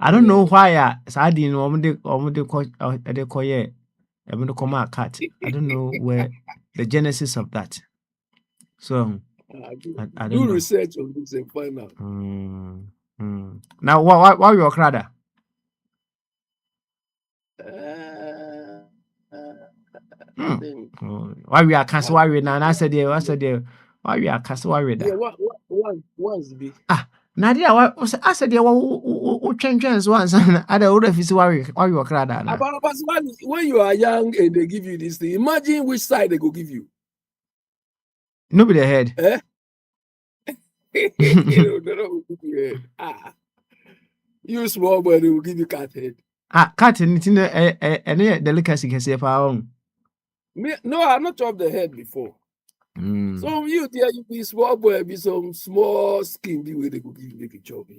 I don't know why Sadi no they call cat. I don't know where the genesis of that. So I don't Do know. research on this and find out. Now why you crowd? I think Why we are cast why we now? I said why we are cast why we yeah, once be. Nadia, I said, change once, other old if why you are crowd. About when you are young and they give you this thing, imagine which side they go give you. Nobody ahead. Eh? They don't give you head. You small boy, they will give you cat head. Cat and any delicacy can say for our own. No, I've not chopped the head before. So you there, you be small boy, be some small skin be where they go give you make it chop. Do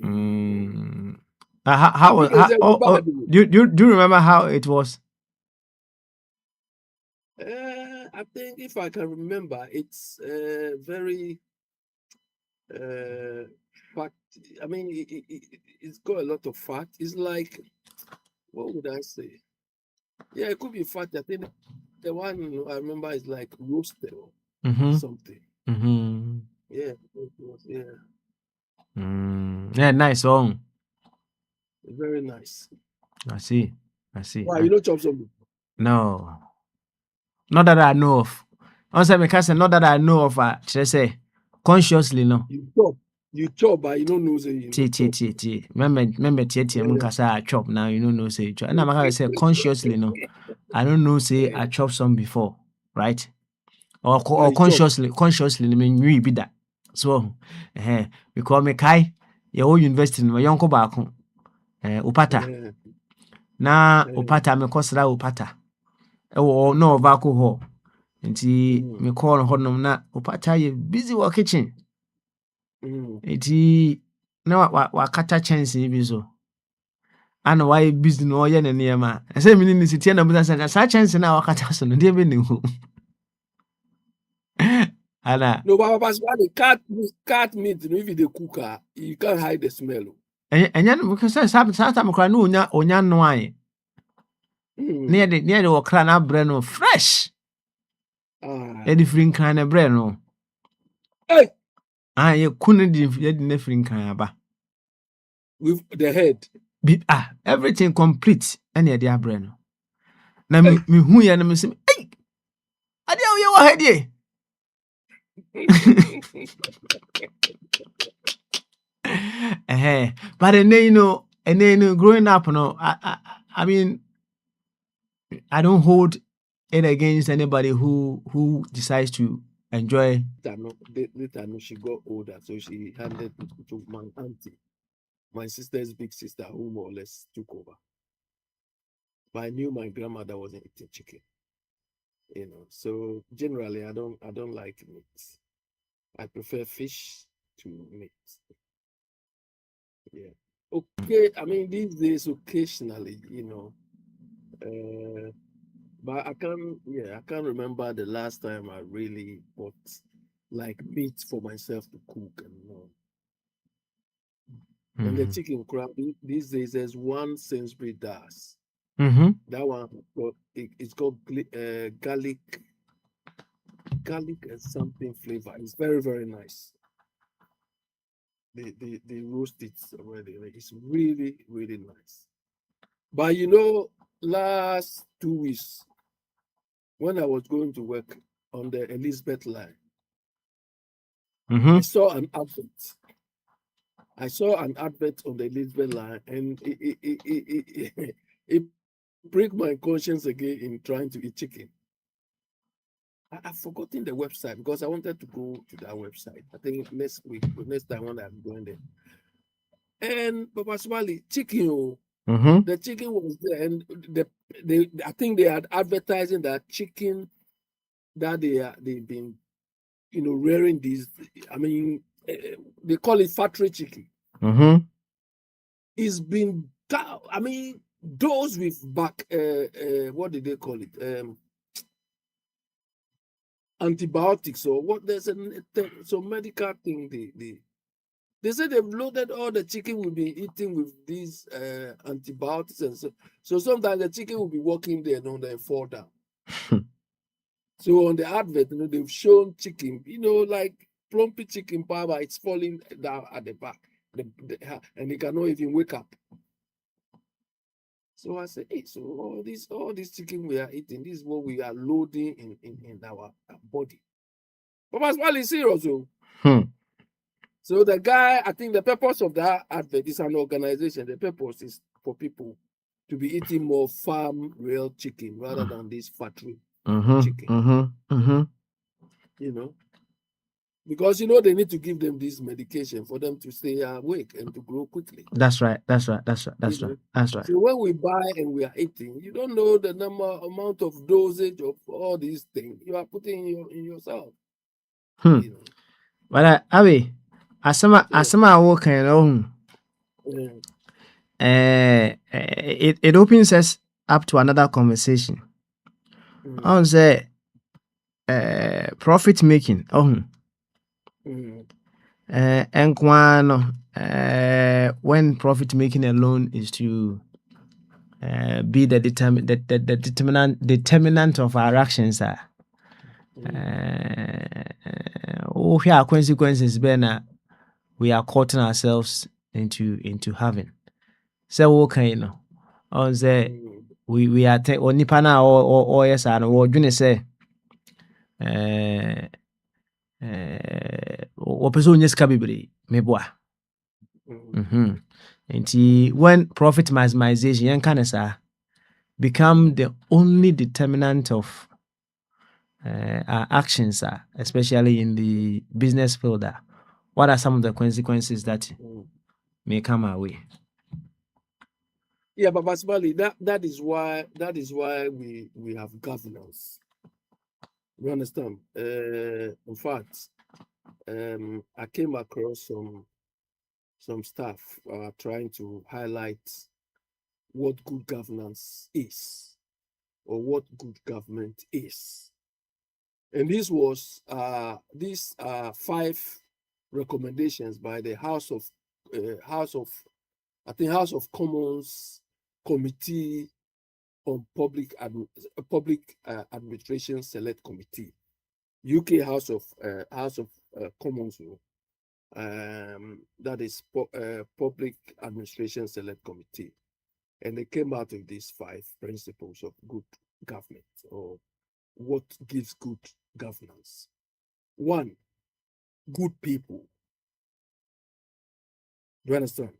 you remember how it was? I think if I can remember, it's very fat. I mean, it's got a lot of fat. It's like, what would I say? Yeah, it could be fat. I think the one I remember is like roasted or something. Yeah, yeah. Yeah, nice song. Very nice. I see. Wow, you don't chop something? No. Not that I know of. Also, my cousin, not that I know of. Should I say consciously? No. You chop, but you don't know say you chop. Remember, I chop now. You don't know say you chop. And I'm gonna say consciously. No, I don't know say I chop some before, right? Or consciously. I mean, you be that. So, we call me Kai. Your whole university, my uncle back. Upata. Na upata me kosra upata. No vako ho. Nti me call honom na upata ye busy work kitchen. Nti na wakata chance bi so. Ana why busy no ye na niema. Say me ni sitie na busa sa chance na wakata so no dey be ne hu. Ana no, but the cat meat, if you cook, you can't hide the smell. Enya no because sa time kra na onya no aye. Near the okra na bre no fresh. The free kind of bread no. Hey. You couldn't the free kind aba. With the head. Everything complete. Any the bread no. Na me hu ya na me say, hey. Ade o ye wa head ye. But then you know, growing up, no, I mean, I don't hold it against anybody who decides to enjoy. Later, she got older, so she handed it to my auntie, my sister's big sister, who more or less took over. But I knew my grandmother wasn't eating chicken, you know. So generally, I don't like meat. I prefer fish to meat. Yeah. Okay. I mean, these days, occasionally, you know. But I can't remember the last time I really bought like meat for myself to cook and you know. And the chicken crab these days there's one Sainsbury does. That one it's called garlic and something flavor. It's very, very nice. They roast it already. It's really, really nice. But you know, last 2 weeks when I was going to work on the Elizabeth line, I saw an advert. On the Elizabeth line, and it break my conscience again in trying to eat chicken. I've forgotten the website because I wanted to go to that website. I think next time when I'm going there. And Papa Smiley, chicken, the chicken was there, and I think they had advertising that chicken that they've been, you know, rearing these. I mean, they call it factory chicken. It's been, I mean, those with back, what did they call it? Antibiotics or what? There's some medical thing They say they've loaded all the chicken will be eating with these antibiotics and so sometimes the chicken will be walking there and then fall down. So on the advert, they've shown chicken, like plumpy chicken power, it's falling down at the back, and they cannot even wake up. So I said, hey, so all this chicken we are eating, this is what we are loading in our body. But Papa Smile is serious, oh. So the guy, I think the purpose of that advert is an organization. The purpose is for people to be eating more farm real chicken rather than this factory chicken. Because they need to give them this medication for them to stay awake and to grow quickly. That's right. So when we buy and we are eating, you don't know the amount of dosage of all these things you are putting in yourself. But asama walk and it opens us up to another conversation. On say profit making. And when profit making alone is to be the determinant of our actions here consequences we are courting ourselves into having. So on say we are nipa na or yes and or dwene say person onye sika bebre meboa. And when profit maximization can become the only determinant of our actions, especially in the business field, what are some of the consequences that may come our way? Yeah, but basically that is why we have governance. You understand? In fact, I came across some stuff trying to highlight what good governance is or what good government is. And this was these 5 recommendations by the House of Commons Committee on Public Administration Select Committee, UK House of Commons, that is Public Administration Select Committee, and they came out with these 5 principles of good government or what gives good governance. 1, good people. Do you understand?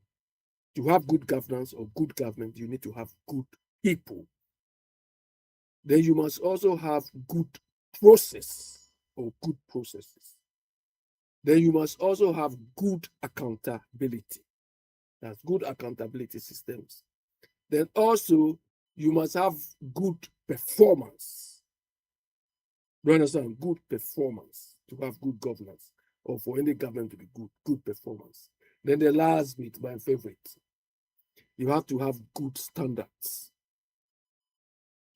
To have good governance or good government, you need to have good people. Then you must also have good process or good processes. Then you must also have good accountability. That's good accountability systems. Then also you must have good performance. Do you understand? Good performance to have good governance or for any government to be good performance. Then the last bit, my favorite, you have to have good standards.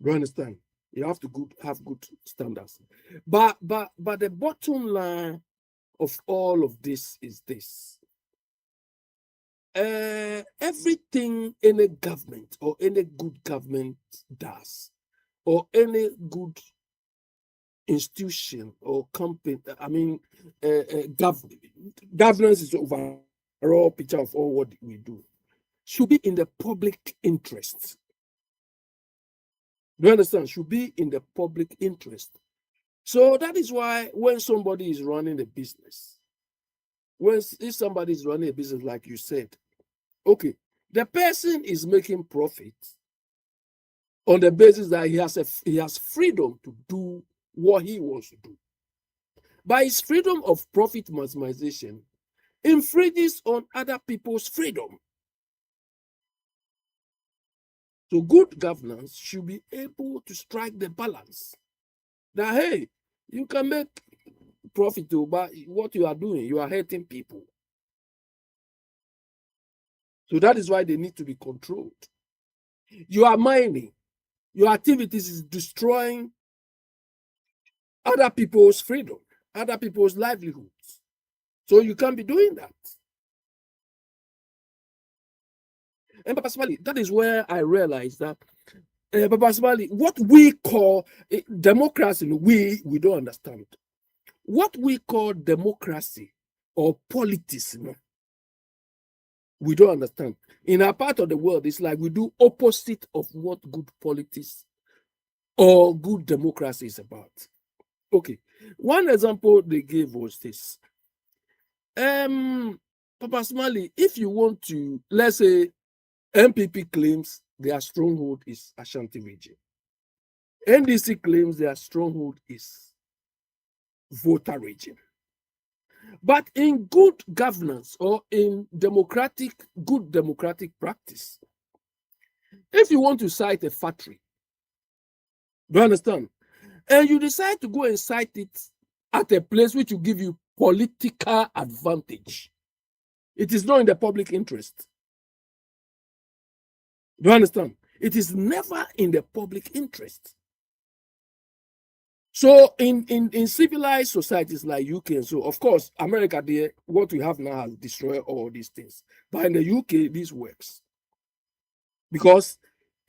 Do you understand? You have to have good standards. But the bottom line of all of this is this. Everything any government or any good government does, or any good institution or company, governance is overall picture of all what we do, should be in the public interest. Do you understand? Should be in the public interest. So that is why when somebody is running a business, if somebody is running a business, like you said, okay, the person is making profit on the basis that he has freedom to do what he wants to do. But his freedom of profit maximization infringes on other people's freedom. So good governance should be able to strike the balance. That, hey, you can make profit, but what you are doing, you are hurting people. So that is why they need to be controlled. You are mining. Your activities is destroying other people's freedom, other people's livelihoods. So you can't be doing that. And Papa Smiley, that is where I realized that Papa Smiley, what we call democracy, we don't understand. What we call democracy or politics, we don't understand. In our part of the world, it's like we do opposite of what good politics or good democracy is about. Okay, one example they gave was this. Papa Smiley, if you want to, let's say MPP claims their stronghold is Ashanti region. NDC claims their stronghold is Volta region. But in good governance or in good democratic practice, if you want to cite a factory, do you understand? And you decide to go and cite it at a place which will give you political advantage, it is not in the public interest. Do you understand? It is never in the public interest. So in civilized societies like UK and so, of course, America, what we have now has destroyed all these things. But in the UK, this works. Because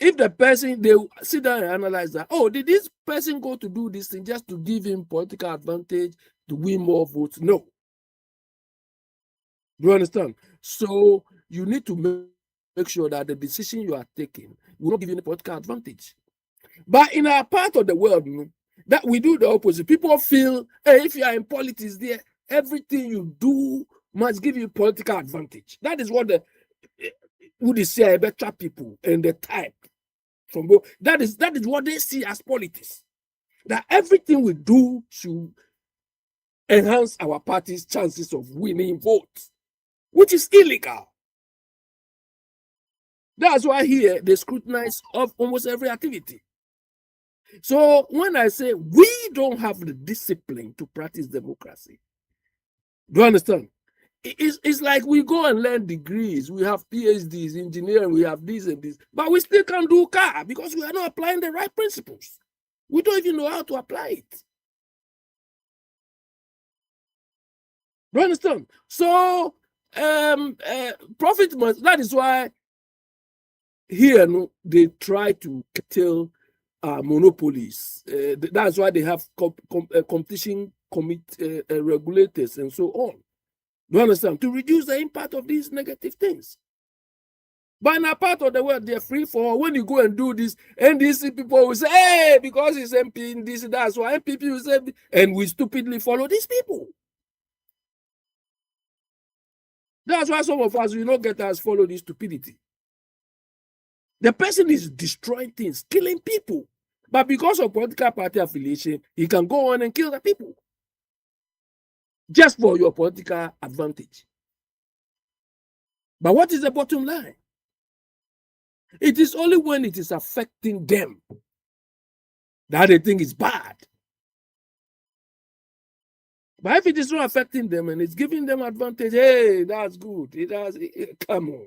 if the person, they sit down and analyze that, oh, did this person go to do this thing just to give him political advantage, to win more votes? No. Do you understand? So you need to make sure that the decision you are taking will not give you any political advantage. But in our part of the world, that we do the opposite. People feel, hey, if you are in politics there, everything you do must give you political advantage. That is what the would say better people and the type from both. That is what they see as politics. That everything we do should enhance our party's chances of winning votes, which is illegal. That's why here they scrutinize of almost every activity. So when I say we don't have the discipline to practice democracy, do you understand? It's like we go and learn degrees, we have PhDs, engineering, we have this and this, but we still can't do car because we are not applying the right principles. We don't even know how to apply it. Do you understand? So profit must, that is why here they try to curtail monopolies. That's why they have competition regulators and so on. Do you understand? To reduce the impact of these negative things. But in a part of the world, they're free for when you go and do this, NDC people will say, hey, because it's MP in this, that's why MPP will say, and we stupidly follow these people. That's why some of us will not get us follow this stupidity. The person is destroying things, killing people. But because of political party affiliation, he can go on and kill the people. Just for your political advantage. But what is the bottom line? It is only when it is affecting them that they think it's bad. But if it is not affecting them and it's giving them advantage, hey, that's good. Come on.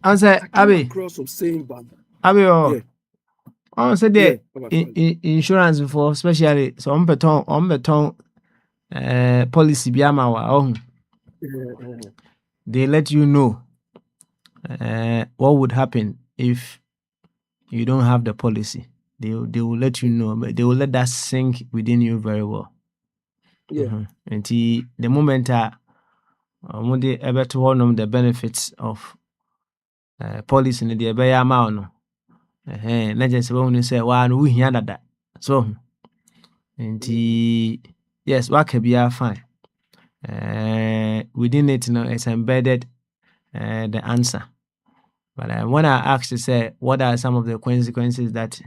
Answer, Abi. Cross of saying bad. Abi, Yeah. I said the insurance before, especially so on beton policy biama wa they let you know what would happen if you don't have the policy. They will let you know, but they will let that sink within you very well. Yeah. And the moment they able to know the benefits of policy in the ebaya amount no. Not just when you say wow, we hear that. So and yes, what can be fine. Within it, it's embedded the answer. But when I asked to say what are some of the consequences that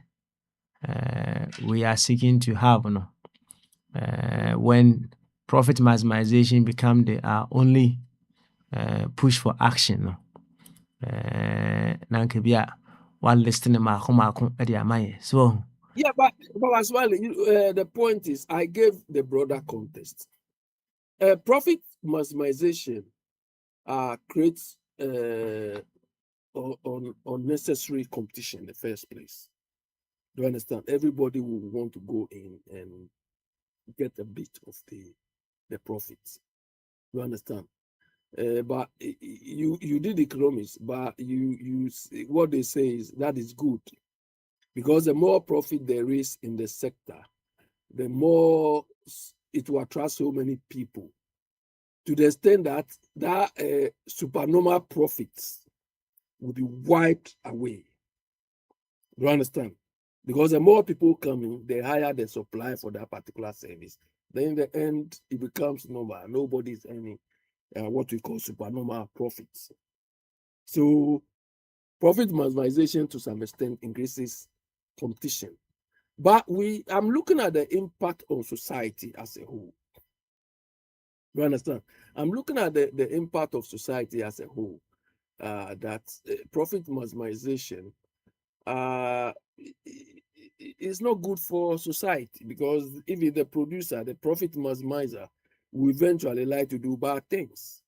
we are seeking to have, when profit maximization become our only push for action, one listening so yeah, but as well, the point is, I gave the broader context. Profit maximization creates unnecessary competition in the first place. Do you understand? Everybody will want to go in and get a bit of the profits. Do you understand? But you did economics, but what they say is that is good, because the more profit there is in the sector, the more it will attract so many people, to the extent that supernormal profits will be wiped away. You understand? Because the more people coming, the higher the supply for that particular service. Then in the end, it becomes normal. Nobody's earning what we call supernormal profits. So profit maximization to some extent increases competition. But I'm looking at the impact on society as a whole. You understand? I'm looking at the impact of society as a whole. That profit maximization is not good for society, because if it's the producer, the profit maximizer, will eventually like to do bad things.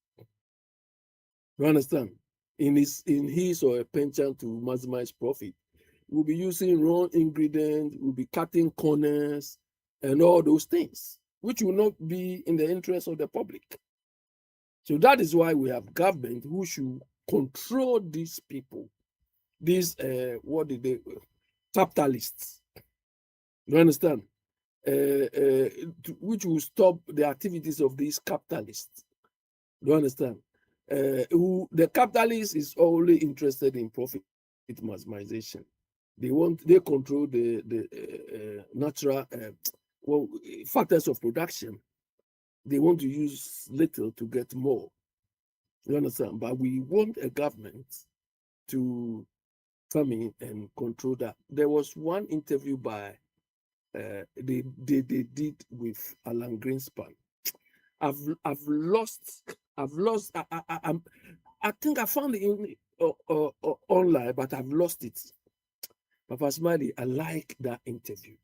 You understand? In his or a penchant to maximize profit, we'll be using wrong ingredients, we'll be cutting corners, and all those things, which will not be in the interest of the public. So that is why we have government who should control these people, these capitalists. You understand? Which will stop the activities of these capitalists. You understand? The capitalist is only interested in profit maximization. They control the natural factors of production. They want to use little to get more. You understand? But we want a government to come in and control that. There was one interview by they did with Alan Greenspan. I've lost. I think I found it online, but I've lost it. Papa Smiley, I like that interview.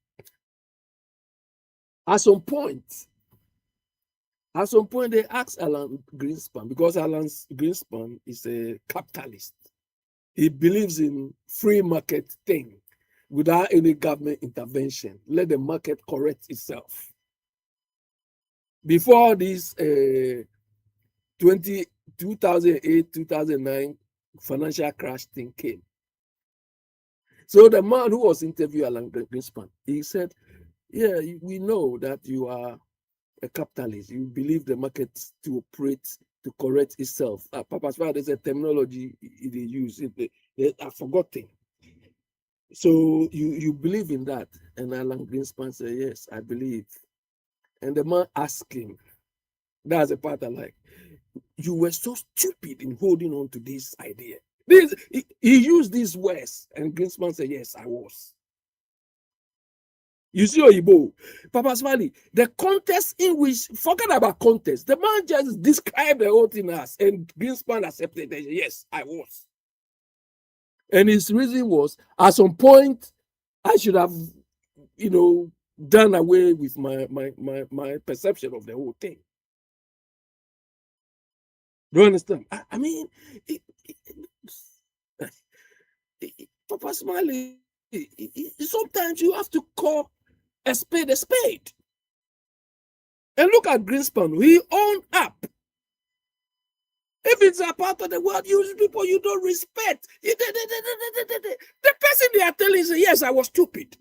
At some point, they asked Alan Greenspan, because Alan Greenspan is a capitalist. He believes in free market thing without any government intervention. Let the market correct itself. Before this 2008-2009 financial crash thing came. So the man who was interviewing Alan Greenspan, he said, yeah, we know that you are a capitalist. You believe the market to operate, to correct itself. Papa, there's a terminology they use. I've forgotten. So you believe in that? And Alan Greenspan said, yes, I believe. And the man asked him, that's the part I like, you were so stupid in holding on to this idea. He used these words, and Greenspan said, yes, I was. You see, Oyibo, Papa Smiley, the context in which, forget about context, the man just described the whole thing as, and Greenspan accepted that, yes, I was. And his reason was, at some point, I should have, done away with my perception of the whole thing. Do you understand? I mean, Papa Smiley, sometimes you have to call a spade a spade. And look at Greenspan, he owned up. If it's a part of the world, you people you don't respect. The person they are telling you, yes, I was stupid.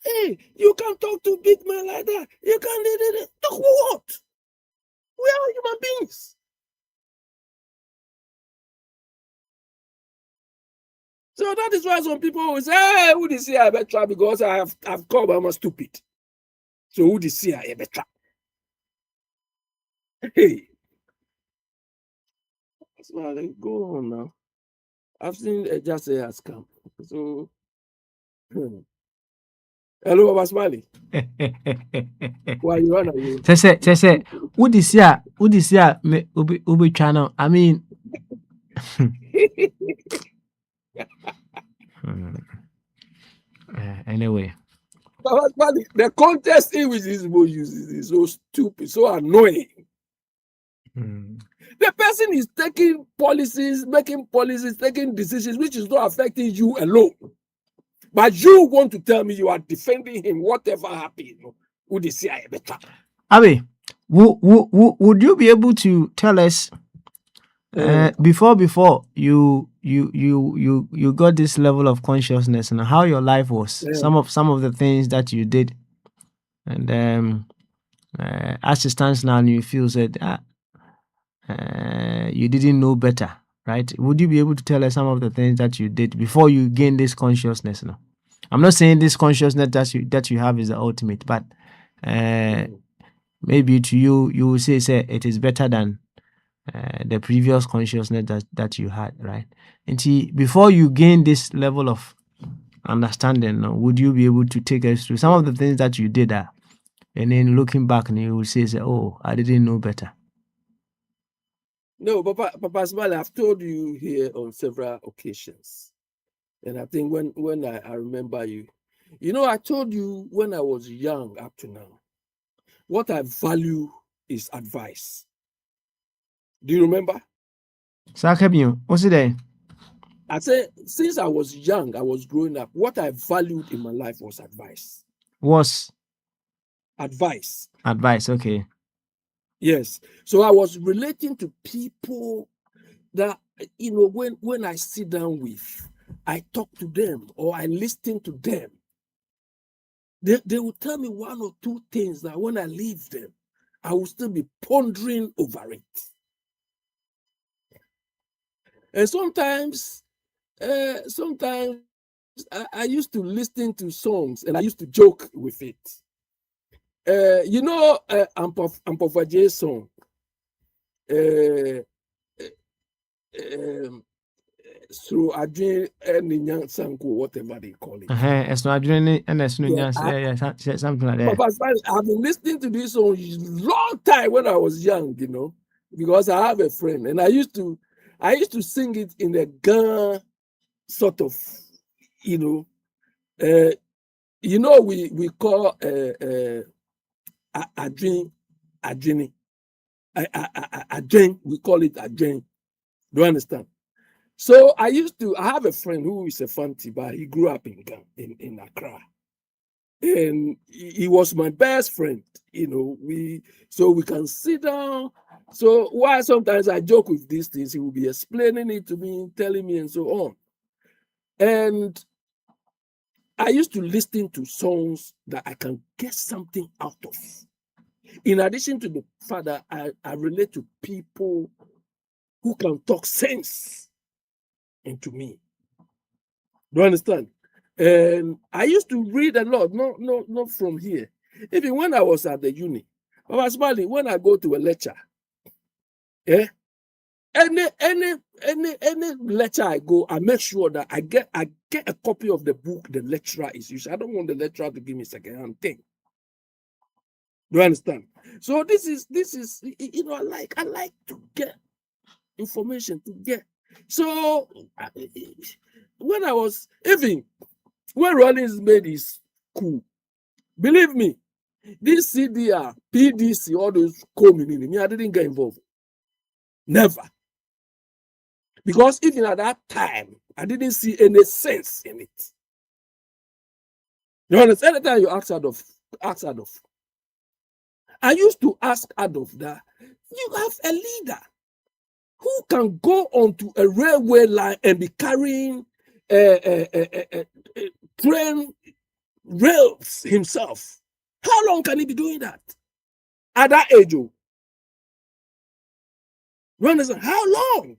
Hey, you can't talk to big men like that. You can't talk what? We are human beings. So that is why some people will say, hey, who this year I better because I've called I'm stupid. So who this year I better? Hey. So go on now. I've seen just say has come. So hello, Baba Smiley. Why you run away? Say, who this year me ubi channel. I mean anyway. Baba Smiley, the context in which this boy uses is so stupid, so annoying. The person is taking policies, making policies, taking decisions which is not affecting you alone. But you want to tell me you are defending him, whatever happened, who they say I better. Abi, Would you be able to tell us before you got this level of consciousness and how your life was, some of the things that you did, and as it stands now, and you feel that you didn't know better, right? Would you be able to tell us some of the things that you did before you gained this consciousness? Now, I'm not saying this consciousness that you have is the ultimate, but maybe to you will say it is better than the previous consciousness that you had, right? And before you gain this level of understanding, would you be able to take us through some of the things that you did, and then looking back, and you will say, "Oh, I didn't know better." No, Papa Smiley, I've told you here on several occasions, and I think when I remember you, I told you when I was young up to now, what I value is advice. Do you remember? What's it there? I said, since I was young, I was growing up, what I valued in my life was advice. Advice, okay. Yes. So I was relating to people that, when I sit down with, I talk to them or I listen to them. They will tell me one or two things that when I leave them, I will still be pondering over it. And sometimes I used to listen to songs and I used to joke with it. Ampofaj's song. So Adrian and Sanko, whatever they call it. Something like that. I've been listening to this song long time when I was young, because I have a friend and I used to sing it in a Ghana sort of, we call Adrian, we call it Adrian. Do you understand? So I have a friend who is a Fanti, but he grew up in Ghana, in Accra. And he was my best friend, so we can sit down. So while sometimes I joke with these things, he will be explaining it to me, telling me, and so on. And I used to listen to songs that I can get something out of. In addition to the fact that I relate to people who can talk sense into me. Do you understand? And I used to read a lot, not from here. Even when I was at the uni, Papa Smiley, when I go to a lecture, any lecture I go, I make sure that I get a copy of the book the lecturer is using. I don't want the lecturer to give me second-hand thing. Do you understand? So this is I like to get information to get. So when I was when Rollins made his coup, believe me, this CDR, PDC, all those coming me, I didn't get involved. Never. Because even at that time, I didn't see any sense in it. You understand? Anytime you ask Adolf. I used to ask Adolf that you have a leader who can go onto a railway line and be carrying train rails himself. How long can he be doing that? At that age, you understand? How long?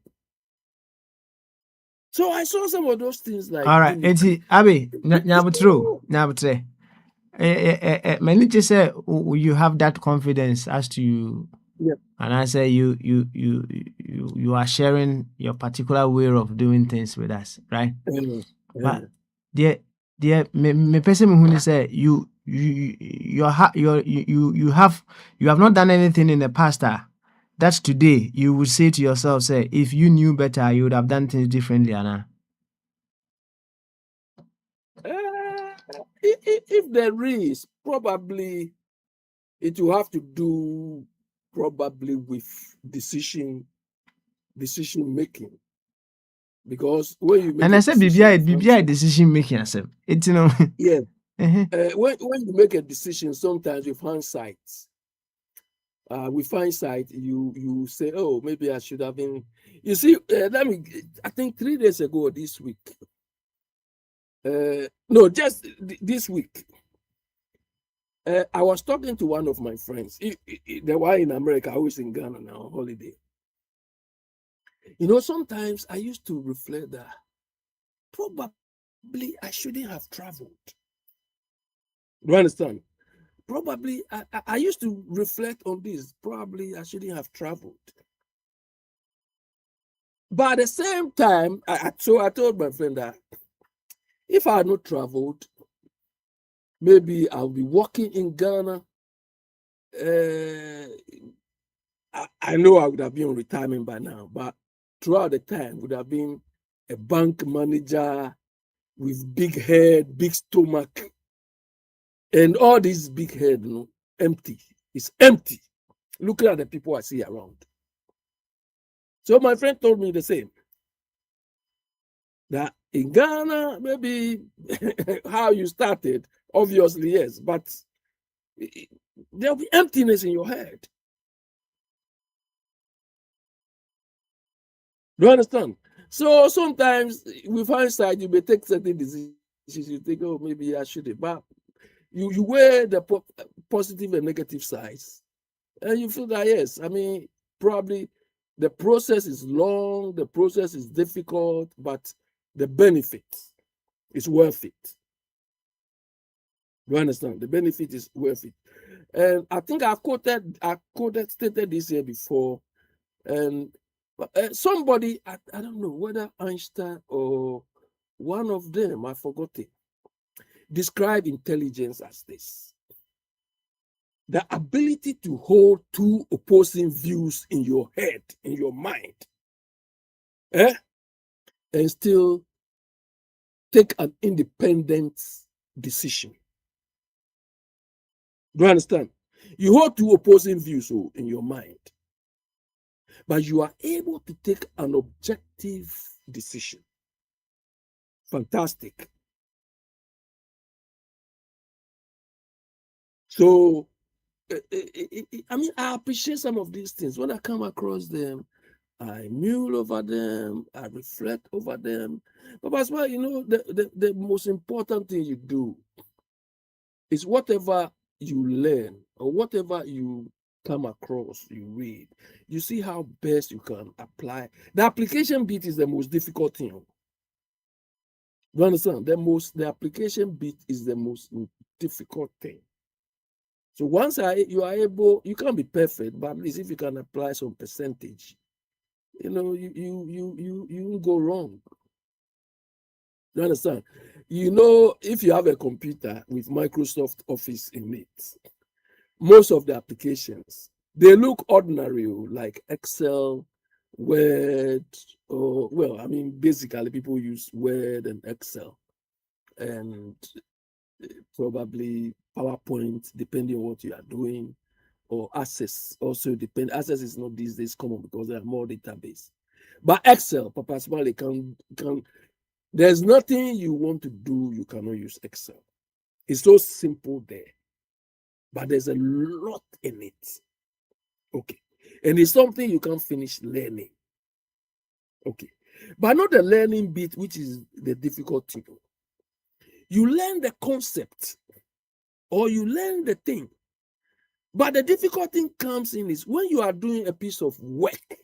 So I saw some of those things like. All right, Abi, Nyabutre. Many just say you have that confidence as to you. Yeah. And I say you are sharing your particular way of doing things with us, right? But me person who say you have not done anything in the past that today you would say to yourself, say, if you knew better, you would have done things differently, Anna. If there is, probably it will have to do probably with decision making. Because when you make and I said BBI decision making, I said it's yeah. When you make a decision, sometimes with hindsight, with hindsight, you say, oh, maybe I should have been. You see, I think 3 days ago or this week, no, just this week, I was talking to one of my friends. They were in America. I was in Ghana now on holiday. You know, sometimes I used to reflect that probably I shouldn't have traveled. Do you understand? Probably I used to reflect on this. Probably I shouldn't have traveled. But at the same time, so I told my friend that if I had not traveled, maybe I'll be working in Ghana. I know I would have been on retirement by now, but throughout the time would have been a bank manager with big head, big stomach, and all this big head, empty. It's empty. Looking at the people I see around. So my friend told me the same. That in Ghana, maybe how you started, obviously, yes, but there'll be emptiness in your head. Do you understand? So sometimes with hindsight, you may take certain decisions. You think, oh, maybe I should have. But you weigh the positive and negative sides. And you feel that, yes, I mean, probably the process is long, the process is difficult, but the benefit is worth it. You understand? The benefit is worth it. And I think I stated this here before. And somebody, I don't know whether Einstein or one of them, I forgot it, describe intelligence as this: the ability to hold two opposing views in your head, in your mind, and still take an independent decision. Do you understand? You hold two opposing views in your mind, but you are able to take an objective decision. Fantastic. So, I mean, I appreciate some of these things. When I come across them, I mule over them, I reflect over them. But as well, you know, the most important thing you do is whatever you learn or whatever you come across, you read, you see how best you can apply. The application bit is the most difficult thing. You understand? The application bit is the most difficult thing. So once you are able, you can't be perfect, but at least if you can apply some percentage, you know, you won't go wrong. You understand? You know, if you have a computer with Microsoft Office in it, most of the applications, they look ordinary, like Excel, Word, or, well, I mean, basically people use Word and Excel and probably PowerPoint, depending on what you are doing, or Access also depend. Access is not these days common because there are more database. But Excel, Papa Smiley, there's nothing you want to do, you cannot use Excel. It's so simple there, but there's a lot in it. Okay. And it's something you can't finish learning. Okay. But not the learning bit, which is the difficult thing. You learn the concept or you learn the thing. But the difficult thing comes in is when you are doing a piece of work,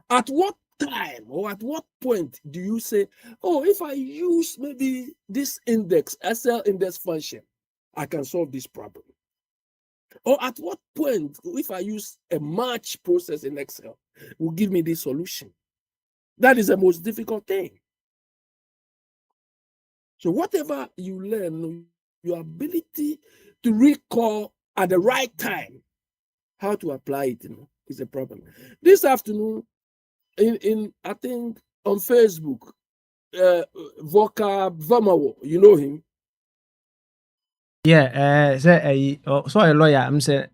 at what time or at what point do you say, oh, if I use maybe this index, SL index function, I can solve this problem? Or at what point, if I use a match process in Excel, will give me this solution? That is the most difficult thing. So whatever you learn, your ability to recall at the right time how to apply it, is a problem. This afternoon, in I think on Facebook, Vocab Vamawo, you know him? Yeah, so a lawyer, I'm saying,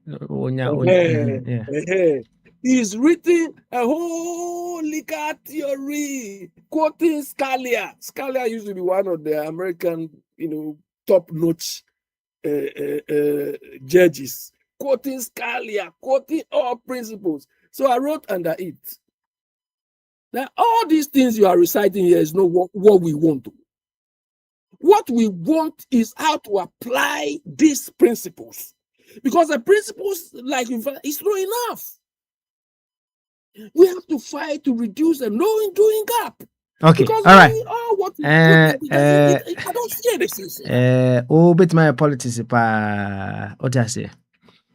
yeah. He's written a whole legal theory quoting Scalia. Scalia used to be one of the American, top-notch judges, quoting Scalia, quoting all principles. So I wrote under it. Now, all these things you are reciting here is not what we want. What we want is how to apply these principles. Because the principles, like is not enough. We have to fight to reduce the doing gap. Okay, Because all right. I don't see anything. Bit my politics, what I say?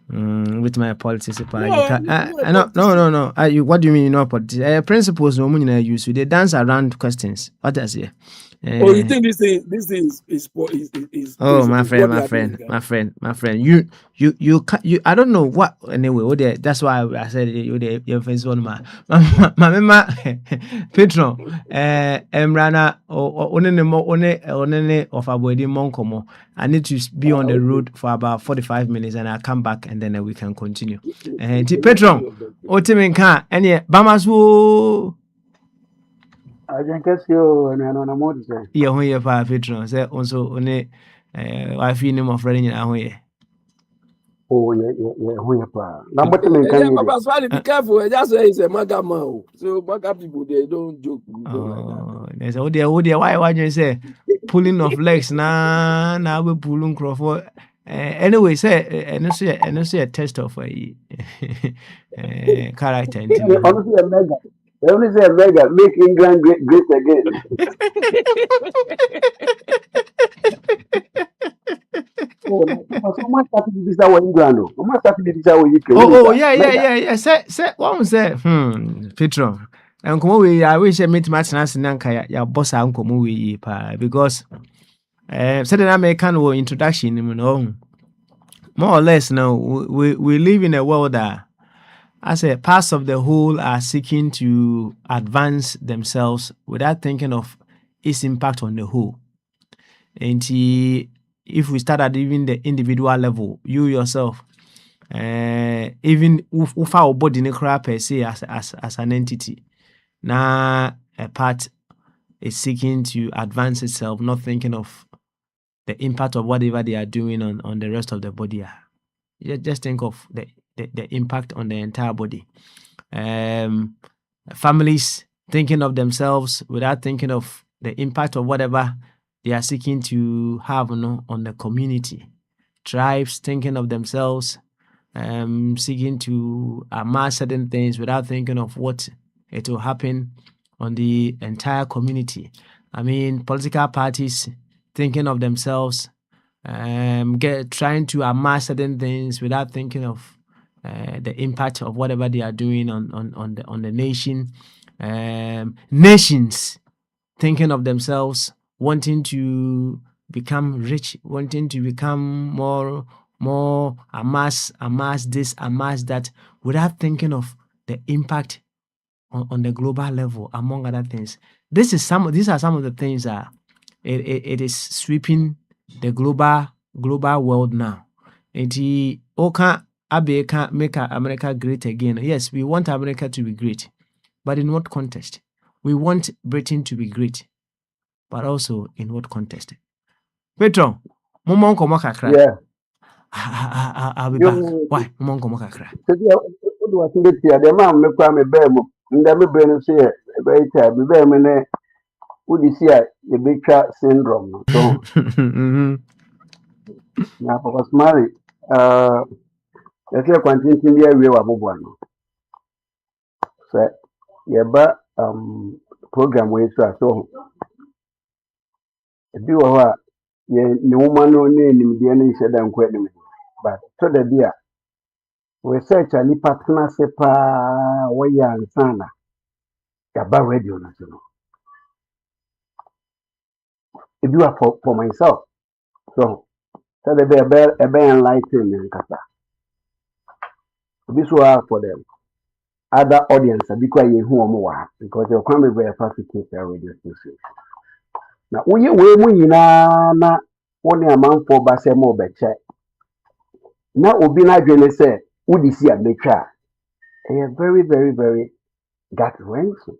With my politics, no. What do you mean you know politics? Principles no mean use. They dance around questions. What I say? Oh, you think this is oh, my friend. You I don't know what anyway. That's why I said your face one my Petron Emrana one of our monkomo. I need to be on the road for about 45 minutes and I'll come back and then we can continue. Petron, Otiminka, any Bamasu. I guess you and I know say. Yeah, when you're Petron, say also on it. I feel no more friend in our way. Oh, yeah. Who you pa? Number two, be careful. I just say he's a maga man. So maga people they don't joke. There's oh dear. Why you say pulling of legs? Nah, we pulling Crawford. Anyway, say and say a test of a character. Honestly, a mega. Only say mega make England great again. Oh, yeah. Say, one say, Petro. And come away, I wish I meet Martin Nanka, your boss, uncle, movie, because certain American introduction, you know, more or less now, we live in a world that, as a parts of the whole are seeking to advance themselves without thinking of its impact on the whole. And if we start at even the individual level, you yourself, even if our body in a per se as an entity, now a part is seeking to advance itself, not thinking of the impact of whatever they are doing on the rest of the body. Just think of the impact on the entire body. Families thinking of themselves without thinking of the impact of whatever they are seeking to have on the community. Tribes thinking of themselves, seeking to amass certain things without thinking of what it will happen on the entire community. I mean, political parties thinking of themselves, trying to amass certain things without thinking of the impact of whatever they are doing on the nation. Nations thinking of themselves, wanting to become rich, wanting to become more amass this, amass that, without thinking of the impact on the global level, among other things. These are some of the things that it is sweeping the global world now. And Abe can't make America great again. Yes, we want America to be great, but in what context? We want Britain to be great, but also in what context? Petron, Momonko Makakra. Yeah. I'll be back. Why? Momonko Makakra. The man me kwa me bemo. Ndame beno say be be me ne udi sia ye betwa syndrome. So na papa smari yake kwantintin bia wie wa bobwa no. So yeba program we so ebi wo ho a ye ne woman no ne nimde ne nheda nkwa nim. But so da bia research ani partner sepa waya ansana yaba radio na so. If you are for myself, so they be enlightened and kasa. This was for them other audience because you who are because you come very fast to take a radio station. Now we na only a man for base more beche. Now obi na dwene say udi si a betwa. Very very very gut wrenching.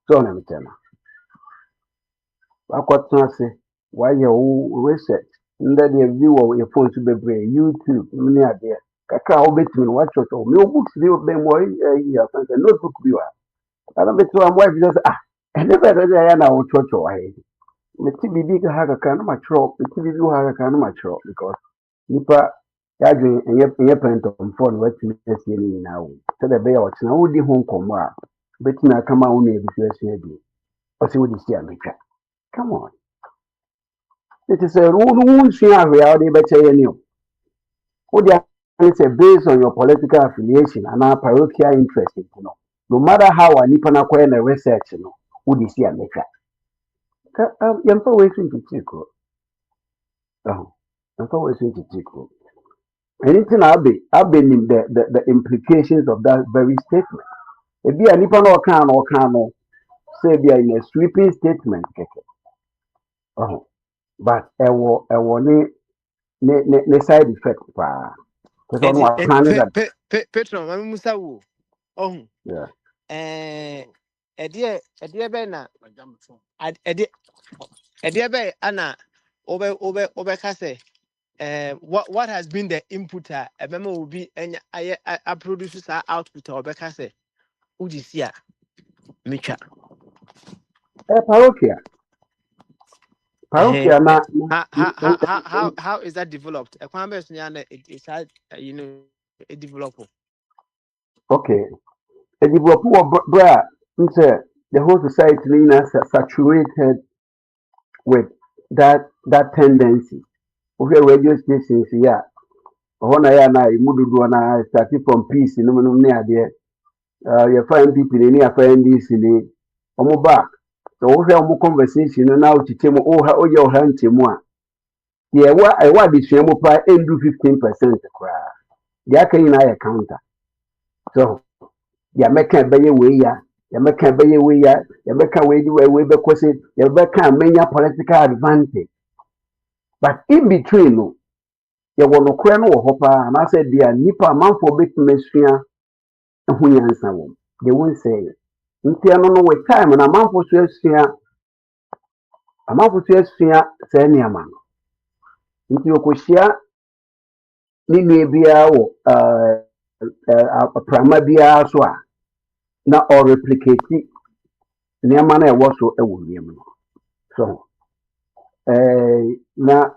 So na me tell. Akwatna say why you research Nda de view of your phone to be brave YouTube many are there. Kaka obetimi no watch out me books dey be mo ya notebook bi wa. Ana beto am wife just and never read na wo church wa he. Me ti bibi ka ha kaka na matro, me ti bibi ha kaka na matro because nipa ya dwen enye pento mfo no watimi asie ni na wo. So the be ya watch na wo di ho nkomo a betimi aka ma wo na ebisu asie bi. O se wo di si ameka. Come on. It is a rule share where they better you. It's based on your political affiliation and our parochial interest, No matter how a nipana na research, would you see a maker? You're always into tickle. Oh, I'm always into tickle. Anything I've been in the implications of that very statement. If be a nipano or say be in a sweeping statement. Oh. But ɛwɔ ne side effect paa. Because ɔno aplan that. Petro, mami musa wo. Oh. Yeah. Ɛdeɛ bɛ na ɛdeɛ bɛ ana obɛ what has been the input a ɛbɛma obi enya a produce sa output a obɛka sɛ udi si a metwa. Parochial. Parochial na. How is that developed? A conversation it's had it develop. Okay. A develop where the whole society is saturated with that tendency. Okay, radio stations yeah. Ona ya na imududu na starting from peace no ne ade. You find people in here find this in omo back. So we have more conversation now to tell me oh your hand a yeah what the shame of 15% cry. The aka in a counter. So ya make a bay way ya make a bay way ya make a way because you can many political advantage. But in between no you want to crown or hopper and I said dear nipa man for big machine and who answer them. They won't say it. Nti ano no with time na amanfo so asua say niama no nti okohia ni nue bia wo prama bia so a na or replicate niama na ewo so ewo wiem no so na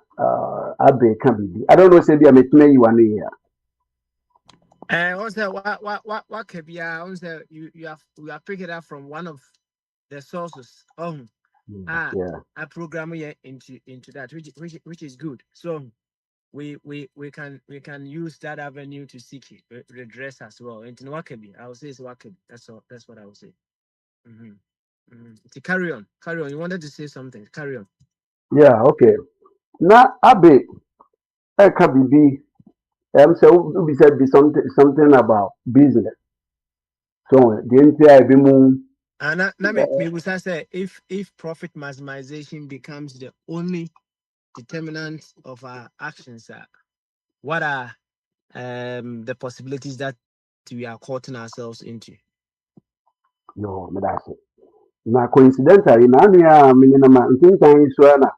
abe can be I don't know say bia metime you wan here. Also, what could be also you have picked it up from one of the sources. Yeah. A program here into that, which is good. So we can use that avenue to seek redress as well. And what could be, I would say it's what could be. That's all. That's what I would say. To carry on. You wanted to say something. Carry on. Yeah. Okay. Now, abe, can be. So we said be something about business. So the entire be more. And me would say if profit maximization becomes the only determinant of our actions, what are the possibilities that we are courting ourselves into? No, that's it. Now coincidentally, now we are minimum thinking so na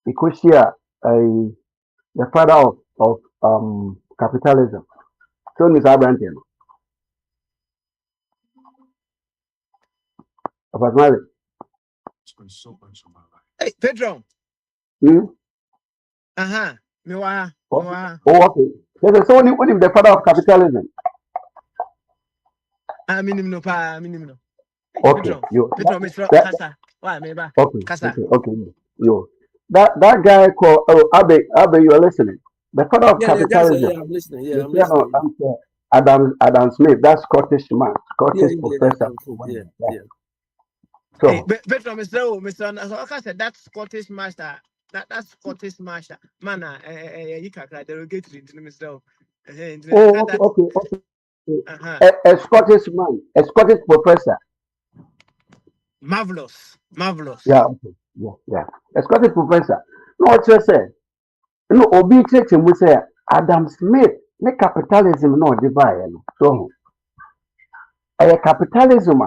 because here the father of capitalism. So Mr. Abraham. Hey, Pedro. Me wa. Oh, okay. There's so what if the father of capitalism? Minimum. Okay, Pedro, Mr. Kasa. Why, maybe? Okay, Kasa. Okay. Yo, that guy called Abe, you are listening. The father of capitalism. I'm listening. Yeah, I'm listening. Adam Smith, that Scottish man, Scottish professor. Yeah. So, hey, Pedro, Mr. Kasa, that Scottish master. That's Scottish master. Man, you can derogate into Mr. Okay. A Scottish man, a Scottish professor. Marvelous. Yeah, okay. Yeah. A Scottish professor. No, what you say? No, Obi Church and we say Adam Smith, the capitalism no divide. So, a capitalism.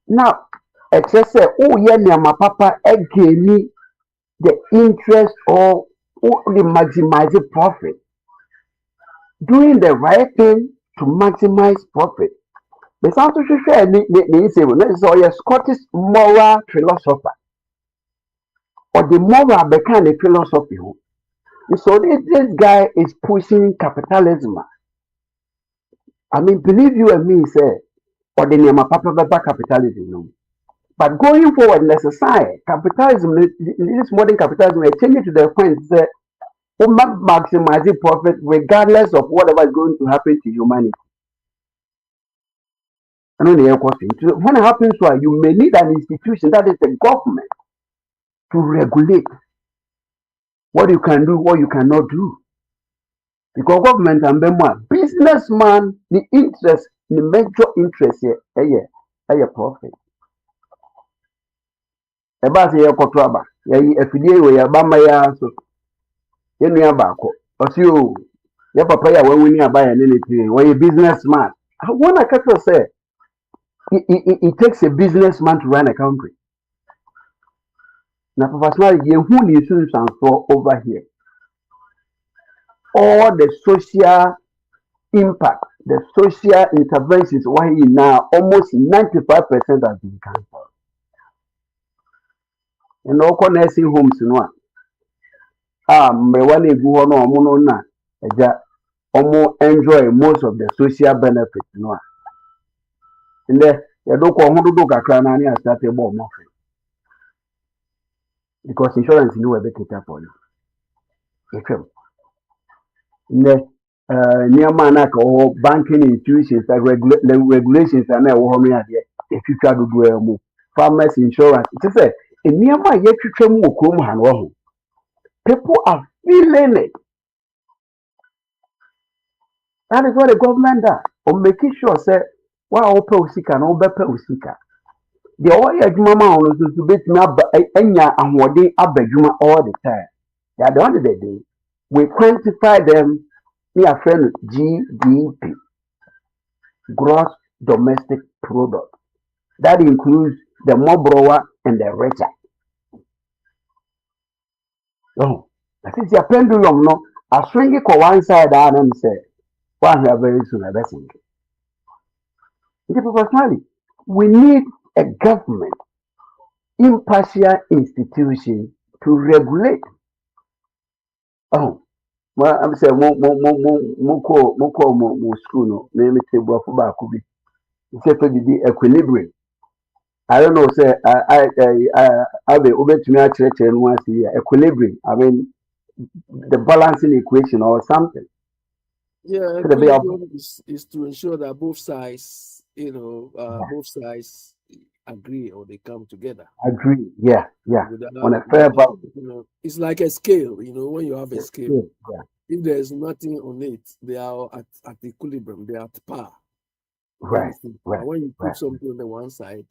Now, it just say, oh, yeah, my papa, again, the interest or only maximize profit, doing the right thing to maximize profit. The sound to share the say so Scottish moral philosopher or the moral become a philosophy. So this guy is pushing capitalism. I mean, believe you and me, say, or the name of papa capitalism. No. But going forward in the society, capitalism, this modern capitalism, is changing to the point that we maximize profit regardless of whatever is going to happen to humanity. I know the air question. When it happens, you may need an institution that is the government to regulate what you can do, what you cannot do. Because government and businessman, the interest, the major interest here, profit. About a kotraba, a fidie where Bamaya so Yenya Bako, or you, your papa, when we buy an anything, where a businessman. One I can say, it takes a businessman to run a country. Now, professionally, who needs to transfer over here? All the social impact, the social interventions, why now almost 95% have been cancelled. And all nursing homes, no. Me one go no mono na eja omo enjoy most of the social benefits, no. And there you don't call do kakra na ni start ebo mo because insurance no be take for you. Efem. Near na ka banking institutions like regulations and na wo ho me ade e twitwa dodo mu farmers insurance it say near ye twitwa mu okrom ha no ho people are feeling it. That is what the government does. Or making sure say wa open usika na obepe usika the all adwuma on to bet me anya ahode abadwuma all the time. At the end of the day we quantify them near friend GDP, gross domestic product. That includes the more borrower and the richer. Oh, that is your pendulum, no. I swing it on one side and say, one very soon, I think. Personally, we need a government, impartial institution to regulate. Oh. Well, I'm saying more school no. Maybe table for back could be. It's the equilibrium. I don't know. Say I be over to me actually and once a year equilibrium. I mean the balancing equation or something. Yeah, equilibrium is to ensure that both sides, both sides agree or they come together. Agree, yeah. On a fair balance. It's like a scale, when you have a scale. Yeah. If there's nothing on it, they are at equilibrium, they are at par. Right. When you put something on the one side,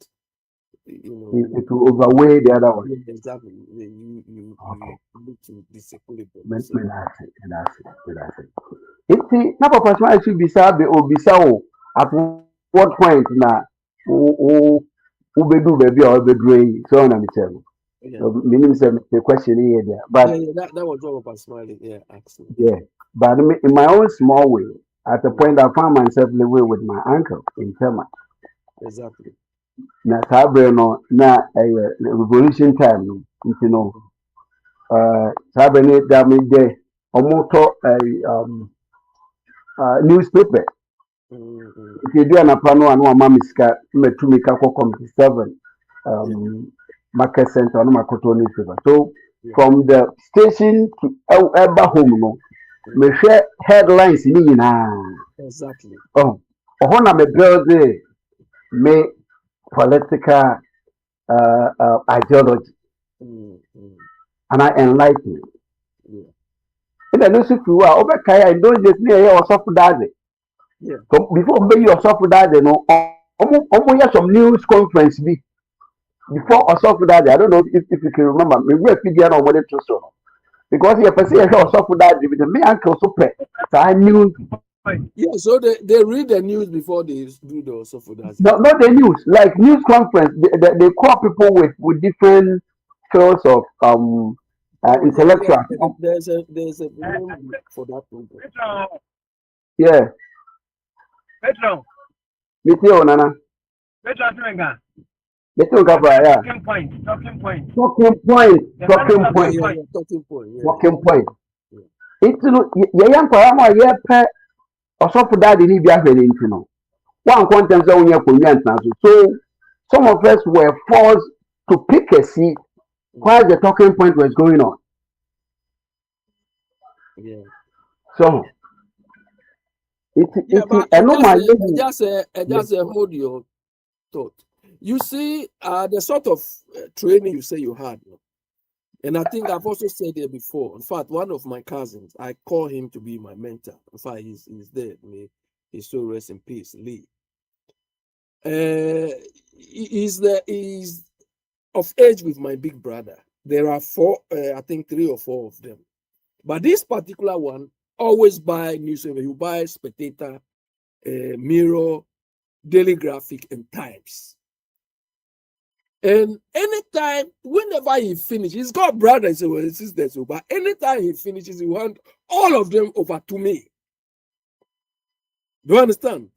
it will overweigh the other one. Exactly. You need to disequilibrium. That's it. It's not a person should be sabe or be so at what point now Ubedu baby or bedray so on and so. Meaning the question here there. But that was what I was smiling. Yeah, actually. Yeah. But in my own small way, at the point I found myself living with my uncle in Tema. Exactly. Na sabre no na revolution time no. Sabre ne da me de omoto newspaper. If you do an apano and one mamiska, metumika ko 7 market center on Makoto newspaper. So from the station to Eba home, no, me share headlines in Exactly. Oh, na me build me political ideology, and I enlighten. Yeah. In the news, if you are over Kaya, don't just near your soft daddy. Yeah. Before you your soft daddy, no, almost some news conference be. Before or soft daddy, I don't know if you can remember. Me we figure out what it was so. Because you person here soft daddy with me uncle so pay. So I knew. Yeah, so they read the news before they do the soft daddy. No, not the news. Like news conference, they call people with different fields of intellectual. There's a name for that program. Yeah. Petro, Meteo Nana. Petro Atwenga. Meteo Gabra, yeah. Talking point. Talking point. Yeah, talking point. Yeah. Talking point. It's no, Yan Parama, yeah, pet or so for that in Libya, you know. One content zone, so some of us were forced to pick a seat while the talking point was going on. Yeah. So just hold your thought. You see, the sort of training you say you had, and I think I've also said it before. In fact, one of my cousins, I call him to be my mentor. In fact, he's dead. May his soul rest in peace, Lee. He's of age with my big brother. There are four, I think 3 or 4 of them. But this particular one always buy newspaper. You buy Spectator, Mirror, Daily Graphic, and Times. And anytime, whenever he finishes, he's got brothers and sisters, but anytime he finishes, he wants all of them over to me. Do you understand?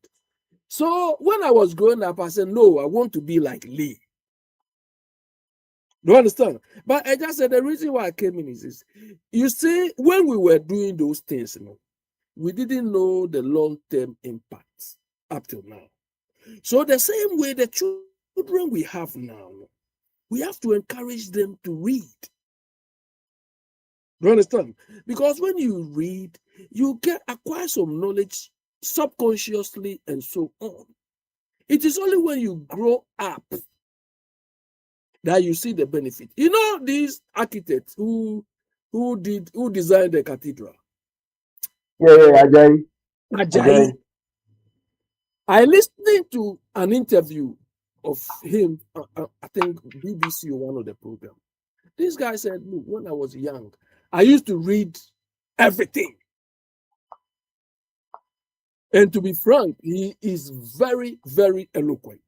So when I was growing up, I said, no, I want to be like Lee. Do you understand? But I just said the reason why I came in is this. You see, when we were doing those things, we didn't know the long-term impacts up till now. So the same way the children we have now, we have to encourage them to read. Do you understand? Because when you read, you acquire some knowledge subconsciously and so on. It is only when you grow up that you see the benefit. You know these architects who designed the cathedral? Yeah, Ajayi. I listened to an interview of him, I think BBC or one of the programs. This guy said, look, when I was young, I used to read everything. And to be frank, he is very, very eloquent.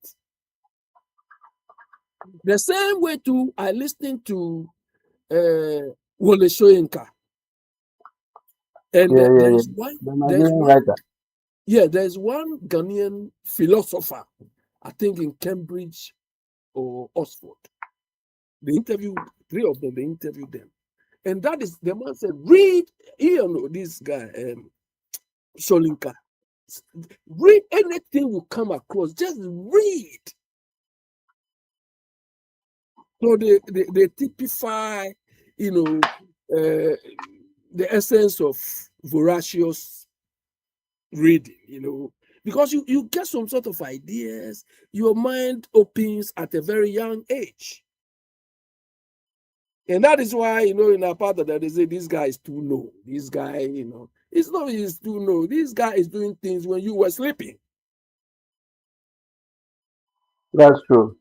The same way too, I listened to Wole Soyinka. And there's one Ghanaian philosopher, I think in Cambridge or Oxford. They interviewed 3 of them, they interviewed them. And that is, the man said, read, this guy, Soyinka. Read anything you come across, just read. So they typify, the essence of voracious reading, because you get some sort of ideas, your mind opens at a very young age. And that is why, in our part of that, they say this guy is too low. This guy, it's not he's too low. This guy is doing things when you were sleeping. That's true.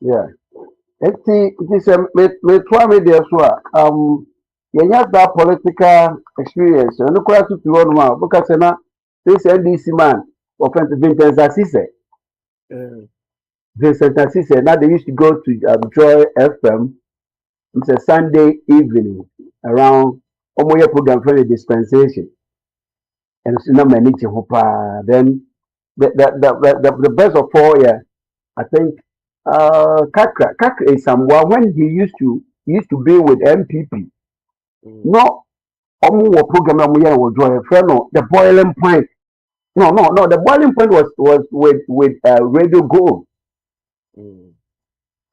Yeah. It is a me try me there so you have that political experience. You know quite to one because na this NDC man offensive Vincent Assise. Vincent Assise, now they used to go to Joy FM. It's a Sunday evening around Omoya program for the dispensation. And it's not many then the best of all, yeah, I think Kakra is someone when he used to be with MPP. No, Omo program was Joy FM. The boiling point. No. The boiling point was with Radio Gold.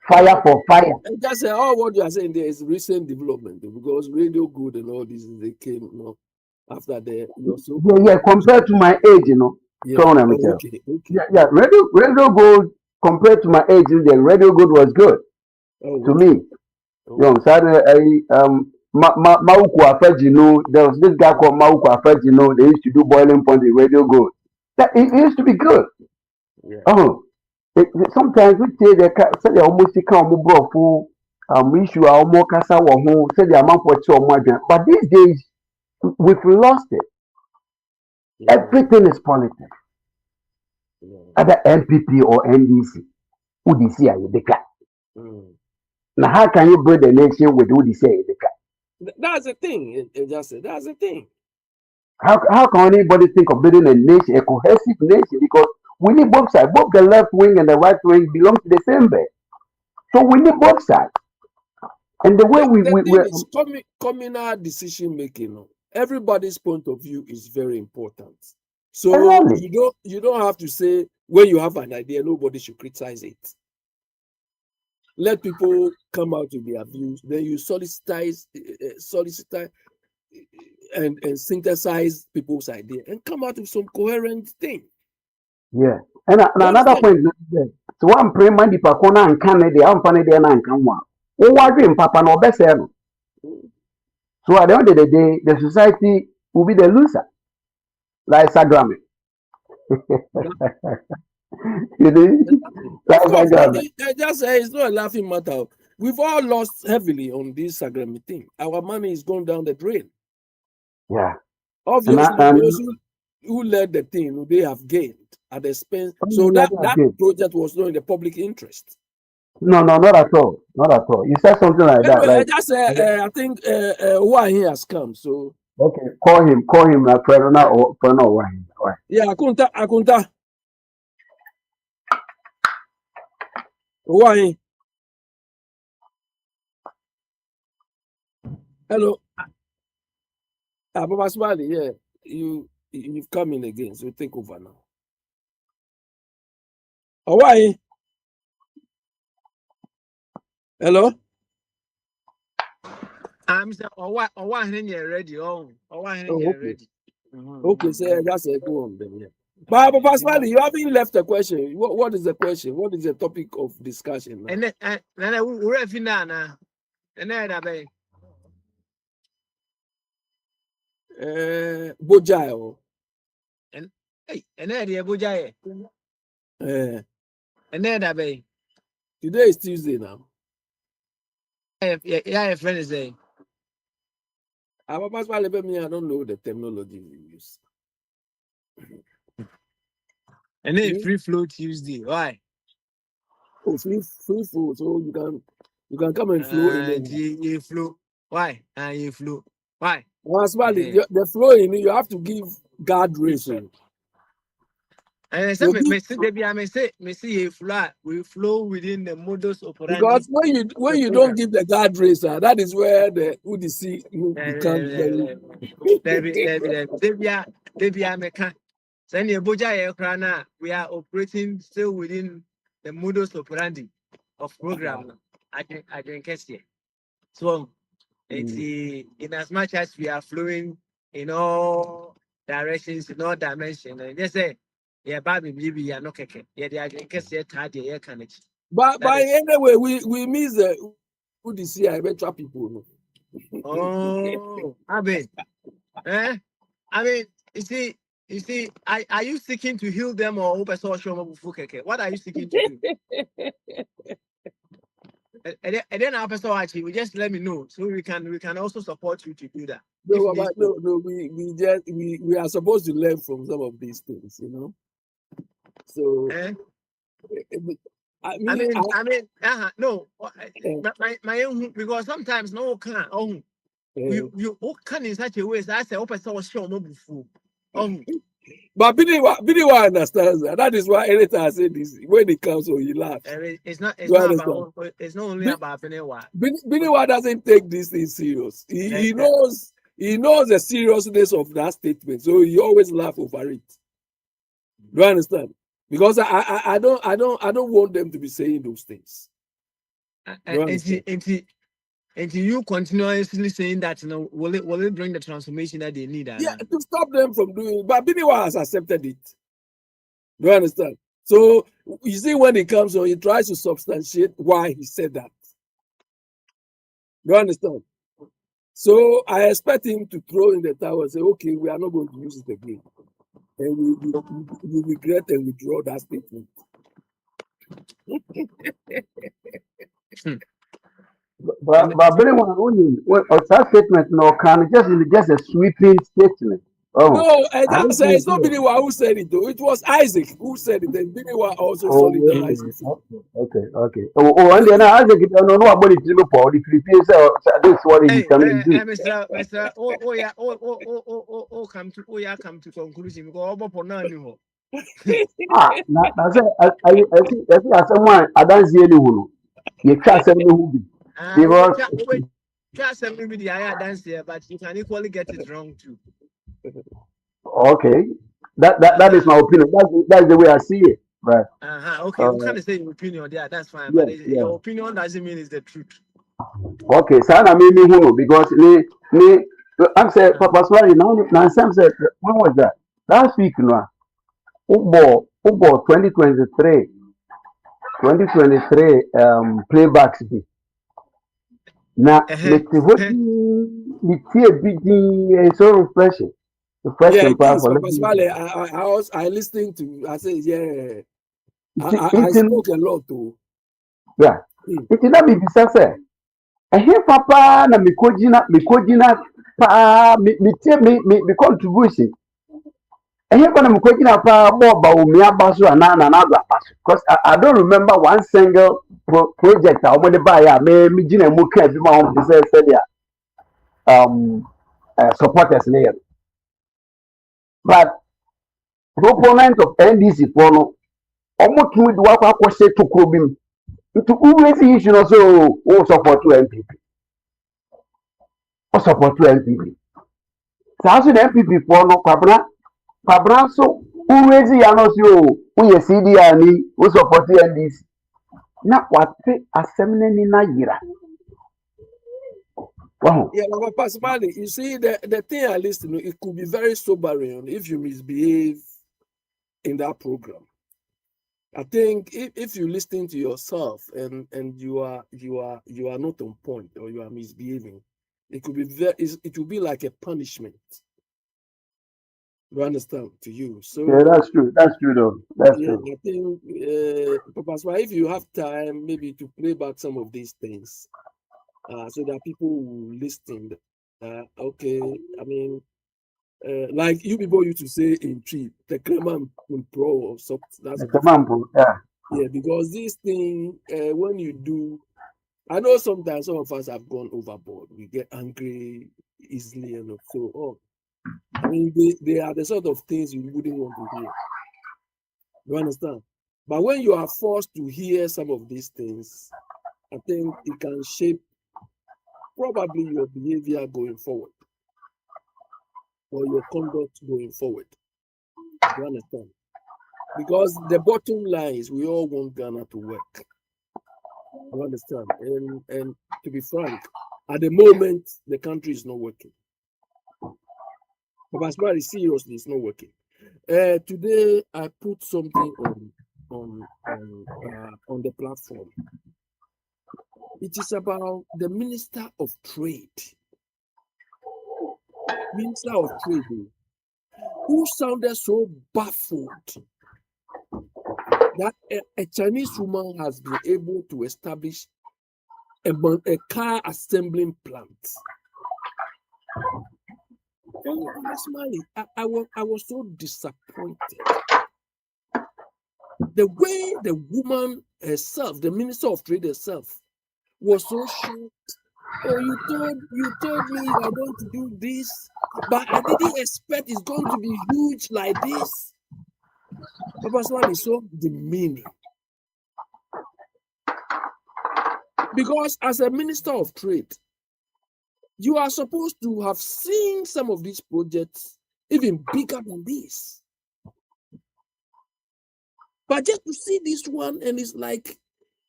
Fire for fire. And that's all what you are saying there is recent development because Radio Good and all this they came after the compared to my age, Yeah, Radio Good compared to my age, then Radio Good was good to me. Mauku Afejino, there was this guy called Mauku Afejino, they used to do boiling point in Radio Good. It used to be good. Sometimes we say they almost come full issue our more casa or home, say the amount for children. But these days we've lost it. Everything is politics. Either NPP or NDC. Who they see are the Now, how can you build a nation with what they say? That's the thing. It just said that's the thing. How can anybody think of building a nation, a cohesive nation? Because we need both sides. Both the left wing and the right wing belong to the same bed. So we need both sides. And the way The thing is communal decision making. No? Everybody's point of view is very important. So Exactly. you don't have to say when you have an idea, nobody should criticize it. Let people come out with their views. Then you solicit and synthesize people's idea and come out with some coherent thing. Yeah. And another point, so one praying man, the Pakona and Canada, I'm funny there and come one. Oh, what dream, Papa, no best. So at the end of the day, the society will be the loser. Like Instagram. You know? Like Of course, Instagram. I just say it's not a laughing matter. We've all lost heavily on this Instagram thing. Our money is going down the drain. Yeah. Obviously, And those who led the thing, they have gained at the expense. So yeah, that okay. project was not in the public interest. No, not at all. Not at all. You said something like that. Anyway, Like, I just I think why he has come. So okay, call him friend or one. yeah, Akunta. Why? Hello. Papa Smiley, yeah. You've come in again, so take over now. Why? Hello? I'm saying, when you're ready. When you're Okay. ready. Okay, so that's a go on then. Yeah. But Papa Smiley, you haven't left a question. What is the question? What is the topic of discussion now? And then we're finna now. And then that be. Bojayo. Hey, and then the Abuja. And then that be. Today is Tuesday now. Yeah, friend is saying. Papa Smiley, I don't know the terminology you use. And then free flow Tuesday. Why? Oh, free flow, so you can come and flow in there. You flow. Why? You flow. Why? Papa Smiley, the flow in it, you have to give guard racing. And I said, me see you flow. We flow within the modus operandi. Because when you don't give the guard racer, that is where the UDC become very. Send your Boja Ekrana. We are operating still within the modus operandi of program. I can catch it. So in as much as we are flowing in all directions, in all dimensions, and they say, yeah, Baby, maybe you're not keke. Yeah, they are going to say, yeah, can it. But anyway, we miss the UDC. I bet trap people. Oh, I mean, you see, are you seeking to heal them or what are you seeking to do? And then our person actually, we just let me know so we can also support you to do that. No, we are supposed to learn from some of these things, you know. So no, because sometimes no can you can in such a way that I say open source show no before. But Biniwa understands that. That is why anytime I say this, when it comes, so he laughs. It's not only about Biniwa. Biniwa doesn't take this thing serious. He knows the seriousness of that statement, so he always laugh over it. Do you understand? Because I don't want them to be saying those things. And you continuously saying that, will it bring the transformation that they need? Yeah, to stop them from doing it. But Biniwa has accepted it. Do you understand? So you see, when he comes on, he tries to substantiate why he said that. Do you understand? So I expect him to throw in the towel and say, okay, we are not going to use it again. And we regret and withdraw that statement. But Biniwa, that statement no can just a sweeping statement. Oh, No, and I don't that's it's not think so. Biniwa who said it though. It was Isaac who said it. Then Biniwa also Oh, solidarized with him. okay. And then I think no, no, nobody to look for the Philippines. This is what he Hey, can do. Mr. Come to, come to conclusion because for now, you That's it. I see, as someone, I don't see anyone. You can't say no, because try something with the higher dance there, but you can equally get it wrong too. okay, that is my opinion. That's the way I see it. Right. Okay, we can't say your opinion there, that's fine, Yeah, but yeah. your opinion doesn't mean it's the truth. Okay, so I made me who because I'm saying, Papa Swari, now Sam said, when was that? Last week, no, football 2023 playbacks. Now, it's so refreshing. Yeah, it is. For Papa Swale, I listened to. I said, yeah. I it's spoke a lot too. yeah. It's not be say. Here, Papa, na mikojina pa me contribution. Here, when I'm mikojina pa more about me abasu and another pass. Because I don't remember one single project. I want to buy a me jina muke be my own say supporters name. But proponent of NDC for no, almost with what I say to Krobim. To always issue also support to MPP. Or support to MPP. Saa so na MPP for no kwabra so always ya no so we CDR ni we support NDC. Na wate asem na ni na yira. Wow. Yeah, but Pasmani, you see, the thing I listen to, it could be very sobering if you misbehave in that program. I think if you listen to yourself and you are not on point or you are misbehaving, it could be it will be like a punishment. You understand to you? So Yeah, that's true. That's true though. That's true. I think Papa Swa, if you have time maybe to play back some of these things, so that people will listen. Okay, I mean, like you people used to say in tree, the Kreman pro or something. That's Yeah. Because this thing, when you do, I know sometimes some of us have gone overboard. We get angry easily and so. I mean, they are the sort of things you wouldn't want to hear. You understand? But when you are forced to hear some of these things, I think it can shape probably your behavior going forward or your conduct going forward. You understand? Because the bottom line is we all want Ghana to work. You understand? And to be frank, at the moment, the country is not working. But seriously, it's not working. Today, I put something on the platform. It is about the Minister of Trade. Minister of Trade, who sounded so baffled that a Chinese woman has been able to establish a car assembling plant. I was so disappointed. The way the woman herself, the Minister of Trade herself, was so shocked. Oh, you told me you are going to do this, but I didn't expect it's going to be huge like this. Papa Swan is so demeaning. Because as a Minister of Trade, you are supposed to have seen some of these projects even bigger than this. But just to see this one, and it's like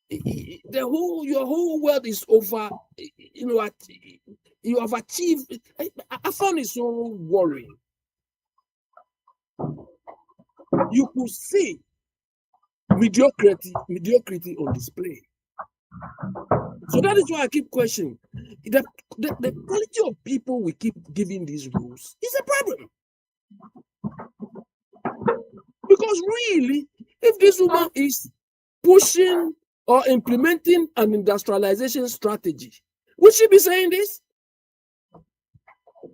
your whole world is over. You have achieved. I found it so worrying. You could see mediocrity on display. So that is why I keep questioning the quality of people we keep giving these rules is a problem. Because really, if this woman is pushing or implementing an industrialization strategy, would she be saying this?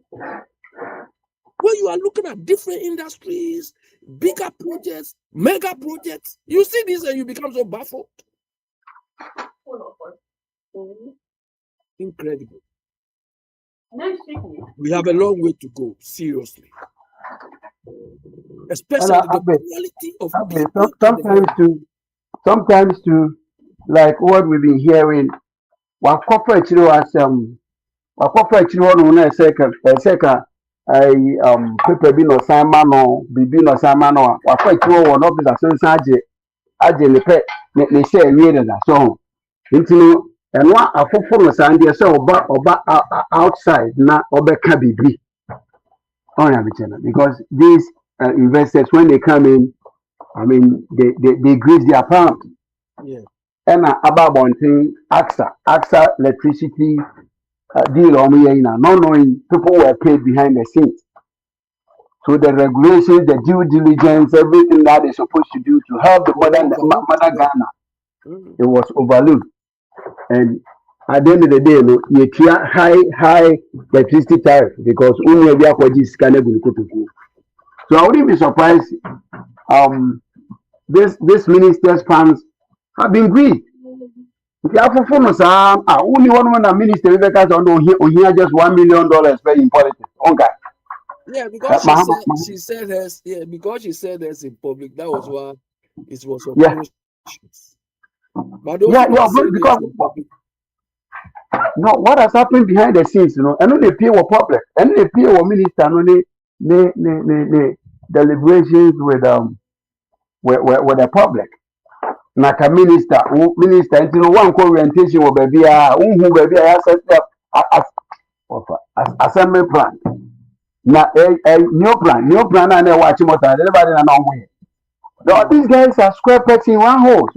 When you are looking at different industries, bigger projects, mega projects, you see this and you become so baffled. Incredible. We have a long way to go, seriously. Especially the quality of people. Sometimes to like what we've been hearing, what corporate as what corporate on a second paper be no Simon or be no Simon or what corporate one of the associate agile pet they say near that so into and what a full Sandy so oba outside na oba kabibi on because these investors when they come in, I mean they grease their pound. Yeah. And about one thing, AXA electricity deal on me not knowing people were paid behind the scenes. So the regulations, the due diligence, everything that they're supposed to do to help the mother Ghana, it was overlooked. And at the end of the day, you hear high electricity tariff because only we are so I wouldn't be surprised. This minister's funds have been greed. If you have a phone, only one minister because on here just $1 million in politics. Okay. Yeah, because she said hers. Yeah, because she said hers in public. That was why it was on issues. But because no, what has happened behind the scenes, I know they pay public, and they pay minister, they deliberations with the public. Naka minister, one orientation will be assembly plan. New plan, and they watch more than everybody in a way. These guys are square pegs in one hole.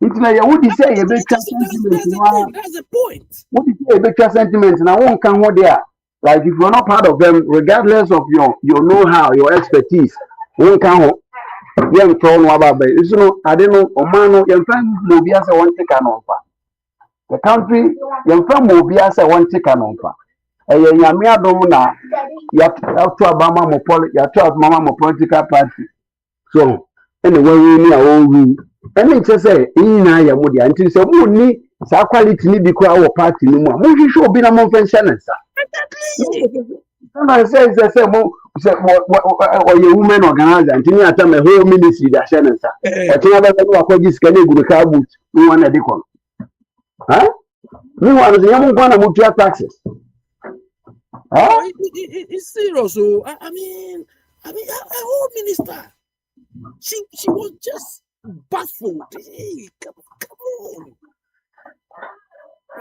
It's like what you say, that's the point. What you say, better sentiments, and I won't come over there. Like if you're not part of them, regardless of your know-how, your expertise, won't come. Young told about it. I don't know, Omano, young friend Mobias, I want to take an offer. The country, young friend Mobias, I want to take an offer. And Yamia Domuna, you have to Obama, you have to have Mama political party. So, anyway, we need our own. And it's just say, in I am with until so money, so quality need to call our party no more. We should be a more pension, sir. Somebody says, or your woman organizer, and you tell me whole ministry that Shannon, sir. But you never know what this can do with the car boots. We want a decon. Huh? Meanwhile, the young one of your taxes. Huh? It's serious. So, I mean, a whole minister. She was just baffled. Hey, come on.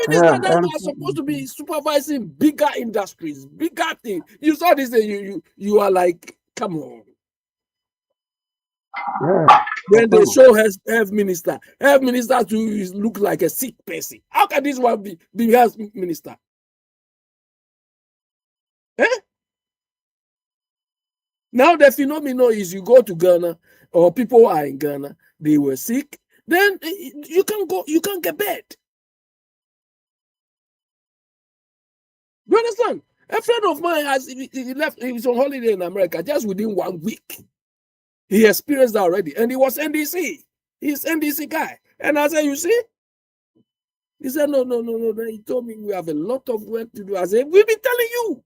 Ministers that are supposed to be supervising bigger industries, bigger things. You saw this, you are like, come on. Yeah. When they show health minister to look like a sick person. How can this one be health minister? Now the phenomenon is you go to Ghana or people are in Ghana, they were sick, then you can't get bed. You understand? A friend of mine he was on holiday in America just within 1 week. He experienced that already, and he was NDC. He's NDC guy. And I said, you see? He said, no. He told me we have a lot of work to do. I said, we've been telling you.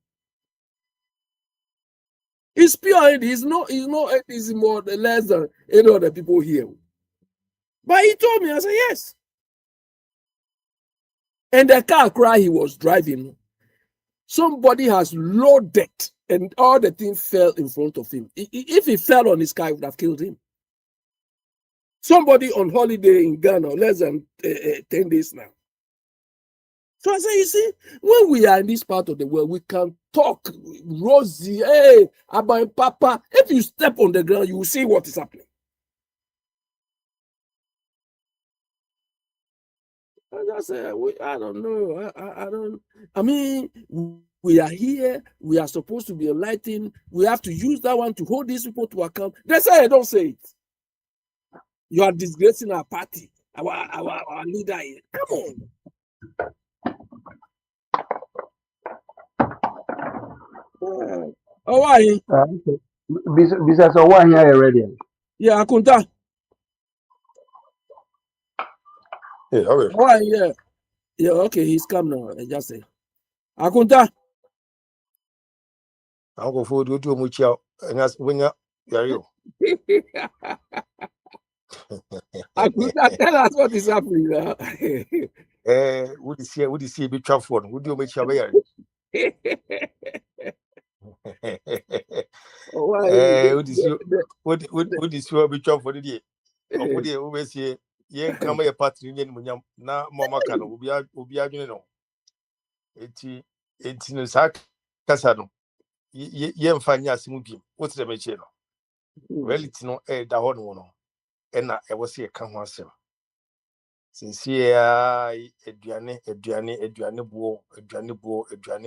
It's pure NDC. It's not NDC more or less than any other people here. But he told me, I said, yes. And the car cry he was driving, somebody has loaded and all the things fell in front of him. If he fell on his car, it would have killed him. Somebody on holiday in Ghana, less than 10 days now. So I say, you see, when we are in this part of the world, we can talk rosy, hey, about Papa. If you step on the ground, you will see what is happening. I say, I don't know. I mean, we are here. We are supposed to be enlightened. We have to use that one to hold these people to account. They say, don't say it. You are disgracing our party, our leader here. Come on. Oh, why? Bisa so one here already. Yeah, Akunta. Hey, how are you? Why? Yeah. Yeah, okay, he's come now. I just say. Akunta. I'm going for do much out. And that's when you're Akunta, tell us what is happening now. would you see a bit for would you make your way? Why? Would you see a bit for the day? Or would you always say, yeah, come a party in now, Mamma can will be arguing. It's in a sack, Casado. Ye find your smoking. What's the machine? Well, it's no air the horn. And I was here, come once. Since here, Adriane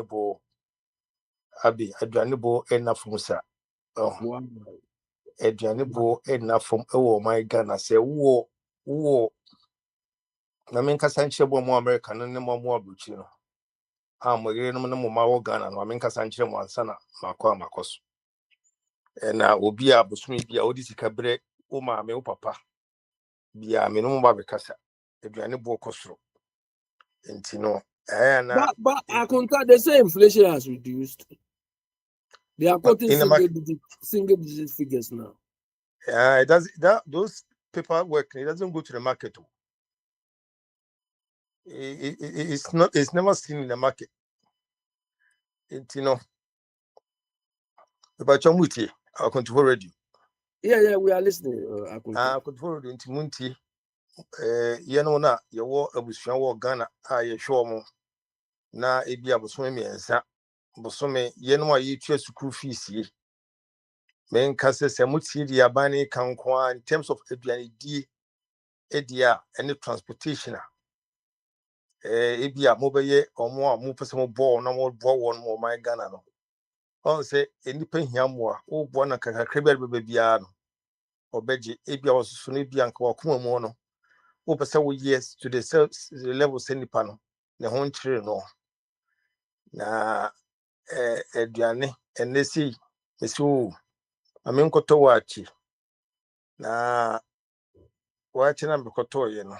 bo, Abi, Adriane bo, enough from sir. Oh, Wow. Adriane bo, enough from my Ghana. Say, whoa. I mean, Cassanche more American and no more Buchino. I'm a no more Ghana, I mean, Cassanche one sana, Macos. And I will be able to be a Odisi Cabre, my papa. Be a minimum Babicasa, Adriane bo costro. And you know, But Akunta, they say inflation has reduced. They are quoting in the single digit figures now. It does those paperwork. It doesn't go to the market. It's never seen in the market. You know, about Chamuti, I'll control radio. Yeah, we are listening. Akunta. Control radio into Munti. Na your war of war Ghana. I show more. Na Ebia was swimming and sat. Bosome, Yenwa, you choose school fees. Men Cassis and Muti, the Abani can in terms of Edia and the transportation. Ebia mobile or more personal ball, no more ball one more my Ghana. No. On say independent Yamwa, oh, Bona Cribble Babiano, or Beji, Ebia was Sunibian or Kumono, over several years to the level Sandy Pano, the home tree no. Na Ediane, and they see, Miss Woo, I mean, Kotowachi. Na watching them Kotoyano.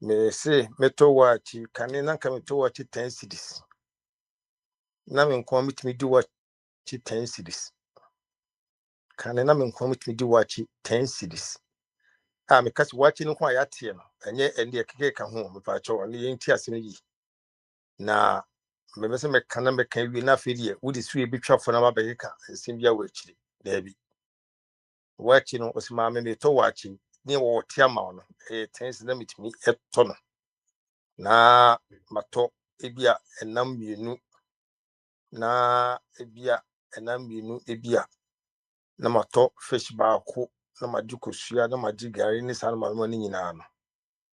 Me say, Metowachi, Canina come to watch 10 cities. Now in commit me do watch 10 cities. Canina in commit me do watch 10 cities. Because watching quiet here, and yet, and the cake come home if I show only in tears in ye. Now, maybe some economic can be enough idiot. Would it be big shop for our baker and Sylvia Witch, Debbie? Watching was my maybe to watching near what Tiamon, a tense limit me a ton. Na mato ebia enam bienu na ebia enam bienu ebia na mato fish baako na majukosua na majigari ni san malmo ni nyina no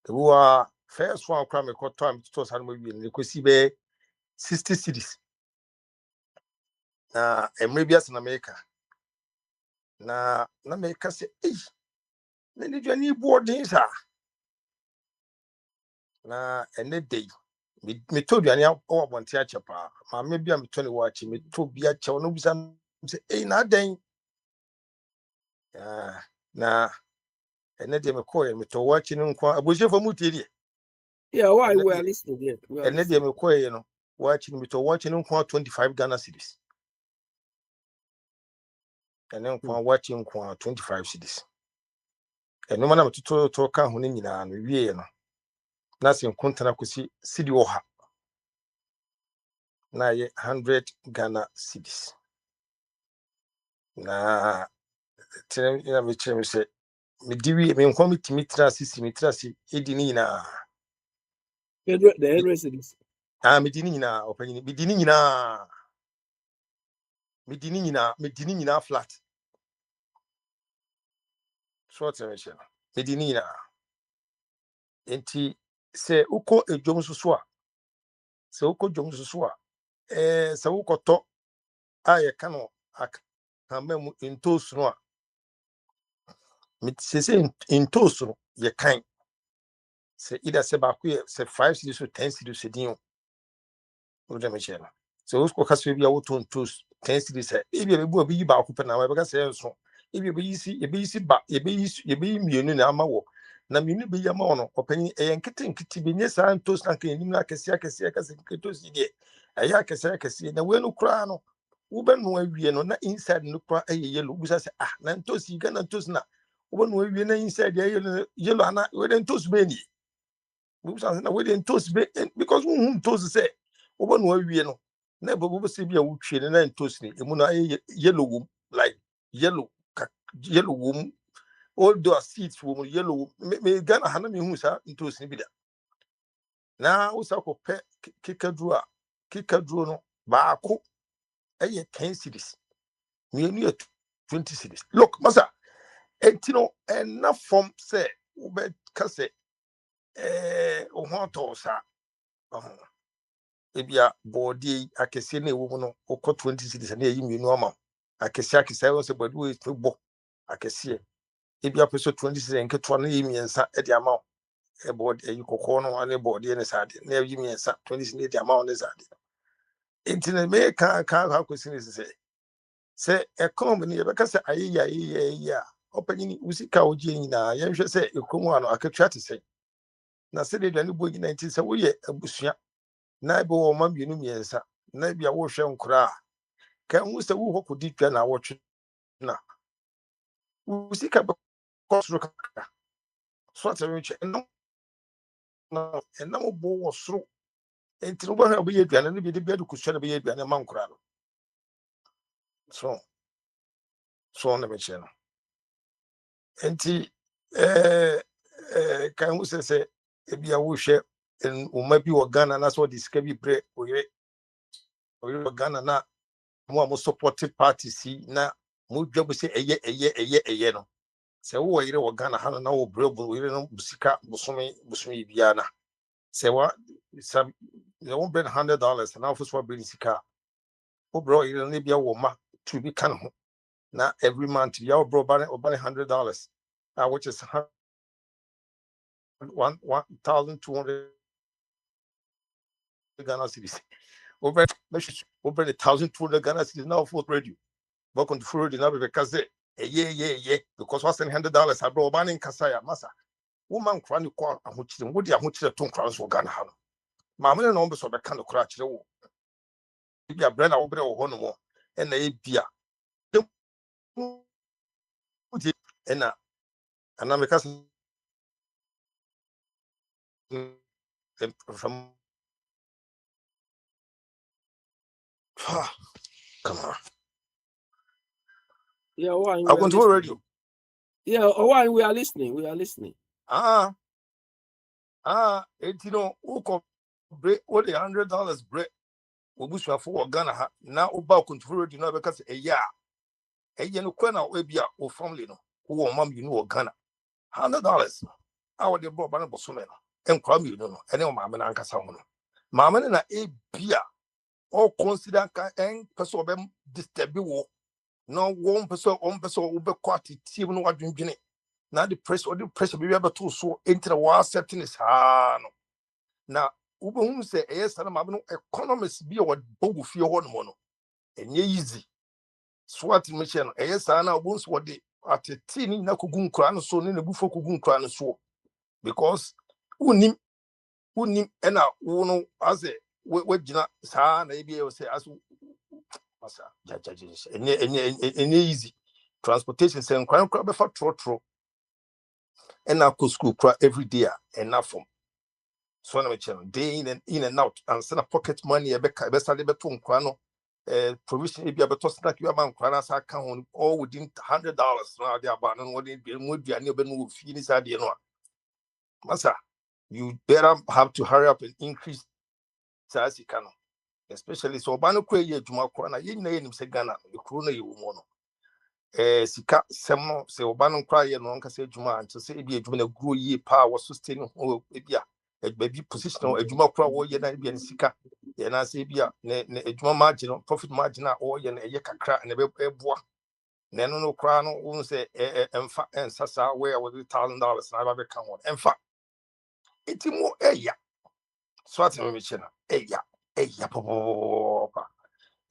ewa first one kra me koto am to san mo bi ni kosi be 60 cities na emrebia na America na America se na ni dwani boarding sa na ene day me told you any want ya chepa ma me bia me 20 watch me to bia che no bisa say na den na ene de me call me to watch no kwa abuje for mutiri Yeah, why we are listening here? ene de me call no watch me to watch no kwa 25 Ghana cedis ene kwa watch no kwa 25 cedis ene mana me to ka ho ni nyina no wie no na se nkontana kosi cedi oha na ye 100 Ghana cedis na tere ina me chere me se me diwi me nkwa mitimi trasi edi ni nyina The rest of this. me di ni nyina opanyi me di ni nyina flat short mention me di ni nyina enti se uko ejom susu a se uko jom susu a se uko to aye kano akamemu intosu no a me se intosu no ye kan se ida se ba ku se 5 cities or 10 cities din o de mention se uko kaso bia wo to intosu 10 cities ebi ebu obi yi ba ko pe na we ka say so ebi ebi si ba ebi mienu na ama wo na mienu bi ya ma ono opani nkiti bi nye sa ntos na kan nim na akese ntos yi de aya akese na we no kura no wo be no awie no na inside no kura yellow busa say na ntos yi ga na ntos na wo be no awie na inside yellow ana we de ntos be ni busa na we de ntos be because wo ntos say wo be no awie no na bobo se bia wo twie na ntos ni emu na yellow like yellow wom all those seeds wom yellow me Ghana hana me hu sa ntos ni bida na wo sa ko pe kikaduro no baako 10 cities me 20 cities look masa etino enough from say wo be ka say o ho to sa ebia body akese na ewo no okọ 20 cities na eyi mienu ama akese wo se body we bo akese ebia peso 20 cities nke to na eyi miensa e de ama e body eyi kokọ no ane body ne sade na eyi miensa 20 cities de ama ne sade intine me ka kwesi ne se economy ne be ka se ayeya opanyini usika oje nyina ye hwe se ekomu ano akatwa te se na se de dwane bo 19 se wo ye abusua na be wo ma bienu miensa na bia wo hwe nkura ka hu se wo hokodi twa na wo twe na usika be kosro kaka so atwe no na mo bo wo soro enti no bo ha bo ye duane no bi de bia de kusua na be ye duane ma nkura no so na be che no enti ka hu se bia wo hwe uma bi wo Ghana na so diska bi bre oyire Ghana na mo support party si na mo dwabu se eye no se wo yire wo Ghana ha na wo bre bo yire no busika busumi bia na se wa some they won't bring $100 and office for bring sika wo bro yire no bia wo ma to be kan ho na every month ya bro ba $100 which is 1,200 Ghana cedis over 1,200 Ghana cedis now for radio but on the full radio now because yeah because what's $100 I bro banning kasaya masa woman kra ni kwa ahochire wo di ahochire to nkra so Ghana ha no maamene no mbeso be ka no kra kire wo bia brand wo bre wo ho no mo na e bia na anameka from come on. Yeah, why? I want to radio. Yeah, why we are listening? We are listening. Etino uko break what $100 break. Obusua for Ghana ha na oba control radio na be ka say eye no kwa na obia o family no wo mam you know Ghana $100 awo de bro ba na bosome no enkwa mi no ene o maame na ankasa ho no maame na bia all consider ka en person be disturb wo no one person wo be kwati team no wadwendwene na the pressure be to so enter wa accepting is no na ubehun say sana maame no economists bi o bogu fie ho no no enye easy swat mission no sana obunso wode atete ni na kogu nkura no so ne na bufo kogu nkura no so because unim ena wo no ase wagina saa na ebi e say aso masa enye easy transportation say nkran kra be fa trotro ena ko school kra every day enough from so na me channel day in and out and send a pocket money e be start be to nkran no provision e bia be to snack you am nkran asa ka ho all within $100 na dey about no what dey mo duane be no fi ni sa dey no masa you better have to hurry up and increase size canon, especially so bano kwe ye juma kwa na ye na ye nimse Ghana no kuro na ye wo mo no sika semno se obano kwa ye no nka se juma anto se ebi ejuma na grow ye pa wo sustain ho ebia ebi position ejuma kwa wo ye na ebia sika ye na se ebia ne ejuma margin profit margin a wo ye na ye kakra na be boa na no kwa no wo se emfa ensasa we with $1,000 na ba be kan ho emfa itimo eya so ati me chena eya papa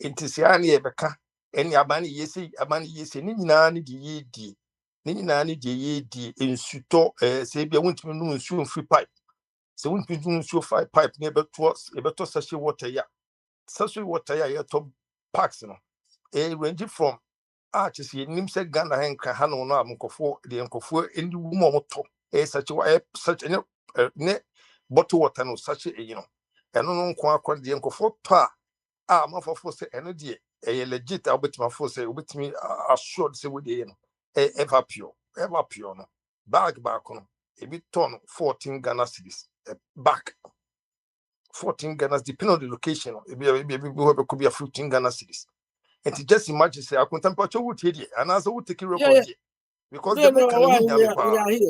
Intisiani ebeka, any abani yesi, Nini di, Nini di, in suto, Sabia won't know soon free pipe. So won't be doing so 5 pipe near better such water ya. Such water ya top packs, range from arches, Nimse Ghana and Kahano, Munkofo, the Unkofo, and the woman such a net bottle water, no such a and no quite the Unkofo pa. My for say energy, a legit, I'll bet my force, with me assured say with the ever pure, no. Back on a bit ton 14 Ghana cities, back 14 Ghana, depending on the location, it could be a 15 Ghana cities. And to just imagine, say, I contemplate would here, and as I would take a record because No, the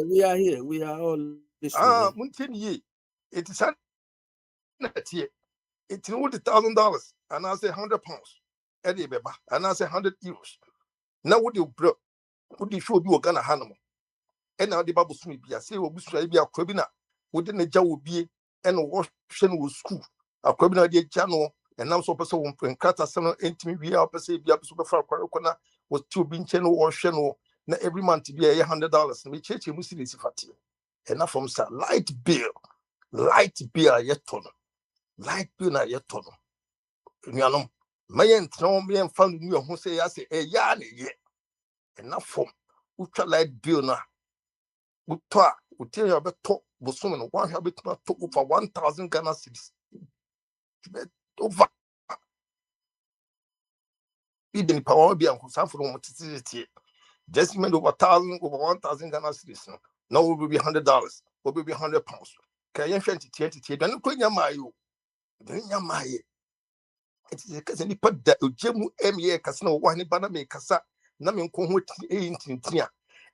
we are here. We are all listening. Muntin ye, it is here. It's $1,000, and I say £100. Eddie Beba, and I say €100. Now what you show you a Ghana Hanamo? And now the Babu Smith, I say, will be a crabina within the jaw will be and washing with school. A crabina de channel, and now so person when Kata Sano intimate we are per se be a super far corner was 2 being channel or channel. Now every month to be $100. And we church him with this fatty. Enough from sir, light bill yet ton. Light bill na yet ton. Nyanom mayen tno me en fan nu ho say ya say ya na ye enough from ultra light bill na utto a utie ya beto bosom no wan ha betuma to over 1,000 Ghana cedis over even power be an kusa for mo titi just meant over 1,000 Ghana cedis no now will be $100 will be £100 can you fancy titi dan ko nya mayo dan nya maye. It is a cousin put that Jemu M.A. Casino, one banana cassa, Namin Conway Tintia.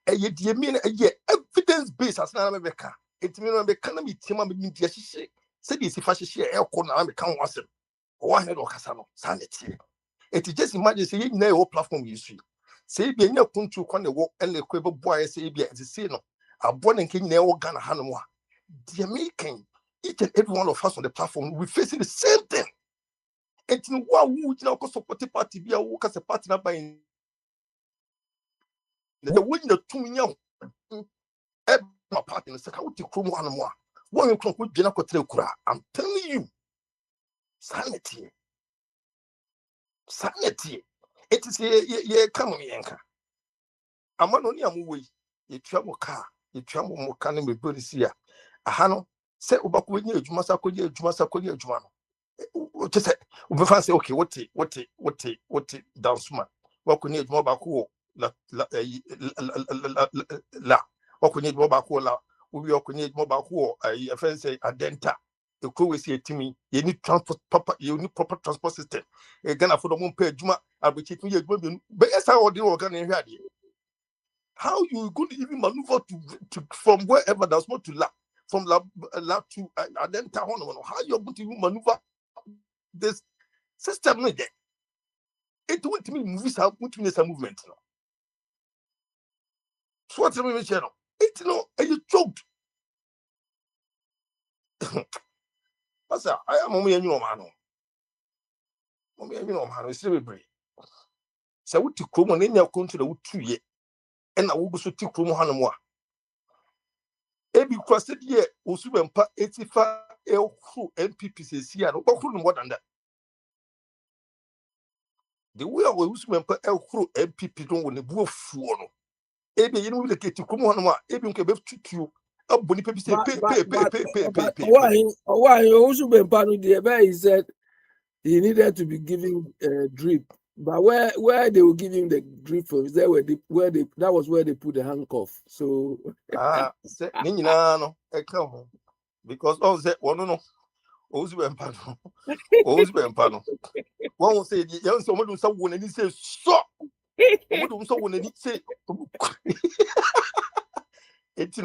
A ye dear mean a year evidence based as an America. It means an economy, Timam India, said this if I share air corner, I'm a count was it. One or Cassano, sanity. It is just imagine saying no platform you see. Say be no country con the walk and the quiver boy say be as a sino. A born and king never Ghana Hanua. The American, each and every one of us on the platform, we're facing the same thing. And what would now support the party be a work as a partner by the window 2 young my party in the second to come one more. One you conclude Jenna. I'm telling you, sanity. It is a come on, Yanka. I'm on your way. You travel car, you travel more canning with British here. A hano, say Obaku, you must have Jumano. Just say, okay, what it down smart. What could need more back la what could need more back we could need more back a friend say a denta. You could say to me, you need transport proper, you need proper transport system. Again, for the moon pay Juma, I'll be taking you, but yes, I would do organ in here. How you going to even maneuver to from wherever there's more to lab, from lab to Adenta? How you're going to even maneuver this system? It won't mean movies have put in some movement. So what's the channel? It's you choked. I am only a new man. Only a new man is still brave. So what to come on in your country the 2 years, and I will go to Kumo Hanamwa. Every crossed year, Usubempa 85 L crew MPPC here, no more than that. The way I was Usubempa L crew MPP don't want to go for. Maybe you know the get to come on, maybe you can have you. Up when people say pay. Why you also been part of the he said he needed to be giving drip. But where they were giving the drip from is there that was where they put the handcuff. So say no, come because all that one no. Always been pano. One will say the young someone do someone and he says so. Someone and he say it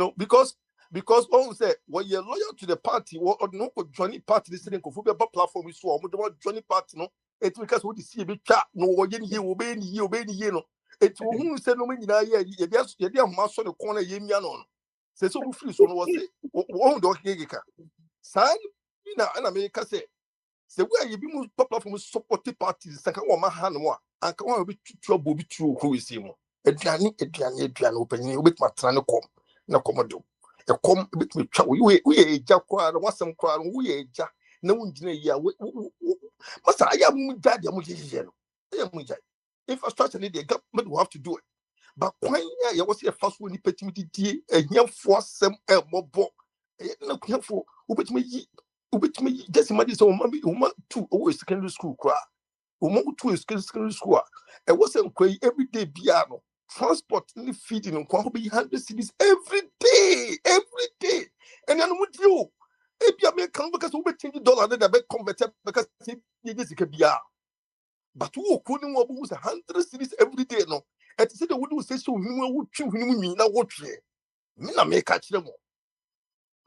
because all say when you're loyal to the party or no joining party listening to football platform is so joining party no it's because what you see a bit chat no when you obey no it's who said no many you just master the corner yemiano say so free so was say one do gigaka sign in America say sɛ wo a yɛbi mu platform supporting parties sanka wɔ ma ha no mu a anka wɔn a obi tutu abo bi turu okuro esi mu aduane opanyin obetuma tena ne kɔm na kɔm do ɛkɔm ebetuma twa wo yɛ egya koraa no wasɛm koraa no wo yɛ egya na wo ngyina yi a masa ayɛ mu gya deɛ mo yɛ no ayɛ mu gya infrastructure ne deɛ government will have to do it but kwan a yɛwɔ sɛ yɛfa so nipa tumi didie ɛhiɛfoɔ asɛm ɛmɔbɔ ɛyɛ na kuhiɛfoɔ wobɛtumi yi just imagine sɛ wɔma tu ɔwɔ secondary school koraa wɔma tu secondary school a ɛwɔ sɛ nkwa yi everyday biara no transport ne feeding nkwa ho bɛyi 100 cedis every day ɛnea no mu die o ebia meka no bɛka sɛ wobɛchange dollar ne da bɛconvert bɛka sɛ yɛgye sika biara but wo ko ne wo bu 100 cedis every day no ɛte sɛ de wo de wo sɛ so hunu wo twi hunu mu nwi na wo twe me na meka kyerɛ mo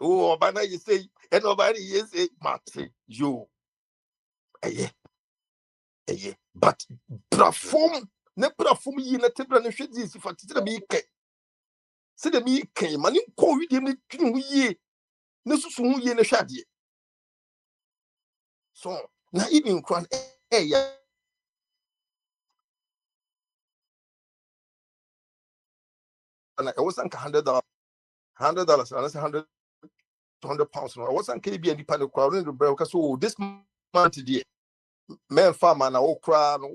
oh ba na you say and nobody you say mate yo ɛyɛ but platform yi na tebra ne hwɛ di si fa tete na me kɛ sɛ de me kɛ ma ne kɔ wi de me twi ho yie ne susu ho yie ne hwɛ adeɛ so na even kwan ɛyɛ na ɛwɔ sɛ nka $100 and that's £100 no ɛwɔ sɛ nka ebi nipa ne kora ne brɛ ka so this month deɛ men farmer na wo kra no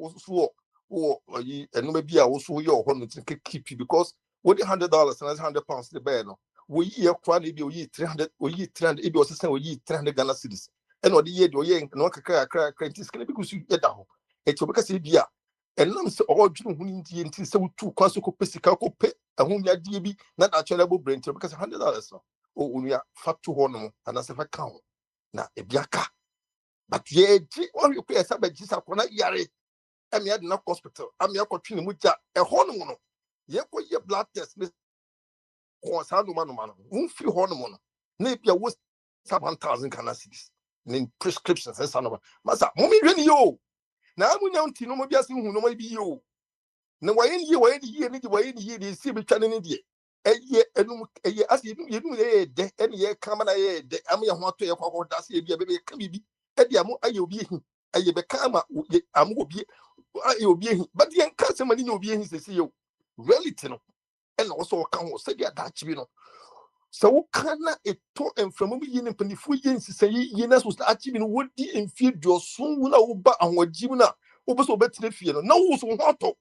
wo yi enuma bi a wo so yɛ ho no keep because wo the $100 and that's £100 the bear no wo yi yɛ kra na bi wo yi 300 ebi wo sɛ wo yi 300 Ghana cedis ɛna ɔde yɛ de ɔyɛ no kakra ntis kana bi kusu yɛ da ho ɛti obɛka sɛ bi a ɛnam sɛ ɔdwene ho ndie nti sɛ wo tu kwa so ko pesika ko pe ɛho nyadie bi na da kyerɛ bo brent obɛka sɛ $100 no o onua fa to ho no ana sɛ fa ka ho na ebi aka but yeji one you pay sabe jisa kona yare emi ade na hospital ami akotwe ne muja ho no ye ko ye blood test ne ko sa no no un fi ho no na bia wo 7,000 Ghana cedis ne prescriptions sa no masa mo mi hwe ne yo na amunya nti no mo bia se hu no mo bi yo na waye ne ye de si bi twa ne de eye enum eye asi yenum ye de ene ye kama na ye de am ye ho ato ye kwakọ da se bia be ka bibi edi amu aye obi ehi aye be ka ama amu obi aye obi ehi but yen ka se mani obi ehi se yo reality no ena wo so ka ho se dia da chibi no so wo kana eto enframu bi yin panifu yin sise yi na so achibi no wodi enfie dioso na wo ba ahwagim na wo be so betina fie no na wo so ho ato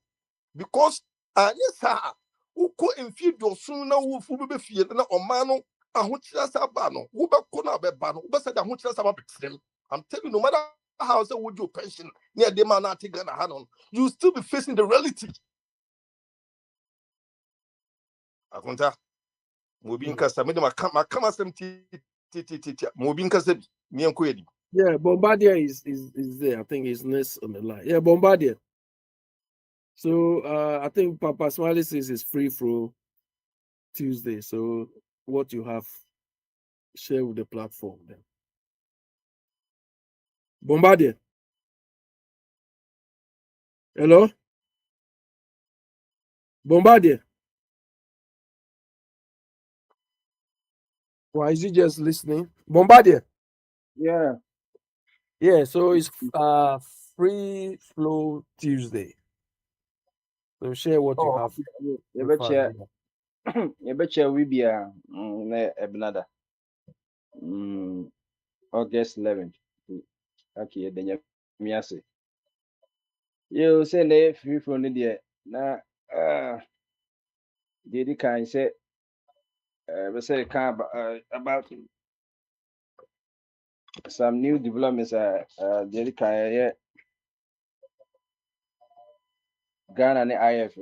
because anyesa uko enfie dioso na wo fu be fie na oma no ahokyira sa ba no wo be ko na be ba no wo be say da ahokyira sa ba betrem. I'm telling you, no matter how say would you pension near the man not taking a hand on, you still be facing the reality. Akunta mobi nkasa me de makama sem ti mobi nkasa bi me enko yedi. Yeah, Bombardier is there. I think he's next on the line. Yeah, Bombardier. So I think Papa Smiley says it's free for Tuesday. So what you have, share with the platform then. Bombardier. Hello? Bombardier. Why is he just listening? Bombardier. Yeah. Yeah, so it's free flow Tuesday. So share what you have. You betcha we be a Ebnada. August 11th. Okay, then you me say. You say le free from the na the kind say we say about some new developments the kind Ghana and IF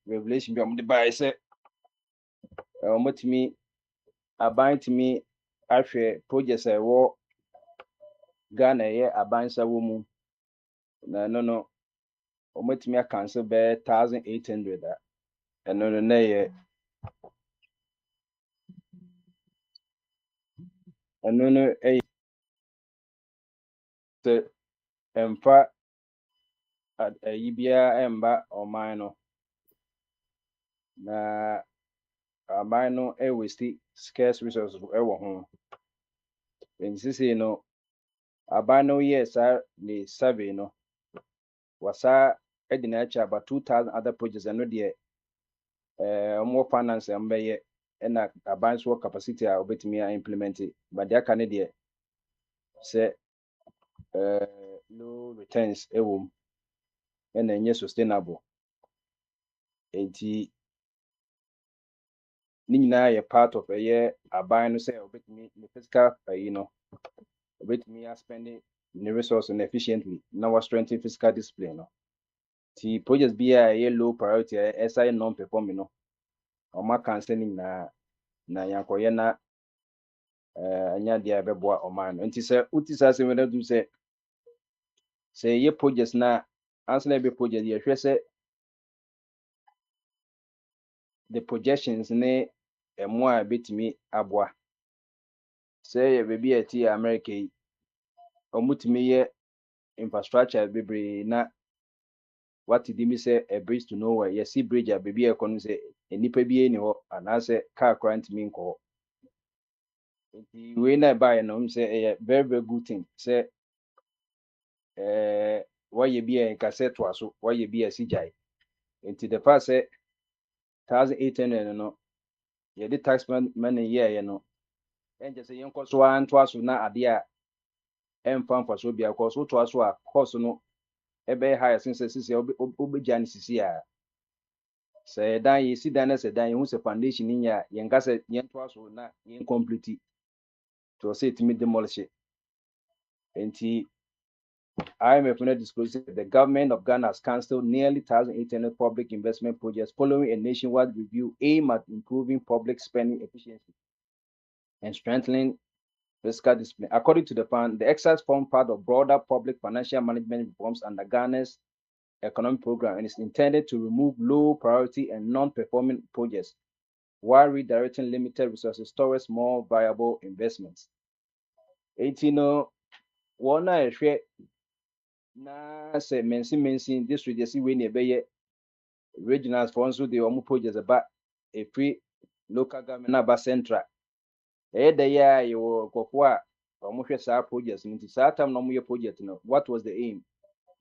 revelation be the buy say me aban to me ahwe projects wo Ghana ye abansa wo mu na no omatimi cancel be 1,800 and no na ye and no se emfa yibia emba oman no na aban no waste scarce resources e wo ho nsisi no aban no yɛ saa ne survey no wasa ɛde na akyɛ about 2,000 other projects ɛno deɛ ɔmo finance mbɛyɛ ɛna aban so capacity a obetumi a implement it. But deɛ aka ne deɛ sɛ low returns ɛwɔ mu ɛna ɛnyɛ sustainable enti ne nyinaa yɛ part of ɛyɛ aban no sɛ obetumi ne physical no obetumi a spend the resource no efficiently na wa strengthen physical discipline no ti projects bi a ɛyɛ low priority ɛsɛ non performing no ɔmo cancel ne nyinaa na yankɔyɛ na anya deɛ ɛbɛboa ɔman no nti sɛ uti saa sɛ wɛn do sɛ ɛyɛ projects na ansa na ɛbɛ project yɛhwɛ sɛ the projections ne ɛmo a ɛbɛtumi aboa sɛ yɛ baabi a ɛte America yi ɔmo tumi yɛ infrastructure bebree na wate di mi sɛ a bridge to nowhere yɛsi bridge a baabi a ɛkɔ no sɛ nipa bi ni hɔ anaasɛ car kora ntumi nkɔ hɔ nti wei na ɛbaeɛ no ɔmo sɛ ɛyɛ very very good thing sɛ wɔyɛ bi a nka sɛ toa so wɔyɛ bi a si gyae nti the fact sɛ 1,800 no yɛde tax money yɛɛyɛ no ɛnkyɛ sɛ yɛnkɔ so a ntoa so na adeɛ a ɛmfa mfasoɔ bi akɔ so toa so a cost no ɛbɛyɛ higher sen sɛ sisi a wobɛgya no sisi a sɛ dan yɛsi dan na sɛ dan yɛhu sɛ foundation no nyɛ a yɛnka sɛ yɛntoa so na yɛncomplete to sɛ ɛtumi demolish it nti IMF no disclosed that the government of Ghana has cancelled nearly 1,800 public investment projects following a nationwide review aimed at improving public spending efficiency and strengthening fiscal discipline. According to the fund, the exercise forms part of broader public financial management reforms under Ghana's economic program and is intended to remove low priority and non-performing projects while redirecting limited resources towards more viable investments. 18 one share na say mention district yesi we ne beye regionals for nso de omo projects about a free local government na ba central da ya yo kokwo a omo hwe sa projects nti sa time no mo ye project no what was the aim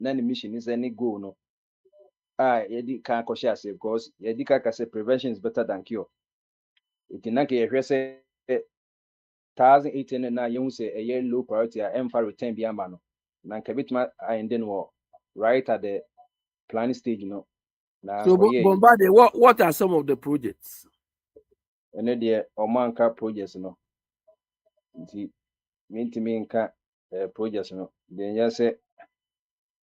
na the mission is any goal no yedi kan ko share say because yedi ka say prevention is better than cure it na ke hwe say 1,800 na yehu say a low priority a emfa return bi amba no na nka bitma ayende no right at the planning stage, So, Bombade, what are some of the projects? And then the Omanka projects, The Mintiminka projects, Then you say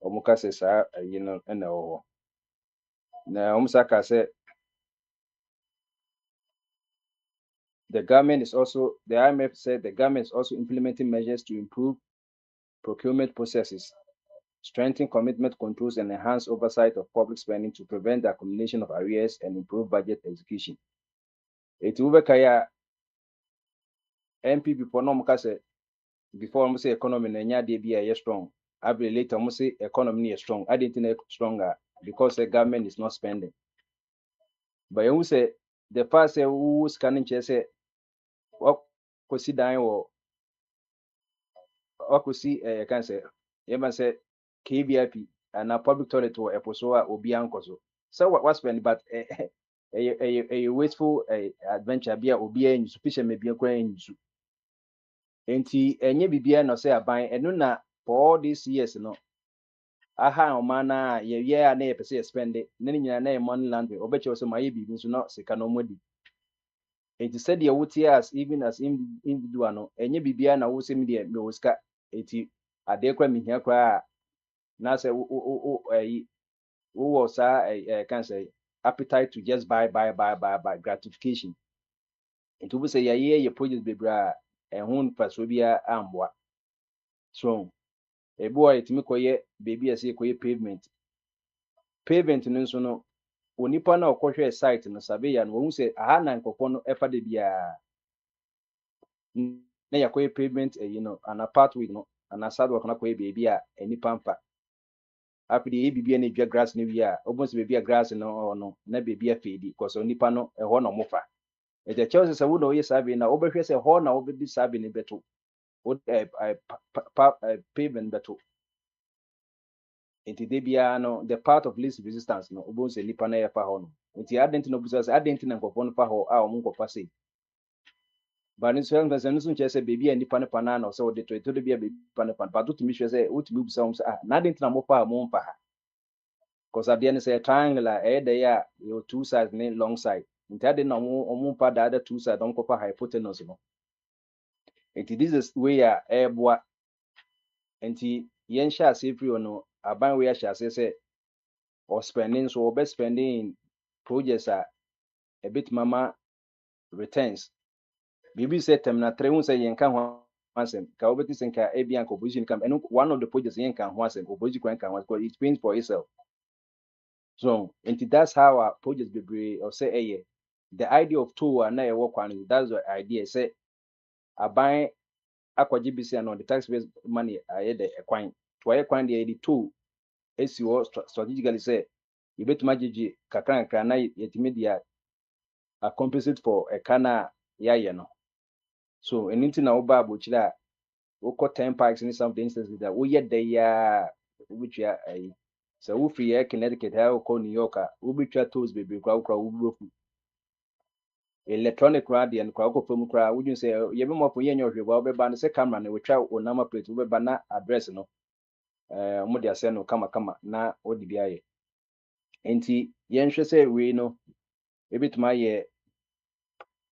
Omuka says, and now Omusaka said the IMF said the government is also implementing measures to improve procurement processes, strengthen commitment controls, and enhance oversight of public spending to prevent the accumulation of arrears and improve budget execution. It will be MP before no before almost say economy na dey be strong. After later almost say economy is strong. I didn't think stronger because the government is not spending. But you say the first say who scanning say what could see down or what could see can say you say KBIP and a public toilet or a posoa or biancoso. So what spend but a wasteful adventure be a obia in sufficient maybe a coin. Enti enye bibia no say aban eno na for all these years aha omana ye na ye pese spend ne nyina na ye money land obeche so maye bibi so no sika no modi enti said ye wotie as even as individual no enye bibia na wo se me de me woska enti ade kwa me hia kwa na say wo sa can say appetite to just buy gratification enti wo say ye project bebra ehun faso bia amboa so a boy etimi koye baby ase koye pavement no nso no onipa na okohwe site no sabe ya no wo se aha na nkokọ no efa de bia na yakoye pavement an pathway no an sidewalk na koye baby a enipa mfa afide e bibia na dwa grass no wi a obonse baby a grass no na baby a fedi because onipa no eho no mofa e je chelse se wo no ye sabe na obehwe se ho na obedi sabe ne beto what pavement beto nti de bia no the part of least resistance no obo se nipa na ye fa ho no nti adent no busa se adent na nkofo no fa ho a omo nkofa se ba ni so yan pese no so nche se bebi a nipa ne pa na na so de to de bia bebi pa ne pa ba to tumi hwe se utumi busa om se na adent na mo fa mo mfa ha because at the end say triangular there ya your two sides ne long side nti adent na omo mfa the other two sides don kofa hypotenuse no nti this is way a eboa nti yen sha se free no aban we sha se say or spending so be spending projects a bit mama returns bibi say term 3 hu say yen kan ho asem ka obeti sen ka ebian ko position kam and one of the projects yen kan ho asem opposition kan ho because it pays for itself so and that's how our projects be or say the idea of tool na e work on that's the idea say aban akwaji bisi and on the tax based money the ekwan to ekwan the tool esi wo strategically say you bet magigi kakran na yetimi dia a compensate for a kana ya no so anything na oba abochira we got 10 parks in some instances that we yet there which ya so we free Connecticut how ko New York we be try tools baby kwa we electronic radio and kwa ko fam kwa we say ye be mo for ye nyohwe ba we ba no say camera na we try o number plate we ba na address no mo dia say no kama na o di bia ye enti ye nhwe say we no ebituma ye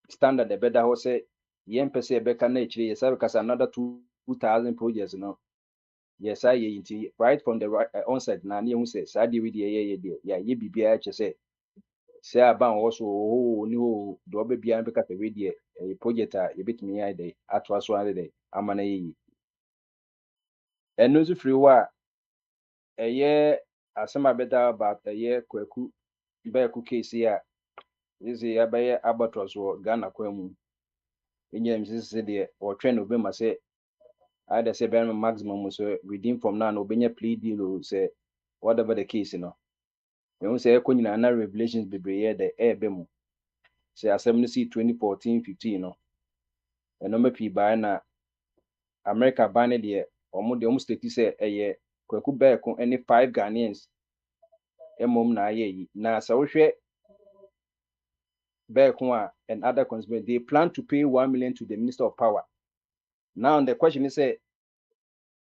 standard the better ho say yen pese e beka na echire yes because another 2000 projects no yes I ye right from the onset na na hu say sadi we ye ya ye bibia che say aban also ni o do be bia beka pe we die project a ye bitumi ya dey atwa so ade dey amana ye eno zu free wa eye asema better about eye kwaku be ku case ya izi ya be abatwa so Ghana kwa mu enye msisi de or trend obe ma say either say ben maximum so redeem from now no benye plea deal or say whatever the case you know you say ko nyina na revelations bebre here the be mu say assembly see 2014-15 no eno mapi ba na America ban de omo state say kwaku be ko any 5 Ghanaians emom na aye na sa wo hwe be ko and other consumer they plan to pay 1 million to the Minister of Power. Now the question is say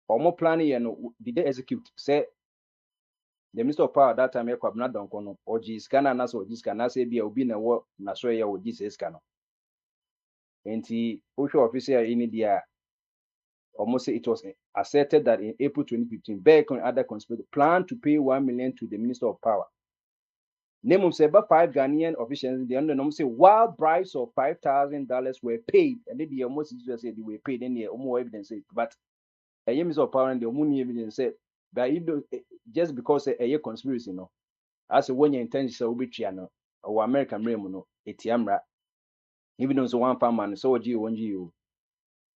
omo plan here no did they execute say the Minister of Power that time Kwabena Donko no oji scanner na so oji scanner say bia obi na wo na so ya oji say scanner enti osho officer in dia almost say it was asserted that in April 2015 Beck and other conspirators plan to pay 1 million to the Minister of Power. Name of say about 5 Ghanaian officials they under say wild bribes of $5,000 were paid and they almost say they were paid in the more evidence but a Minister of Power and the money evidence say but just because a conspiracy no as when your intention so be no or American realm no etiamra even though so one farmer so one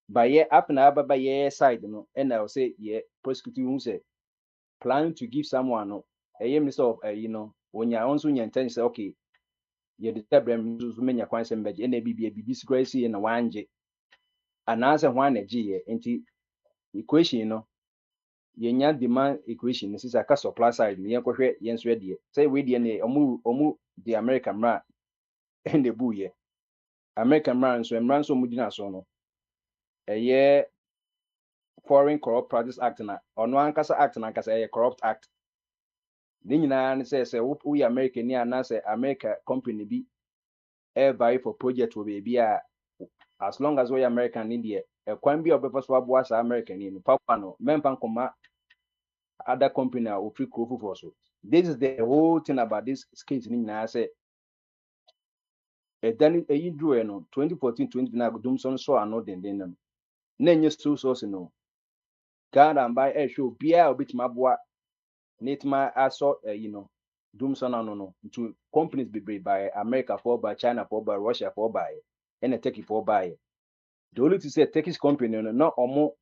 but yeah up na by yeah side no and I'll say yeah prosecuting who say plan to give someone no Minister of when you also your intention say okay you the brem so many kwan say mbeje na bibi secrecy na wanje and answer one na enti equation no yenya demand equation this is a supply side me yakwohwe yenso de say we de na omu the American mra and the buye American mra so mudina so no Foreign Corrupt Practice Act na ono ankasa act na ankasa corrupt act ni nyina ne say we American ni ana say America company bi buy for project we be a as long as we American in there kwan bi obefa so abo sa American ni papa no mempa nkoma other company or free crop for so this is the whole thing about this case ni nyina say then you do no 2014-20 na Dumson so ano den na enye source no Ghana by show bia obitima boa netma aso Dumson no to companies be by America for by China for by Russia for by and Turkey for by the only to say Turkish company no omo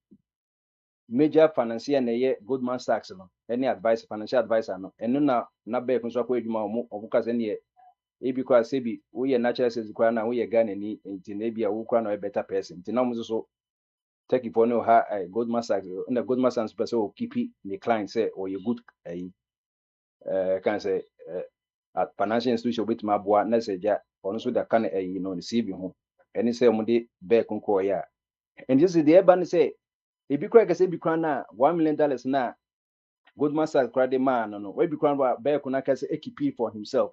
major financier na Goldman Sachs no any advice financial advisor no eno na be ko so kwa edwuma obuka se ne e bi kwa se bi we natural sales kwa na we Ghana ni enti na bia wo kwa na better person enti na mo so take it for no ha Goldman Sachs and the Goldman Sachs person will keep it the client say or you good can say at financial institution with my boy message or so that can you know receive home and he say omde back on ya and this is the urban say if you crack say be na $1 million na Goldman Sachs credit man no we be crown back on can say keep for himself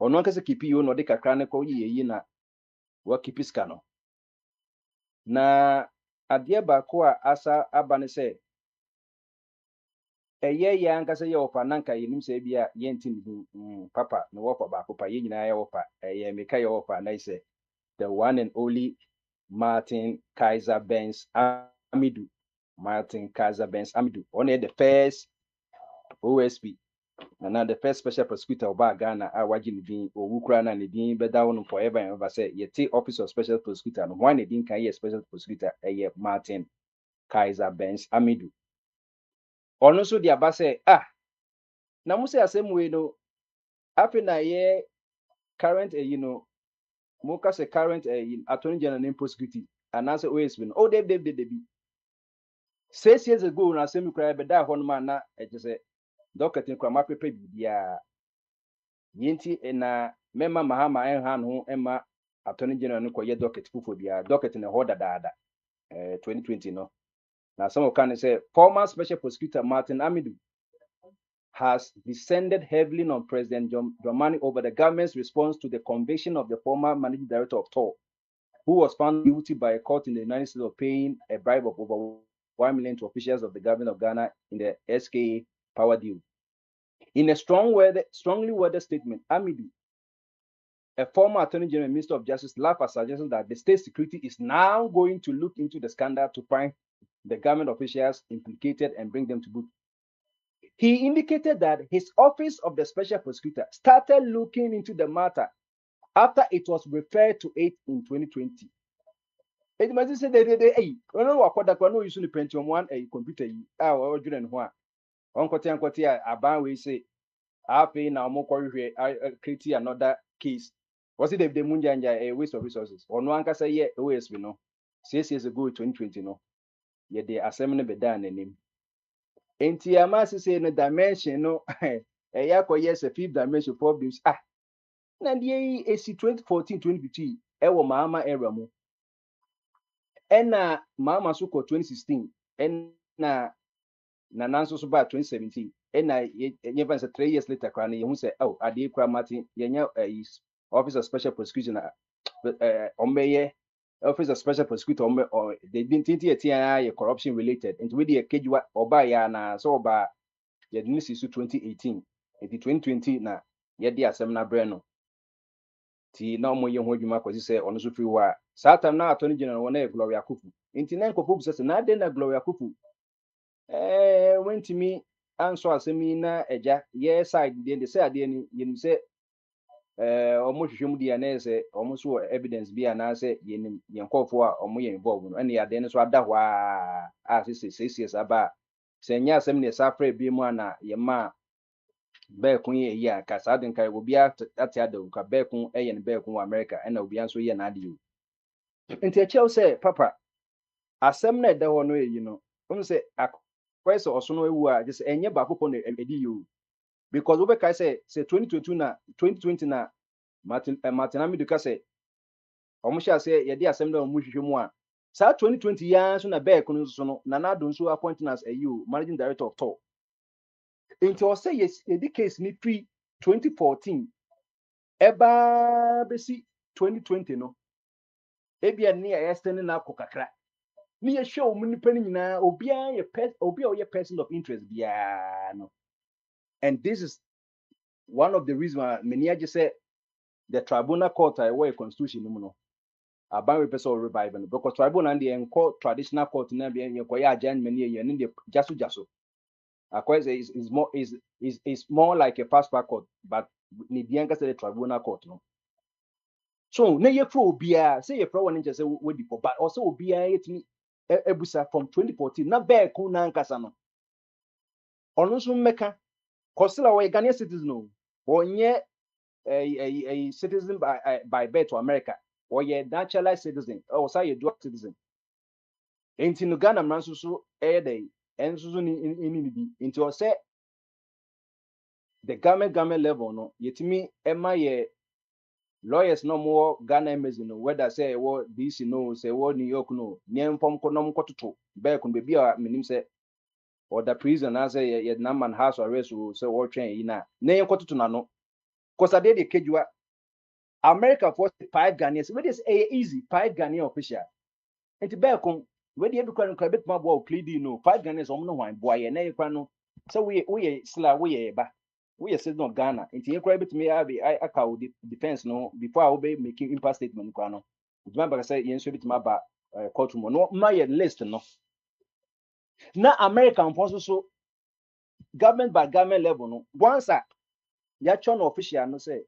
or no can say keep you no de kakra ne ko yi na wa keep scan no na adeɛ baako a asa aba ne sɛ ɛyɛ yɛ ankasa yɛ wɔpa nanka yɛnim sɛ bi a yɛnti ne papa ne wɔpa baako pa yɛn nyinaa yɛ wɔpa ɛyɛ meka yɛ wɔpa na sɛ the one and only Martin Kaiser Benz Amidu ɔno yɛ the first OSP na the first special prosecutor ɔbaa Ghana a wagye ne din ɔwu kura na ne din bɛda wo no forever and ever sɛ yɛte office of special prosecutor no wɔn ne din kan yɛ special prosecutor ɛyɛ Martin Kaiser Benz Amidu ɔno nso de aba sɛ na mo sɛ asɛm wei no afei na yɛ current you know mo ka sɛ current attorney general ne prosecutor anaasɛ OSP no David 6 years ago na asɛm kura bɛda hɔ no ma na ɛgye sɛ docket nkura ma pepe bibia yenti na mema mahama ɛnha no ɛma attorney general no kɔyɛ docket fofo bia docket na hɔ dadaada 2020 no na some of can say former special prosecutor Martin Amidu has descended heavily on President John Dramani over the government's response to the conviction of the former managing director of TOR, who was found guilty by a court in the United States of paying a bribe of over $1 million to officials of the government of Ghana in the SKA power deal. In a strongly worded statement, Amidu, a former Attorney General and Minister of Justice, laughed at suggestions that the state security is now going to look into the scandal to find the government officials implicated and bring them to book. He indicated that his office of the special prosecutor started looking into the matter after it was referred to it in 2020. It must say that hey, no use the Pentium 1 a computer or during one. Uncle Aban we say happy now more create another case. Was it the Munjanja a waste of resources? Or no one can say yeah, always we know. 6 years ago, 2020 no. Yet the assembly be done in him. Enti amasi say no dimension no eya ko yes a fifth dimension problems na die esi 2014 2015 e wo mama era mu ena mama so ko 2016 ena na nanso so ba 2017 ena ye van 3 years later kra na ye hu say ade kra Martin yenya office of special prosecution omeye office of special prosecutor they didn't think it corruption related and with the kejua oba ya na so oba ya dinisi 2018 and 2020 na ya di asem na bre no ti na omo ye ho adwuma kwasi say ono so free wa satam na attorney general wona Gloria Kufu nti na nkofo bu say na de na Gloria Kufu wenti mi anso asemi na eja ye side de say ade ni yin say omo hwehwem dia na ese omo so evidence bia na se yenim yenkofo a omo ye involve no ene ya de so ada hwa a se 6 years aba se nya asem ne safra bi mu ana ye ma be kun ye ya ka sa den kai obi ate adawu ka be kun eye ne be kun America ena obi anso ye na ade yo enti a chel se papa asem na de ho no ye no um se akwese oso no ewu a just enye ba kokko no edi yo because we can say 2020 na Martin Amidu ka say omo sha say ye dey asem da omo hwehwe mu a sa 2020 ya so na back no so no na do so appointing as managing director of TOR into o say yes the case ni pre 2014 eba besi 2020 no ebia ni ya extend na kokakra ni ye show mu nipa ni nyina obi a person of interest bia no and this is one of the reasons many just say the tribunal court where constitution no about we person revive because tribunal and the court traditional court na be enkoya agent many year in the jaso is more like a fast track court but ni the say the tribunal court no so na ye pro obia say ye pro one just say we di but also obia yetimi ebusa from 2014 na be ku na nkasa no ono so meka kosila we Ghanaian citizen no onye a citizen by birth to America or a naturalized citizen or say a dual citizen Enti no Ghana man so day and so ni into say the government level no yetimi ema ye lawyers no more Ghana embassy no whether say what DC no say what New York no nyempom ko nom kototo be ko be bia menim say or the prison as say ye na man house arrest o say what train yi na yen kototo na no cause ade de kejua America for 5 Ghanaians we is easy 5 Ghanaian official enti be ko we dey be kwa bit ma bo plead no 5 Ghanaians om no hwan boy na ye kwa no so we sila we ba we say no Ghana enti ye kwa bit me aka defense no before I will be making impact statement kwa no remember say yen so bit ma ba courtroom no ma ye list no na American force so government by government level no once ya chon official no say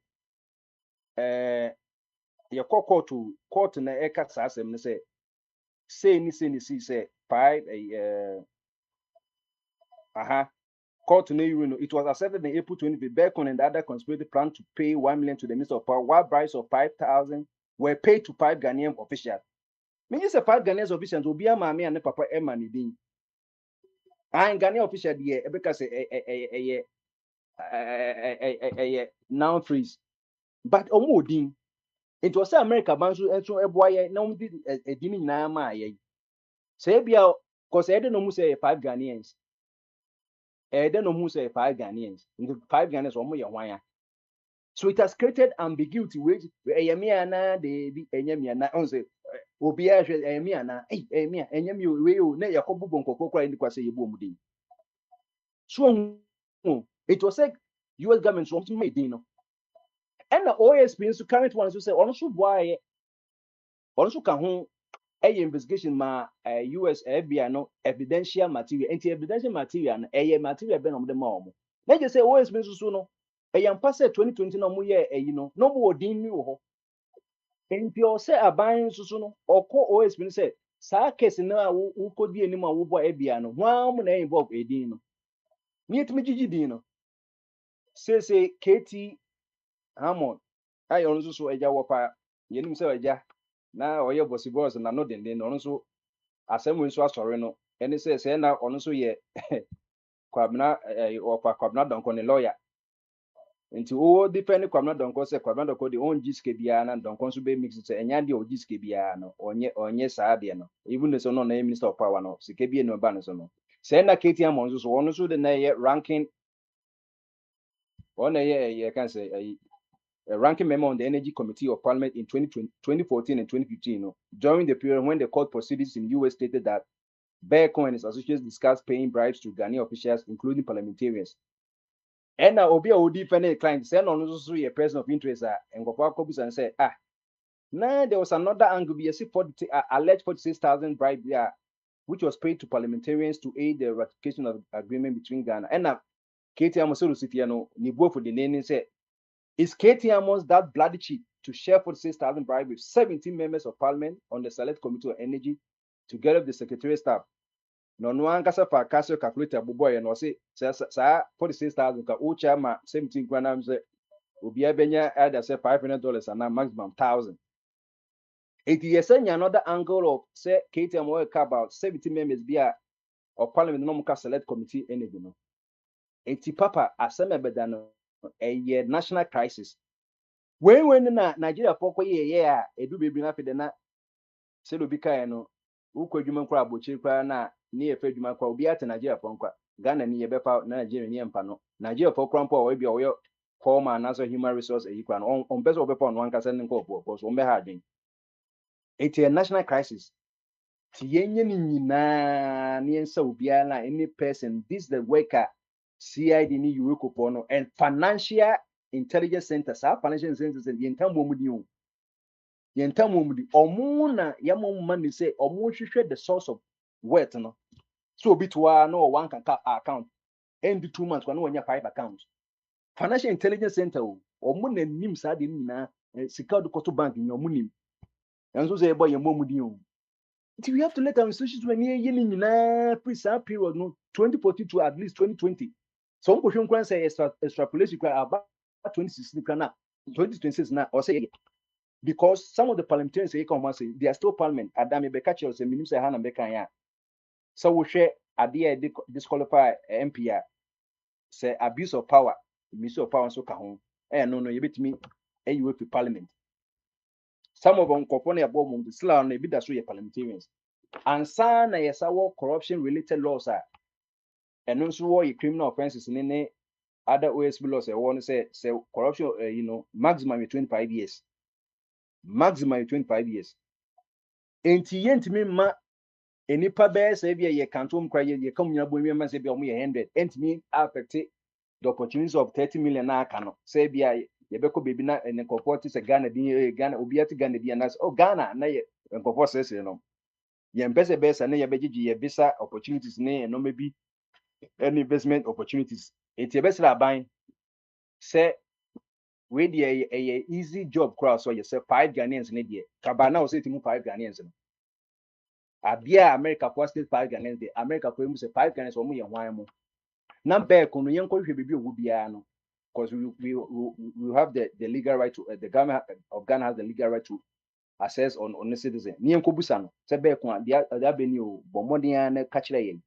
ye court na e ka sa asem no say ni say 5 court no you it was accepted in April 20 Bacon and the other conspiracy plan to pay 1 million to the Minister of Power while bribes of 5,000 were paid to 5 Ghanaian officials. Meaning say 5 Ghanaian officials will be a mammy and a papa Emma Nidin. And Ghanaian official there because now freeze. But Omodin, it was America Bansu and so a boy no did a dinning na ye. Say be out because I don't know who say 5 Ghanaians. I don't know who say 5 Ghanaians. In the 5 Ghanaians or more. So it has created ambiguity which eyemiana de bi enyemiana on say obi a hwe eyemiana eyemia enyemi we o na yakobo bonkoko kra ndi kwase yebo omudi. So it was like US government so made no. And the OSP so current one so say on so boy on so ka ho investigation ma US FBI no evidential material evidential material no material be no de ma omo. Na je say OSP so no eyampa say 2020 no mo ye no no mo odin ni wo. Enti o say aban so no okọ OSP no say sa case na wo kodi enim a wo bo ebia no hwan mo na involve edin no ni etimi gigi din no say KT Hammond ayo no so eja wo pa yenim say eja na oye bossy boss na no den no so asem nso asọre no ene say na ono so ye kwabna opa kwabna donko ne lawyer nti o depend kwamna donko se kwamna donko de on jiske bia na donko so be mix se enya de o jiske bia no onye saa de no even so no na minister of power no sike bia no ba no so no se na KTM monzo so wono so de na ye ranking on ye can say a ranking member on the Energy Committee of Parliament in 2014 and 2015 no during the period when the court proceedings in US stated that Bacon and his associates discussed paying bribes to Ghanaian officials including parliamentarians. And now Obi Odi Fene client said on also a person of interest and Gopakobus and said, now there was another angle be alleged 46,000 bribe which was paid to parliamentarians to aid the ratification of agreement between Ghana. And now Katie Amosolo Sitiano Nibo for the name said, is Katie Amos that bloody cheat to share 46,000 bribe with 17 members of parliament on the Select Committee of Energy together with the secretariat staff? No one kasa fa castle calculator boy and say 46,000 ka ucha ma 17 kwana mse obi abenya either say $500 and now maximum 1,000. It is another angle of say KTM will about 70 members be of parliament no muka select committee energy no. Eti papa aseme bedano a national crisis. When na Nigeria poko ye edu bebi na fede na se do bika no ukwadwuma kra abochi kra na ni efe dwuma kwa obi ate Nigeria ponkwa Ghana ni yebefa na Nigeria ni empa no Nigeria pokra mpo we bia oyo former national human resource eyikra no on bezo obefa no anka sen nko po so mbe ha adwen. It's a national crisis. Tiyenye ni nyina ni ensa obi na any person this the worker CID ni yuko pono and financial intelligence center sa financial intelligence center yentambo mudi o yentambo mudi omo na yamo money say omo hwehwe the source of wealth no so obi to no one can account end 2 months kwa no nya 5 account financial intelligence center omo na nim sa de nyina sika do koto bank ni omo nim enso say boy yemo mudi o we have to let our institutions when ye nyina pre-sale period no 2014 to at least 2020 so we can say extrapolation about 2016 kana 2026 na or say because some of the parliamentarians say they are still parliament. Adame Bekachi or Seminim say Hannah Bekanya. So we share idea disqualify MPR. Say abuse of power, so kahon. No, you bet me. You work for parliament. Some of them company above them still are maybe that's why parliamentarians. And some yes our corruption related laws are. And also what criminal offenses in any other OSB laws. I want to say corruption. Maximum 25 years. Maximum 25 years. Enti yentimi ma enipa be say bia ye kantom kra ye kam nyina bo nwema say bia omo ye 100 entimi affect the opportunities of 30 million na aka no say bia ye beko bebi na enkofo say Ghana din Ghana obi ati Ghana din na Ghana na ye enkofo say no ye mpese be say na ye begigi ye bisa opportunities ne no maybe any investment opportunities enti ye be say aban say we dey a easy job crowd so you say 5 Ghanaians ne dey kaba na o say timu 5 Ghanaians no abia America for state 5 Ghanaians dey America for mu say 5 Ghanaians omo ye hwan mo na be ko no yen ko hwe bibi owu bia no because we have the legal right to the government of Ghana has the legal right to access on the citizen ni yen ko busa no say be ko dia beni o bomodin na ka kire yen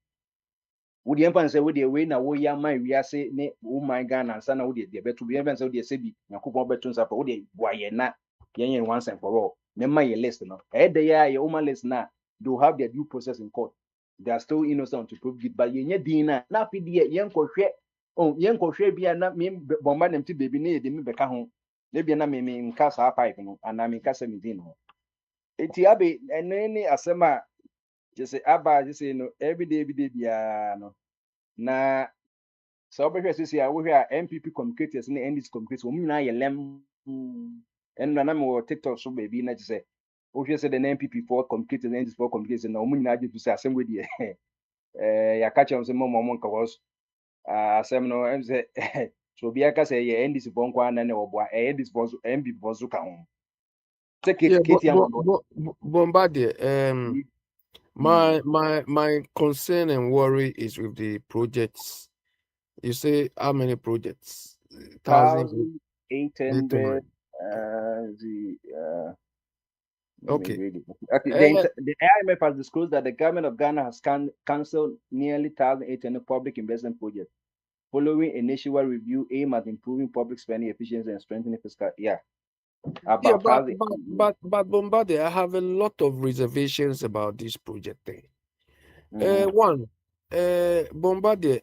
wo de empan say wo de we na wo ya man wi ase ne wo man Ghana ansa na wo de beto bi empan say wo de se bi yakopon beto nsa pa wo de boaye na yen once and for all ne ma ye list no e de ya ye woman list na they will have their due process in court. They are still innocent to prove it, but yenye dina na pidi yen kohwe bia na me bomba nem ti baby ne de me beka ho ne bia na me nka sa pipe no ana me nka 17 no eti abe eneni asema just aba just no every day bia no na so obehwe sisi a wo hwe a MPP communicators ne NDC communicators wo nyina ye lem en na me TikTok so baby na just if say the NPP for complicated and for complicated na omunyina age to say asem we dey ya catch am say momo nka was asem no em say so bia ka say ye NDC for nkwa na ne oboa NDC for MPP for so ka ho take Bombardier, my concern and worry is with the projects. You say how many projects? 1,800 Okay. The IMF has disclosed that the government of Ghana has cancelled nearly 1,800 public investment projects following a nationwide review aimed at improving public spending efficiency and strengthening fiscal. But Bombardier, I have a lot of reservations about this project thing. One, Bombardier,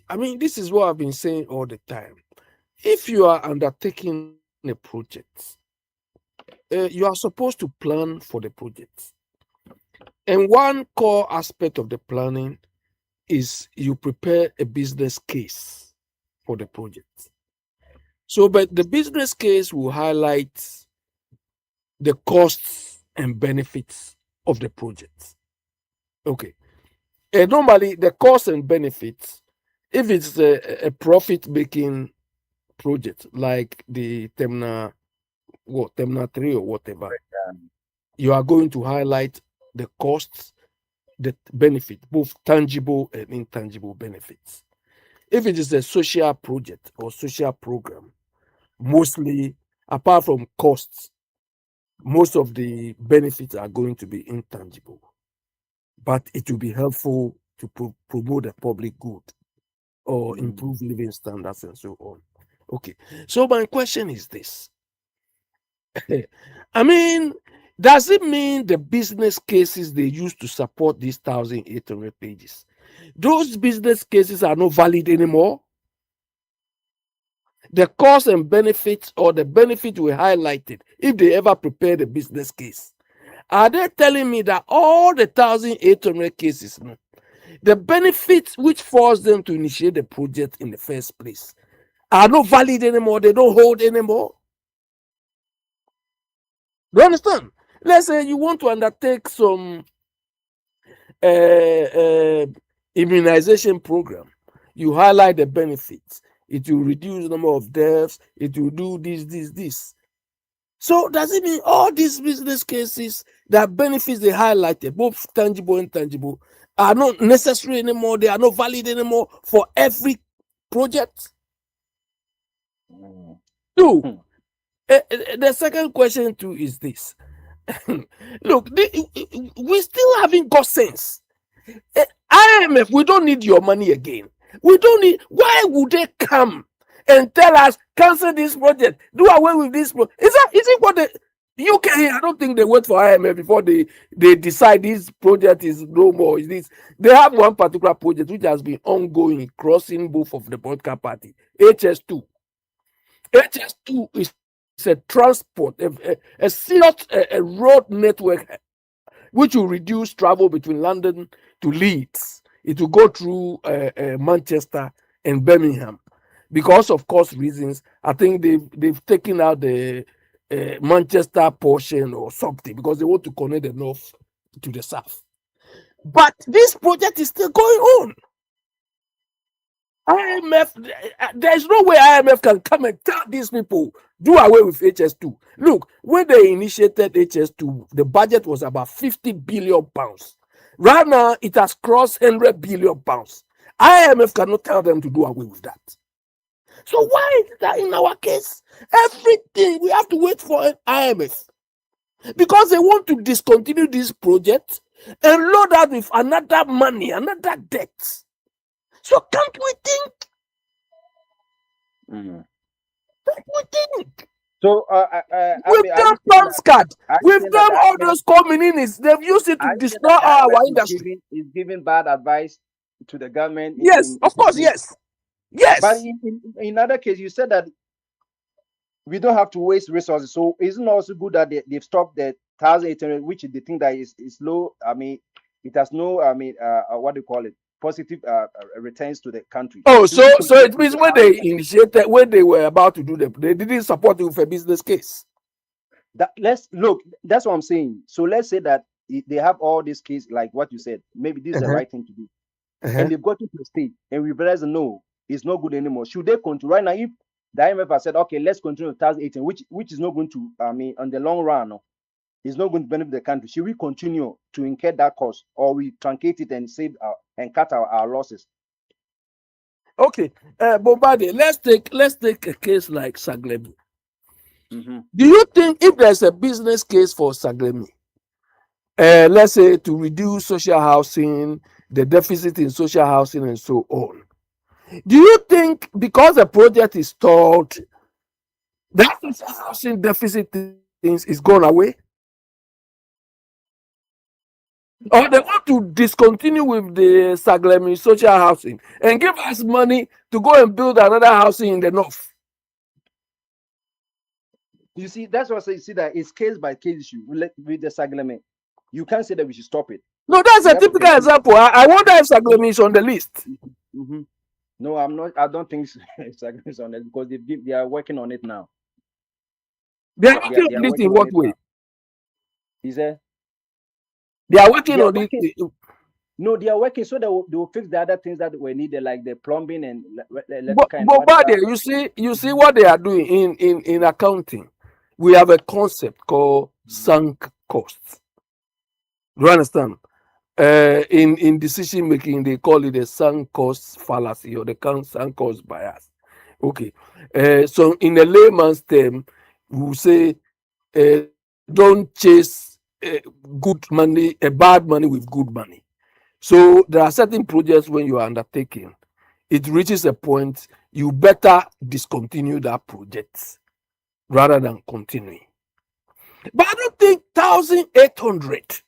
I mean, this is what I've been saying all the time. If you are undertaking a project, you are supposed to plan for the project. And one core aspect of the planning is you prepare a business case for the project. So, but the business case will highlight the costs and benefits of the project. Okay. And normally the costs and benefits, if it's a profit-making project like the Terminal 3 or whatever, you are going to highlight the costs, the benefit, both tangible and intangible benefits. If it is a social project or social program, mostly, apart from costs, most of the benefits are going to be intangible. But it will be helpful to promote the public good or improve living standards and so on. Okay, so my question is this. I mean, does it mean the business cases they use to support these 1,800 pages, those business cases are not valid anymore? The costs and benefits or the benefit we highlighted, if they ever prepare the business case, are they telling me that all the 1,800 cases, the benefits which forced them to initiate the project in the first place, are not valid anymore? They don't hold anymore? Do you understand? Let's say you want to undertake some immunization program. You highlight the benefits. It will reduce the number of deaths. It will do this. So does it mean all these business cases, that benefits they highlighted, both tangible and intangible, are not necessary anymore? They are not valid anymore for every project? Two, The second question too is this. Look, we still haven't got sense. IMF, we don't need your money again. We don't need. Why would they come and tell us cancel this project, do away with this project? Is it what the UK? I don't think they wait for IMF before they decide this project is no more. Is this? They have one particular project which has been ongoing, crossing both of the political party. HS2. HS2 is a transport, a serious a road network which will reduce travel between London to Leeds. It will go through Manchester and Birmingham. Because of cost reasons, I think they've taken out the Manchester portion or something because they want to connect the north to the south. But this project is still going on. IMF, there's no way IMF can come and tell these people do away with HS2. Look, when they initiated HS2, the budget was about 50 billion pounds. Right now, it has crossed 100 billion pounds. IMF cannot tell them to do away with that. So why is that in our case? Everything we have to wait for an IMF because they want to discontinue this project and load out with another money, another debt. So can't we think? Can't we think? So We've done Transcard. We've done all those communities. They've used it to destroy our industry. Is giving bad advice to the government. Yes, of course, yes. Yes. But in other case, you said that we don't have to waste resources. So isn't it also good that they've stopped the 1,800, which they think that is low? I mean, it has no, what do you call it? Positive returns to the country. Oh, so it means when they initiated, when they were about to do them, they didn't support you with a business case. Let's look. That's what I'm saying. So let's say that they have all these cases, like what you said. Maybe this is the right thing to do, and they've got to the state, and we realize no, it's not good anymore. Should they continue right now? If the IMF has said, okay, let's continue 2018, which is not going to, on the long run, it's not going to benefit the country. Should we continue to incur that cost, or we truncate it and save and cut our losses? Okay, Bombardier, let's take a case like Saglemi. Do you think if there's a business case for Saglemi, let's say to reduce social housing, the deficit in social housing and so on, do you think because the project is stalled, that social housing deficit things is gone away? Or they want to discontinue with the Saglemi social housing and give us money to go and build another housing in the north? You see, that's what I say. You see that it's case by case issue with the Saglemi. You can't say that we should stop it. No, that's a typical example. I wonder if Saglemi is on the list. No, I'm not. I don't think Saglemi is on it because they are working on it now. They are working on it in what way? Is there? They are working on it. No, they are working so they will fix the other things that were needed, like the plumbing and but you see what they are doing in accounting. We have a concept called sunk costs. Do you understand? In decision making, they call it a sunk cost fallacy or the sunk cost bias. Okay. So in a layman's term, we say don't chase good money, bad money with good money. So there are certain projects when you are undertaking, it reaches a point you better discontinue that project rather than continuing. But I don't think 1,800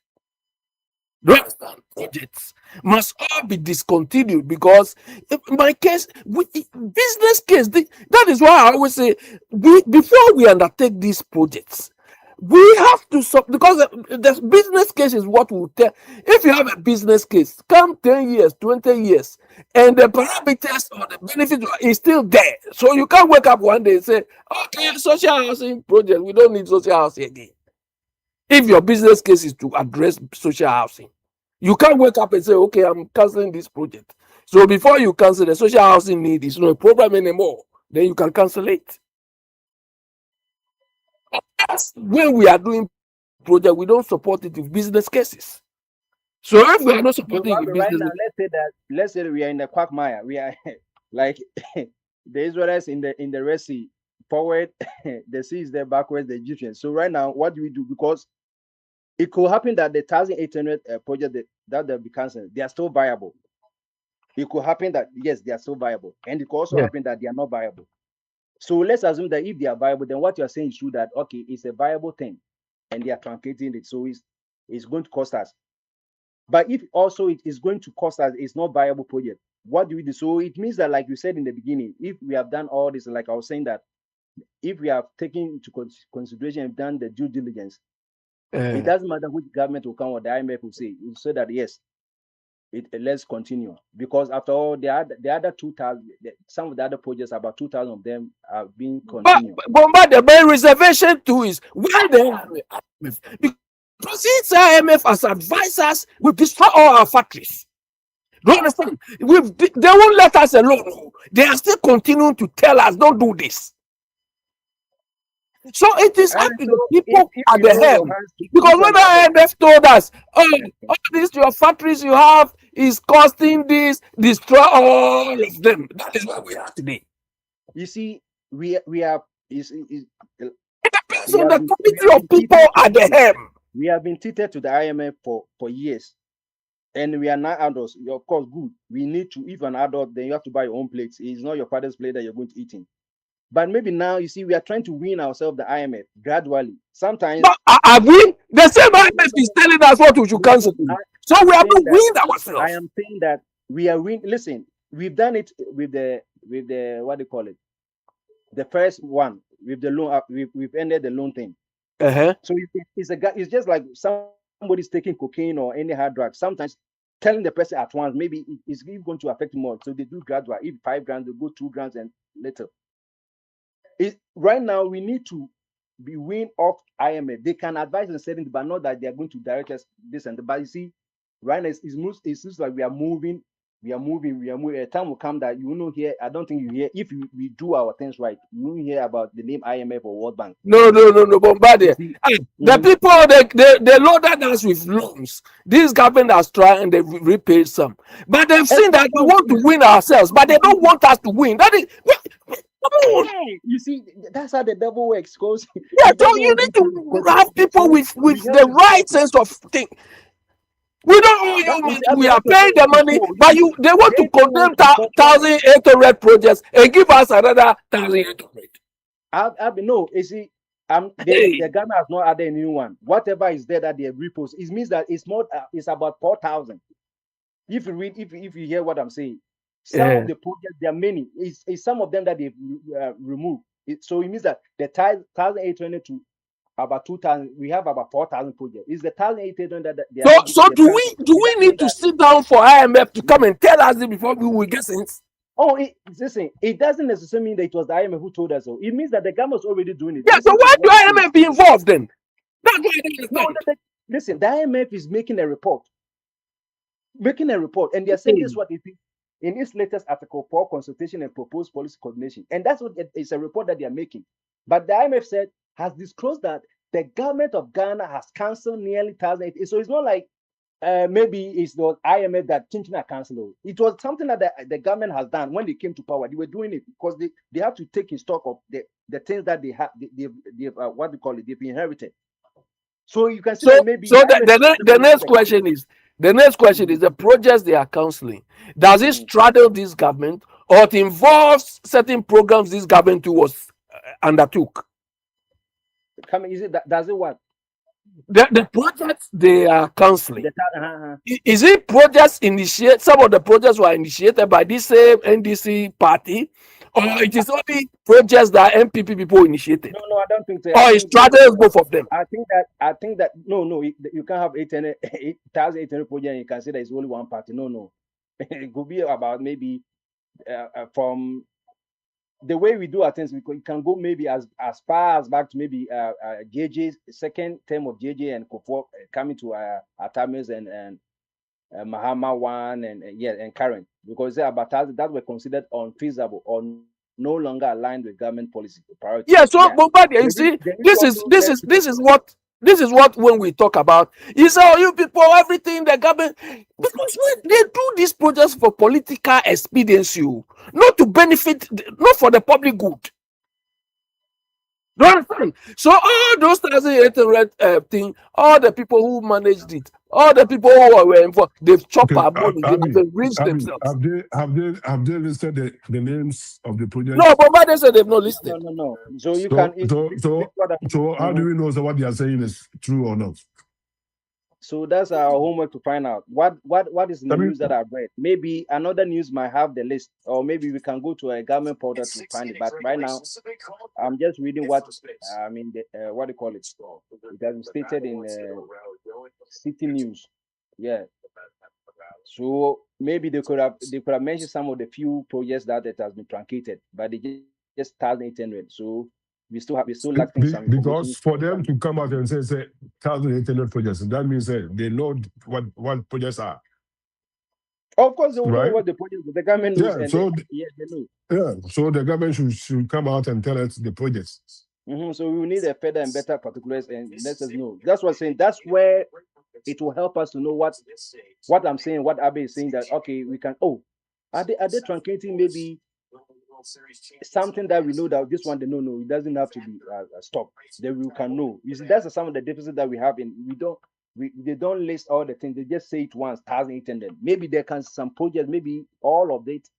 projects must all be discontinued because in my case, business case, that is why I always say before we undertake these projects, we have to because the business case is what will tell. If you have a business case, come 10 years, 20 years, and the parameters or the benefit is still there. So you can't wake up one day and say, okay, social housing project, we don't need social housing again. If your business case is to address social housing, you can't wake up and say, okay, I'm canceling this project. So before you cancel, the social housing need is not a problem anymore. Then you can cancel it. When we are doing project, we don't support it with business cases. So if we are not supporting it with business, now, let's say we are in the quagmire. We are like the Israelites in the Red Sea. forward, the sea is there backwards, the Egyptians. So right now, what do we do? Because it could happen that the 1,800 project that they'll be cancelled, they are still viable. It could happen that yes, they are still viable, and it could also happen that they are not viable. So let's assume that if they are viable, then what you are saying is true, that okay, it's a viable thing, and they are truncating it, so it's going to cost us. But if also it is going to cost us, it's not viable project. What do we do? So it means that, like you said in the beginning, if we have done all this, like I was saying, that if we have taken into consideration and done the due diligence, it doesn't matter which government will come or the IMF will say. It will say that yes, let's continue, because after all, the other 2,000, some of the other projects, about 2,000 of them are being continued. But the main reservation too is why the IMF, because since IMF has advised us, we destroy all our factories. Do you understand? They won't let us alone. They are still continuing to tell us, don't do this. So it is up to the people at the helm. Because when the IMF told us, oh, all these your factories you have is costing this, destroy all of them. That is where we are today. You see, we are. It depends on the committee of people at the helm. We have been treated to the IMF for years, and we are not adults. Of course, good. We need to, if an adult, then you have to buy your own plates. It's not your father's plate that you're going to eat in. But maybe now, you see, we are trying to win ourselves the IMF gradually. Sometimes. But are we? The same IMF is telling us what we should cancel. So we have to win ourselves. I am saying that we are win. Listen, we've done it with the what do you call it? The first one with the loan. We've ended the loan thing. So it's just like somebody's taking cocaine or any hard drug. Sometimes telling the person at once, maybe it's going to affect more. So they do gradual. If 5 grams, they go 2 grams and later. Right now, we need to be weaned off IMF. They can advise and setting, but not that they are going to direct us this and that. But you see, right now, it seems like we are moving. A time will come that you will not hear. I don't think you hear, if we do our things right, you won't hear about the name IMF or World Bank. No, Bombardier. The people, they loaded us with loans. This government has tried and they've repaid some. But they've seen that we want to win ourselves, but they don't want us to win. That is. You see, that's how the devil works. Because yeah, so you need to have people with the right sense of thing. We don't owe you money. We are paying the money, but they want to condemn 1,800 projects and give us another 1,800. No, you see, the government has not added a new one. Whatever is there that they repost, it means that it's more. It's about 4,000. If you read, if you hear what I'm saying, some of the projects, there are many. It's some of them that they've removed. So it means that the 1,800 to about 2,000, we have about 4,000 projects. Is the 1,800 that they are? So do we need to sit down for IMF to come and tell us it before we will get sense? Oh, listen, it doesn't necessarily mean that it was the IMF who told us so. It means that the government was already doing it. Yeah, so why do IMF be involved then? That's why I don't understand. Listen, the IMF is making a report. And they are saying this is what it is in its latest article for consultation and proposed policy coordination. And that's what it's a report that they are making. But the IMF has disclosed that the government of Ghana has cancelled nearly 1,000. So it's not like maybe it's the IMF that Chinchina canceled. It was something that the government has done when they came to power. They were doing it because they have to take in stock of the things that they have, they've what we call it, they've inherited. So you can see that maybe. So the next question is the projects they are counseling. Does it straddle this government, or it involves certain programs this government was undertook? Is it does it what? The projects they are counseling. Is it projects initiated? Some of the projects were initiated by this same NDC party, or it is only projects that MPP people initiated? No, I don't think so. Or it straddles both of them. I think that no, you can't have 1,800 projects and you can say that it's only one party. No. It could be about maybe from the way we do our things, we can go maybe as far as back to maybe JJ's second term of JJ and Kofo coming to Atamis and Mahama one and Karen, because they are about that were considered unfeasible or no longer aligned with government policy priorities. Yeah, so Bombardier, you see, this is what when we talk about, you say, oh, you people, everything the government, because they do these projects for political expediency, not to benefit, not for the public good. Do you understand? So all those 1,800 thing, all the people who managed it, all the people who were involved, they've chopped Okay, our money. They've rinsed themselves. have they listed the names of the project? No, but why they say they've not listed? No. So you So can. so how do we know so what they are saying is true or not? So that's our homework to find out what is in the I mean- news that I've read. Maybe another news might have the list, or maybe we can go to a government portal to find it. But right now, I'm just reading what what do you call it? It has been stated in City News. Yeah. So maybe they could have mentioned some of the few projects that it has been truncated, but they just 1,800. So we still lacking some information. Because for them to come out and say 1,800 projects, that means they know what projects are. Of course, they will know Right? what the project. The government knows, Yeah, and so they know. yeah, so the government should come out and tell us the projects. So we will need a further and better particulars and let us know. That's what I'm saying. That's where it will help us to know what I'm saying, what Abe is saying, that okay, we can. Oh, are they truncating maybe something that we know that this one, no, it doesn't have to be stopped. Then we can know. You see, that's some of the deficit that we have in. They don't list all the things. They just say it once, 1,800. Maybe there can some projects, maybe all of it,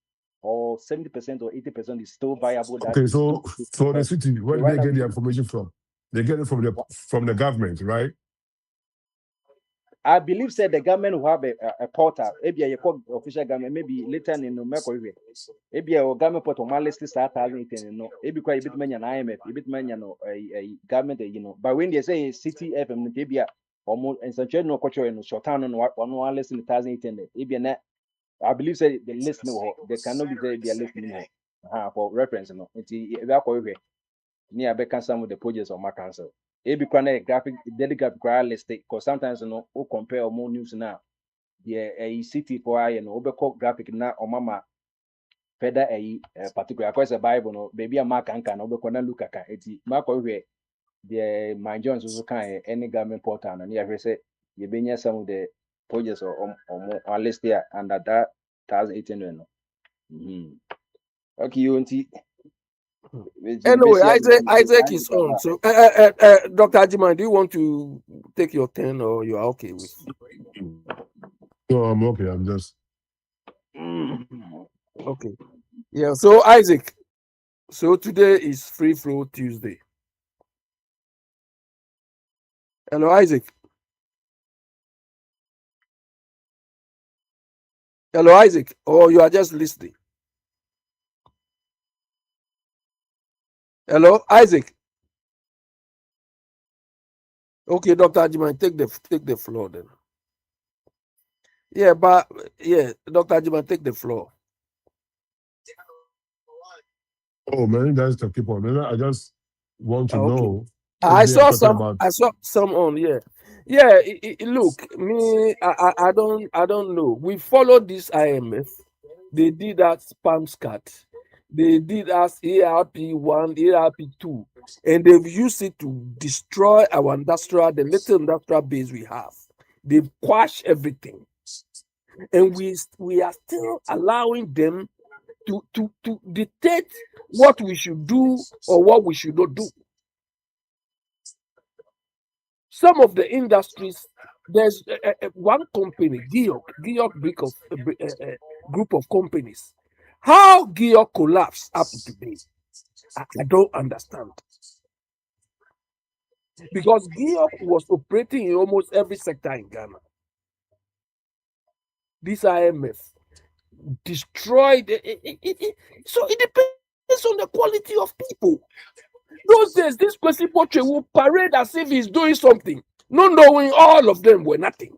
or 70% or 80% is still viable. Okay, so the city, where do they get the information from? They get it from the government, right? I believe said the government will have a portal. Maybe a official government, maybe later in the maybe a government portal man list is 1,800. No, maybe quite a bit many an IMF, a bit many a government, But when they say city FM, maybe almost and such no culture in short town on one list in 1,800. Maybe I believe say the list no, they cannot be there. They are listening for reference. No, it's near back some of the projects on my council. It be a graphic, dedicated list because sometimes we compare more news now. A city for I and overcall graphic now or mama further a particular because a Bible no baby a mark and can overcall look at it. Mark over the my Jones also kind any government portal and here say you been some of the projects or more list there and that 1,800. Okay, you want Anyway, Isaac is on. So, Dr. Ajiman, do you want to take your turn or you are okay with? No, I'm okay. I'm just Okay. Yeah. So, Isaac. So today is Free Flow Tuesday. Hello, Isaac. Hello, Isaac. Or you are just listening? Hello, Isaac. Okay, Dr. Ajiman, take the floor then. Yeah, but yeah, Dr. Ajiman, take the floor. oh man, that's the people. Man, I just want to Okay. know. I if they are saw talking some. about- I saw some on. Yeah. Look, me, I don't know. We followed this IMF. They did that spam scat. They did us ARP1, ARP2, and they've used it to destroy our the little industrial base we have. They've quashed everything, and we are still allowing them to dictate what we should do or what we should not do. Some of the industries, there's one company, Georg group of companies. How Georg collapsed up to today, I don't understand. Because Georg was operating in almost every sector in Ghana. This IMF destroyed so it depends on the quality of people. Those days, this Kwesi Portrait will parade as if he's doing something, not knowing all of them were nothing.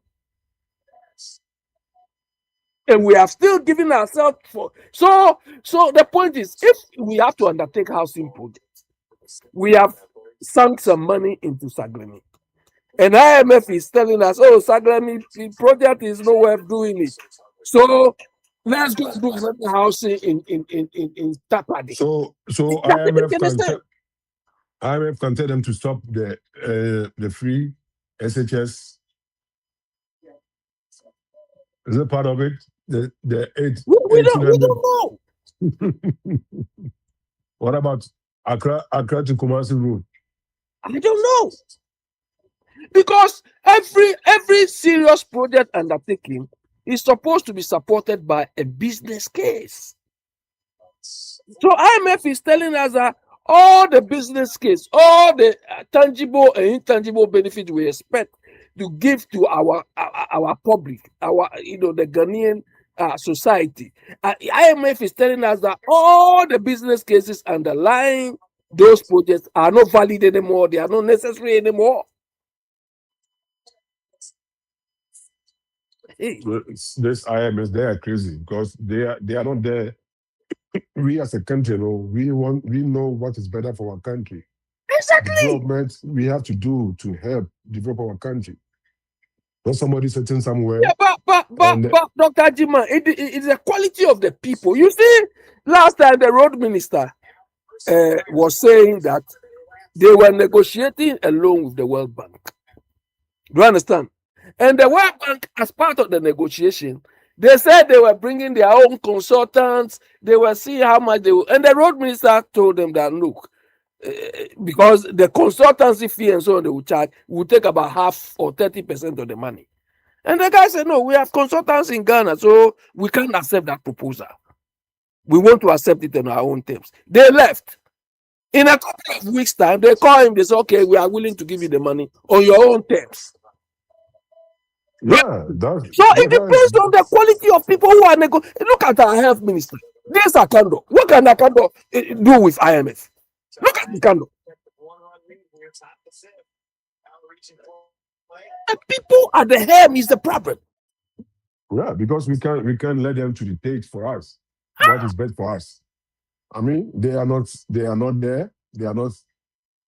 And we are still giving ourselves for so the point is, if we have to undertake housing projects, we have sunk some money into Saglemi. And IMF is telling us, oh, Saglemi project is not worth doing it. So let's go do another housing in Tapadi. So IMF can tell them to stop the free SHS. Is it part of it? The 8. We don't know. What about Accra to Kumasi Road? I don't know. Because every serious project undertaking is supposed to be supported by a business case. So IMF is telling us that all the business case, all the tangible and intangible benefits we expect to give to our public, the Ghanaian society. IMF is telling us that all the business cases underlying those projects are not valid anymore. They are not necessary anymore. Hey, This IMS, they are crazy because they are not there. We as a country, we know what is better for our country. exactly. Development we have to do to help develop our country. Not somebody sitting somewhere. Yeah, but and Dr. Jima, it's the quality of the people. You see, last time the road minister was saying that they were negotiating a loan with the World Bank. Do you understand? And the World Bank, as part of the negotiation, they said they were bringing their own consultants. They were seeing how much they will. And the road minister told them that, look, because the consultancy fee and so on they will charge will take about half or 30% of the money. And the guy said, no, we have consultants in Ghana, so we can't accept that proposal. We want to accept it on our own terms. They left. In a couple of weeks' time, they call him, they say, okay, we are willing to give you the money on your own terms. yeah, So it depends on the quality of people who are negotiating. Look at our health minister. There's Akando. What can Akando do with IMF? Look at Akando. The people at the helm is the problem. Yeah, because we can't let them to dictate for us what is best for us. I mean, they are not there. They are not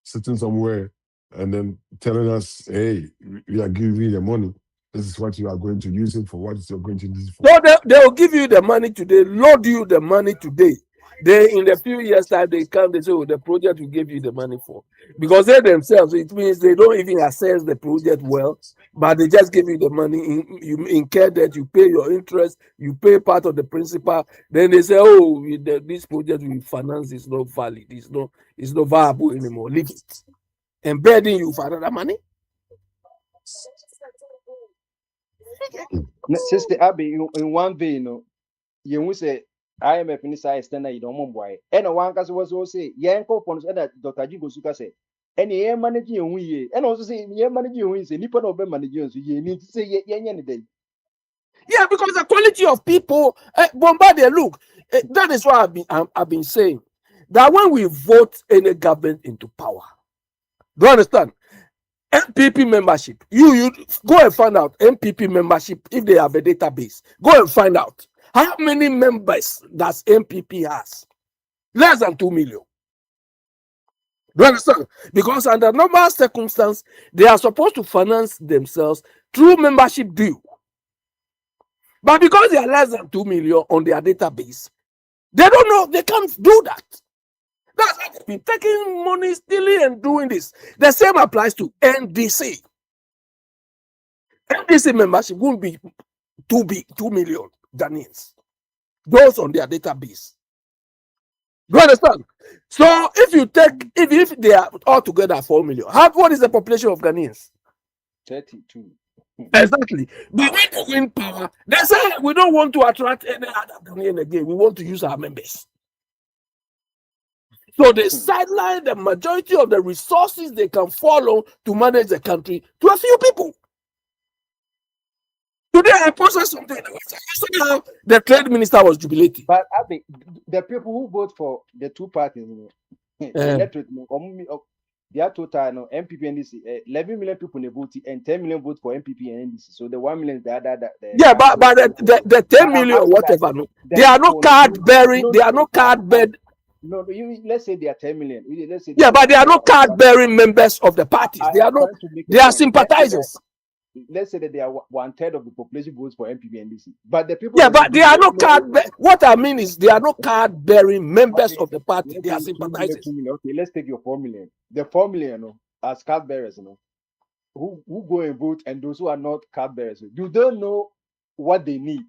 sitting somewhere and then telling us, hey, we are giving you the money. This is what you are going to use it for. What is you going to use it for? So they will give you the money today, load you the money today. They in a few years time they come, they say, oh, the project we gave you the money for. Because they themselves, it means they don't even assess the project well, but they just give you the money, you incur that, you pay your interest, you pay part of the principal. Then they say, oh, this project we finance is not valid, it's not viable anymore. Leave it. Embedding you for another money. Sister Abby, in one vein, you will say IMF in this extend you don't boy. And one case was also say, Yanko Pons, and Dr. Jigo Suka say, and ye managing we, and also say, ye managing we say, Nippon of managers, you need to say, any day. Yeah, because the quality of people, Bombardier, look, that is what I've been saying. That when we vote any government into power, do you understand? MPP membership, you go and find out MPP membership if they have a database. Go and find out how many members does MPP has. Less than 2 million. Do you understand? Because under normal circumstances, they are supposed to finance themselves through membership due. But because they are less than 2 million on their database, they don't know, they can't do that. That's why they've been taking money, stealing, and doing this. The same applies to NDC. NDC membership won't be 2 million Ghanaians. Those on their database. Do you understand? So if they are all together 4 million, what is the population of Ghanaians? 32. Exactly. But when they win power, they say we don't want to attract any other Ghanaian again. We want to use our members. So they sideline the majority of the resources they can follow to manage the country to a few people. Today I posted something. The trade minister was jubilating. But Abby, the people who vote for the two parties, electorate, their total MPP and NDC, 11 million people in the vote and 10 million vote for MPP and NDC. So the 1 million is the other. Yeah, but the 10 million or whatever, no, they are not card bearing. They are not card bearing. No, let's say they are 10 million. Let's say but they are not card bearing members of the parties. They are not. They are sympathizers. Let's say that they are 1/3 of the population votes for MPP and NDC. But the people. Yeah, but they are not card. What I mean is they are not card bearing members of the party. They are sympathizers. Okay, let's take your 4 million. The 4 million, as card bearers, who go and vote, and those who are not card bearers, you don't know what they need.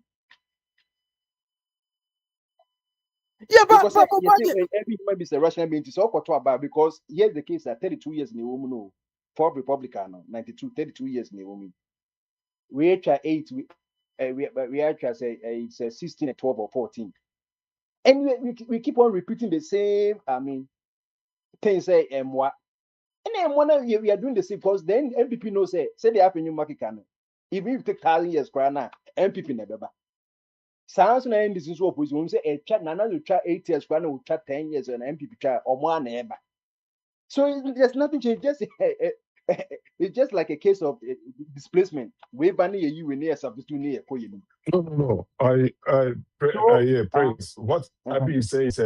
Yeah, but Because every human being is a rational being. It's all about because here's the case that 32 years in a woman, no, for Republican, 32 years in a woman. We try 8, we actually say it's 16 and 12 or 14. And we keep on repeating the same, things say what. And then one we are doing the same because then MPP knows say they have a new market can. Even if it take 1,000 years, MPP never. Sounds na end this is what we say a chat nana you chat 8 years, will chat 10 years and MPP chat or more never. So there's nothing change. Just it's just like a case of displacement. We ban you when near substitute near Koyin. No. I hear praise. What Abi is saying is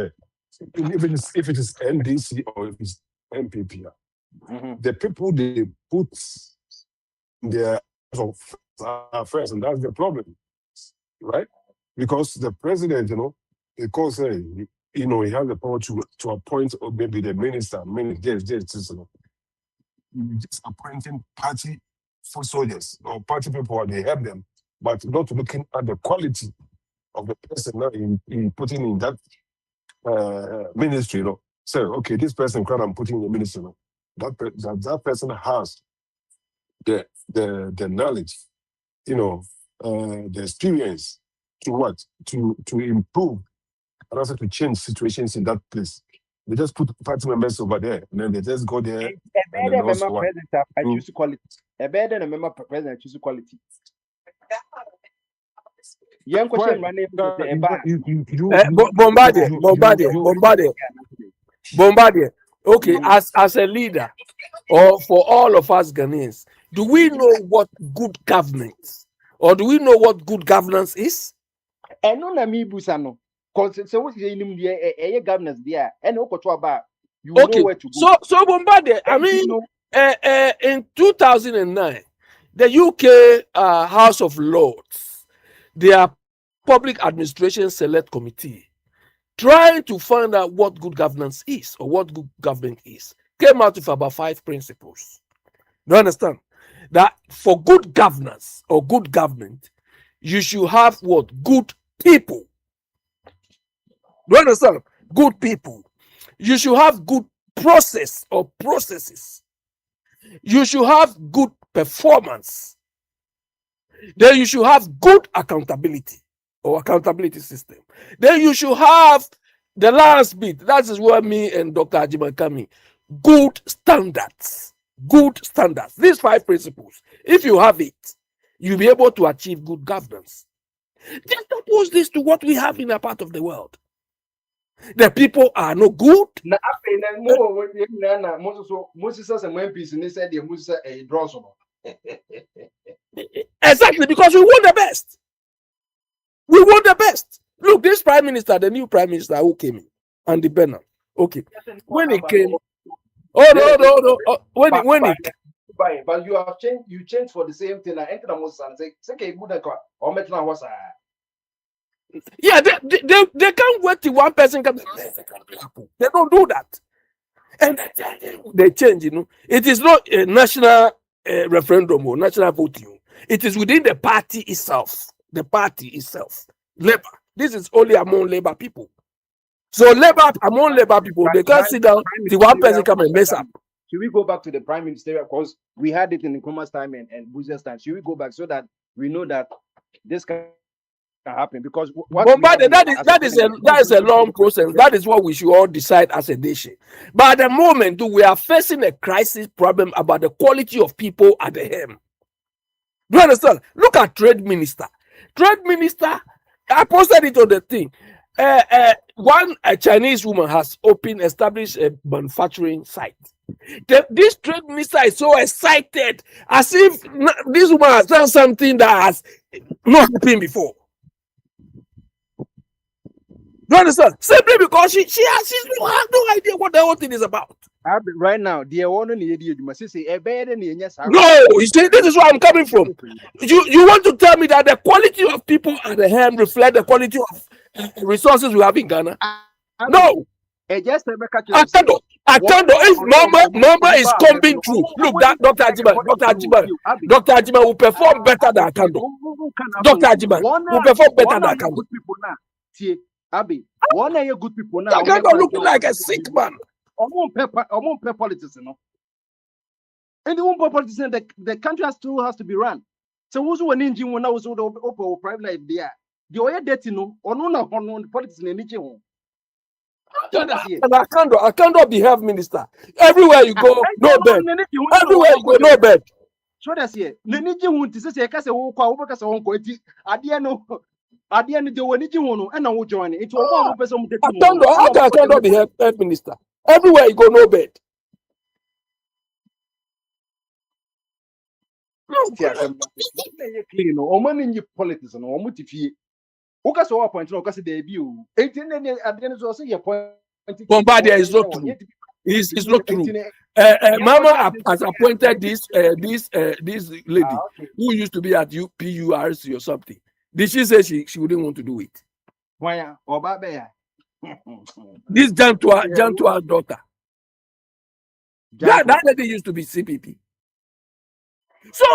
even if it is NDC or if it's MPP, the people they put their first, and that's the problem, right? Because the president, because he has the power to appoint or maybe the minister, just appointing party for soldiers or party people, they help them, but not looking at the quality of the person now in putting in that ministry. So okay, this person I'm putting in the ministry. That person has the knowledge, the experience to what to improve and also to change situations in that place. They just put party members over there, and then they just go there. A better member president I choose quality. A better member president choose quality. Young question running Bombardier. Okay, as a leader, or for all of us Ghanaians, do we know what good governance, or do we know what good governance is? And no nami busano. Because so what is the governance there? And no about you know where to go. So Bombardier, I mean, in 2009, the UK House of Lords, their Public Administration Select Committee, trying to find out what good governance is or what good government is, came out with about 5 principles. Do you understand? That for good governance or good government, you should have what? Good people. Do you understand? Good people. You should have good process or processes. You should have good performance. Then you should have good accountability or accountability system. Then you should have the last bit. That is where me and Dr. Ajiman come in. Good standards. Good standards. These 5 principles. If you have it, you'll be able to achieve good governance. Just oppose this to what we have in a part of the world. The people are no good. Exactly, because we want the best. We want the best. Look, this prime minister, the new prime minister who came in, Andy Bernard. Okay, when he came, when he but you have changed. You changed for the same thing. Yeah, they can't wait till one person comes. They don't do that, and they change. It is not a national referendum or national voting. It is within the party itself. The party itself, Labour. This is only among Labour people. So among Labour people, they can't sit down till one person come and mess up. Should we go back to the prime minister? Because we had it in Nkrumah's time and Buzia's time. Should we go back so that we know that this can happen? Because that is a long process. That is what we should all decide as a nation. But at the moment, we are facing a crisis problem about the quality of people at the helm. Do you understand? Look at trade minister. Trade minister, I posted it on the thing. A Chinese woman has established a manufacturing site. This trade minister is so excited, as if this woman has done something that has not happened before. Do you understand? Simply because she has no idea what the whole thing is about. Right now, no, you see, this is where I'm coming from. You want to tell me that the quality of people at the helm reflect the quality of resources we have in Ghana? No. Attendo, if Norma is coming through, look, that Dr. Ajiman will perform better than Attendo. Dr. Ajiman will perform better than Attendo. Abi, one of your good people now. That kind of looking like a sick man. Pay politics, you know. And the one politics, the country still has to be run. So who's one engine when I was open private life there? The way that you know, or no politics in any home. I cannot be health minister. Everywhere you go, no bed. Everywhere you go, no bed. So that's here. The need you want to say, I can say, oh, because I won't go at the end of the one, and I will join it. How can I cannot be health minister? Everywhere you go, no bed. Clean, or money in your politics, and or mutify. Who can so appoint no kasi debut? 18 at the end of your point. Bombardier is not true. It's not true. Mama has appointed this lady who used to be at PURC or something. Did she say she wouldn't want to do it? Why? Or Babaya? This Jantua daughter. That lady used to be CPP. So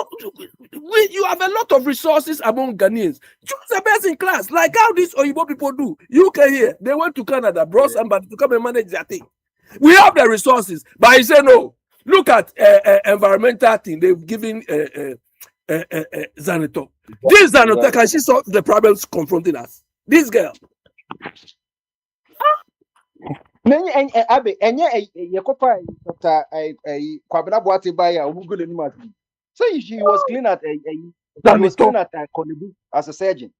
you have a lot of resources among Ghanaians. Choose the best in class, like how these Oyibo people do. UK here, they went to Canada, brought somebody to come and manage their thing. We have the resources, but he said no. Look at environmental thing they've given Zanato. This Zanato, can she solve the problems confronting us? This girl. So she was clean at Konebu as a surgeon.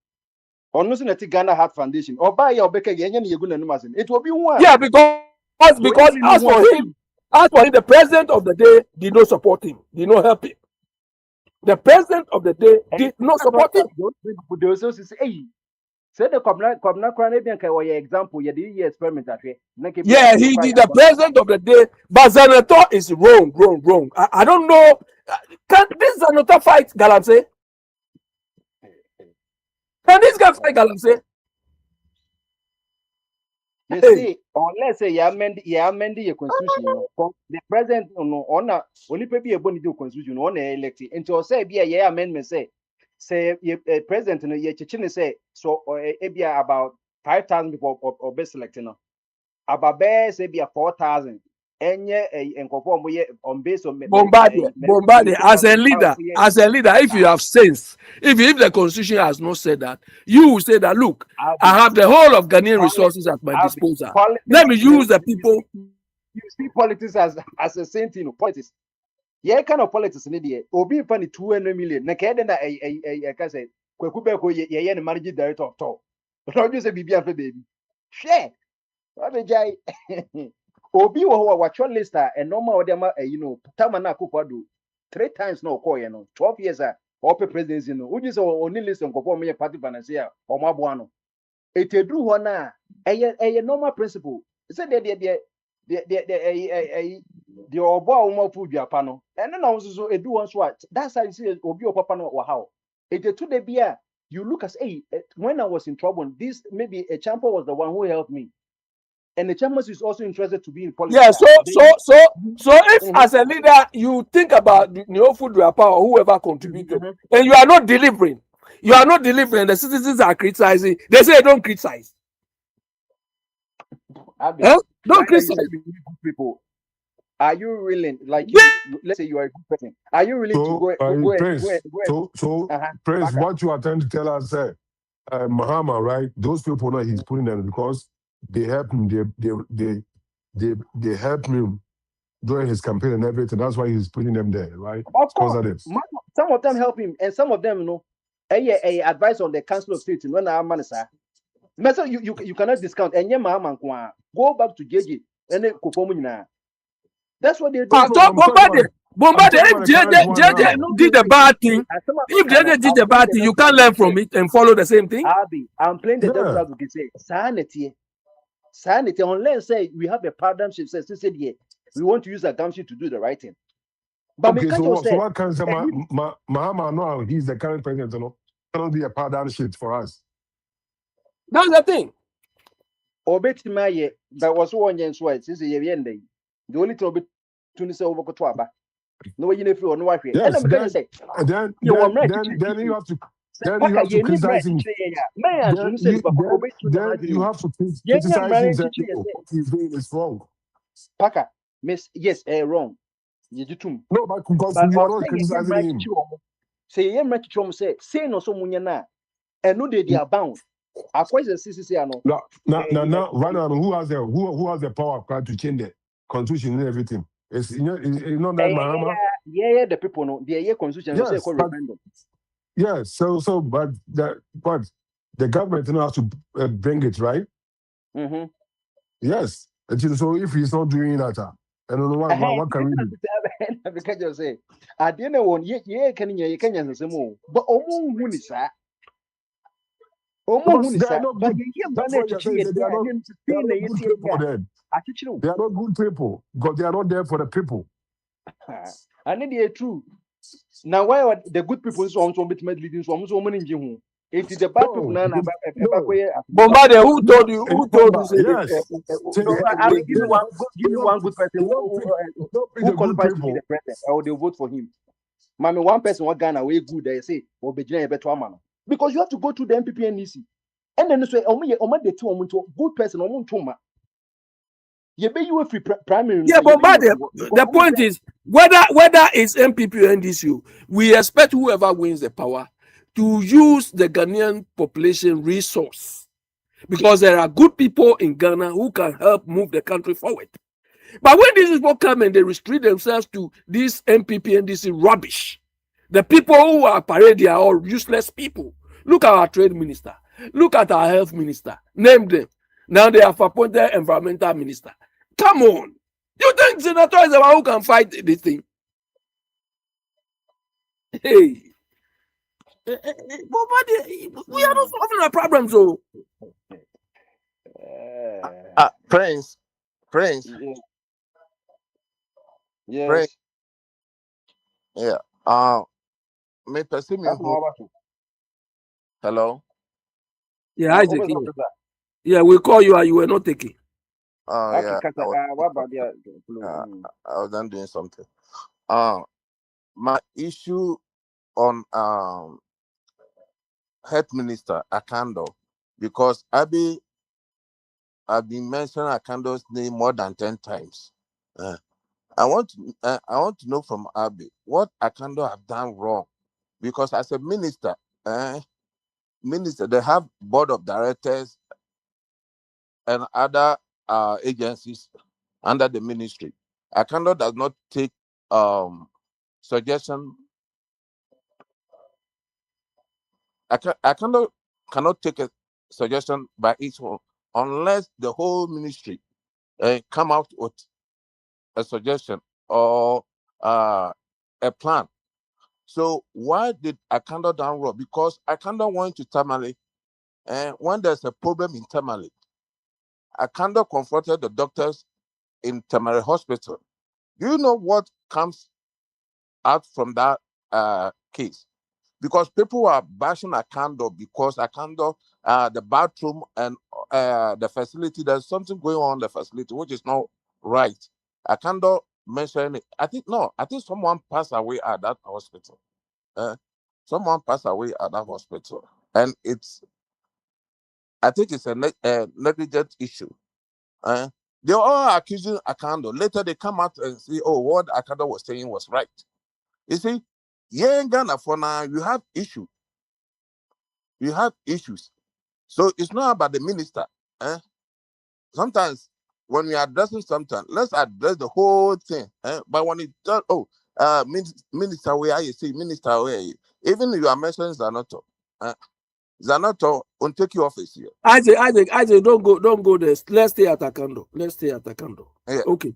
Or no at Ghana Heart Foundation. Or buy your baker it will be one. Yeah, because as for him, the president of the day did not support him, did not help him. The president of the day did not support him. They also say, hey, say the Kobna example, you experiment. Yeah, he did the president of the day, but Zanato is wrong. I don't know. Can this Zanato fight Galamsey? Can this guy fight Galamsey? They say, unless you amend your constitution, the president only people able to do constitution on elected. And to say, be a amendment say president you say so be about 5,000 people or best selecting about best say be 4,000. And on base of Bombardier as a leader, if you have sense, if the constitution has not said that, you will say that look, I have the whole of Ghanaian resources at my disposal. Let me use the people. You see politics as a same thing. Politics. Yeah, kind of politics in India. Obi funny 200 million. Nakeda I can say Kwekubeko ye managing director of talk. But not just a baby. Share. Obi watch your list and normal Tamana Kupadu 3 times no call 12 years open presidency would you only listen conform me party panacea or Mabuano. It a do one a normal principle. Said the Oba food Japano. And then also a do one swat. That's how you see Obi or Papano or how. It a 2 day beer. You look as when I was in trouble, this maybe a champion was the one who helped me. And the chairman is also interested to be in politics. Yeah, so if as a leader you think about the new food power or whoever contributed, and you are not delivering, the citizens are criticizing. They say don't criticize. Don't criticize people. Are you willing, like let's say you are a good person, are you willing to go Prince, what you are trying to tell us, Mahama, right? Those people now he's putting them because they helped him. They helped him during his campaign and everything. That's why he's putting them there, right? Of course, some of them help him, and some of them, advice on the Council of State. When I'm minister, you cannot discount. And go back to JJ and then that's what they do. Bombardier, if JJ did the bad thing, you can't learn from it and follow the same thing. I'm playing the devil's advocate. Say sanity, unless say we have a paradigm shift, says we want to use a gumshoe to do the right thing. But okay, so what can say Mahama now he's the current president, cannot be a paradigm shift for us. That's the thing. Obetimaye, that was one year's white, since the end. The only thing to say over Kotwaba. No, you know, no, yes, then you have to then you Paka have to ye ni mra criticize him. chichire ya. May Andrew Then say you, papa ko then, be tu na then you madwene. have to Ye ni criticize mra him. Say, chichire no, say what he's doing is wrong. Paka miss yes wrong. Ye jitum. No, but because But we or are not say ye criticizing mra him. chichire omo. Say ye mra chichire omo say no so munya na. Eno they are bound. Akwa say sisi ano. Now, right now, who has the power to change the constitution and everything? It's that Mahama. Yeah, the people know the constitution say Yes, call but referendum. yes. But the government now has to bring it right. Mhm. Yes. So if he's not doing that, I don't know what can we do? Because you say I didn't want ye can say more. But omo hu ni sa. Omo hu Because ni they are sa. not But good. ye That's na what you're saying. chichire They are not. They are not good people. Then Achichiro. they are not good people because they are not there for the people. And it true. Now why are the good people so on bit leading so many nji it is the bad people now No. Bombardier, who told you? Who told you? Say Yes. I mean, give me one good person who qualifies to be the president, or they'll vote for him. Mommy, one person what Ghana way good they say or be a better man. Because you have to go to the MPP and EC. And then say, the two good person or tuma. You be you a free primary. yeah, Bombardier. The point is whether it's MPP or NDCU, we expect whoever wins the power to use the Ghanaian population resource, because there are good people in Ghana who can help move the country forward. But when these people come and they restrict themselves to this MPP and this rubbish, the people who are paraded are all useless people. Look at our trade minister. Look at our health minister. Name them. Now they have appointed environmental minister. Come on. You think Senator is the one who can fight this thing? Hey. Bombardier, we are not solving our problems, so. Prince. Yes. Yeah. Me perceive me who. Hello. Yeah, Isaac. Yeah, we call you and you were not taking. Oh yeah. What about the I was done doing something. My issue on health minister Akando, because I've been mentioning Akando's name more than 10 times. I want to know from Abbey what Akando have done wrong, because as a minister, they have board of directors and other agencies under the ministry. Akando does not take suggestion. Akando cannot take a suggestion by its own unless the whole ministry come out with a suggestion or a plan. So why did Akando done wrong? Because Akando went to Tamale, and when there's a problem in Tamale, Akando confronted the doctors in Tamale Hospital. Do you know what comes out from that case? Because people were bashing Akando because Akando, the bathroom and the facility, there's something going on in the facility which is not right. Akando mentioned it. I think someone passed away at that hospital. Someone passed away at that hospital, and I think it's a negligent issue. They all accusing Akando. Later they come out and say, "Oh, what Akando was saying was right." You see, yeah, in Ghana for now you have issues. You have issues. So it's not about the minister. Sometimes when we are addressing something, let's address the whole thing. But when it does, minister where you say minister where you, even if you are mentioning Zanoto, Zanoto won't take you office here. Isaac, don't go there. Let's stay at Akando. Yeah. Okay.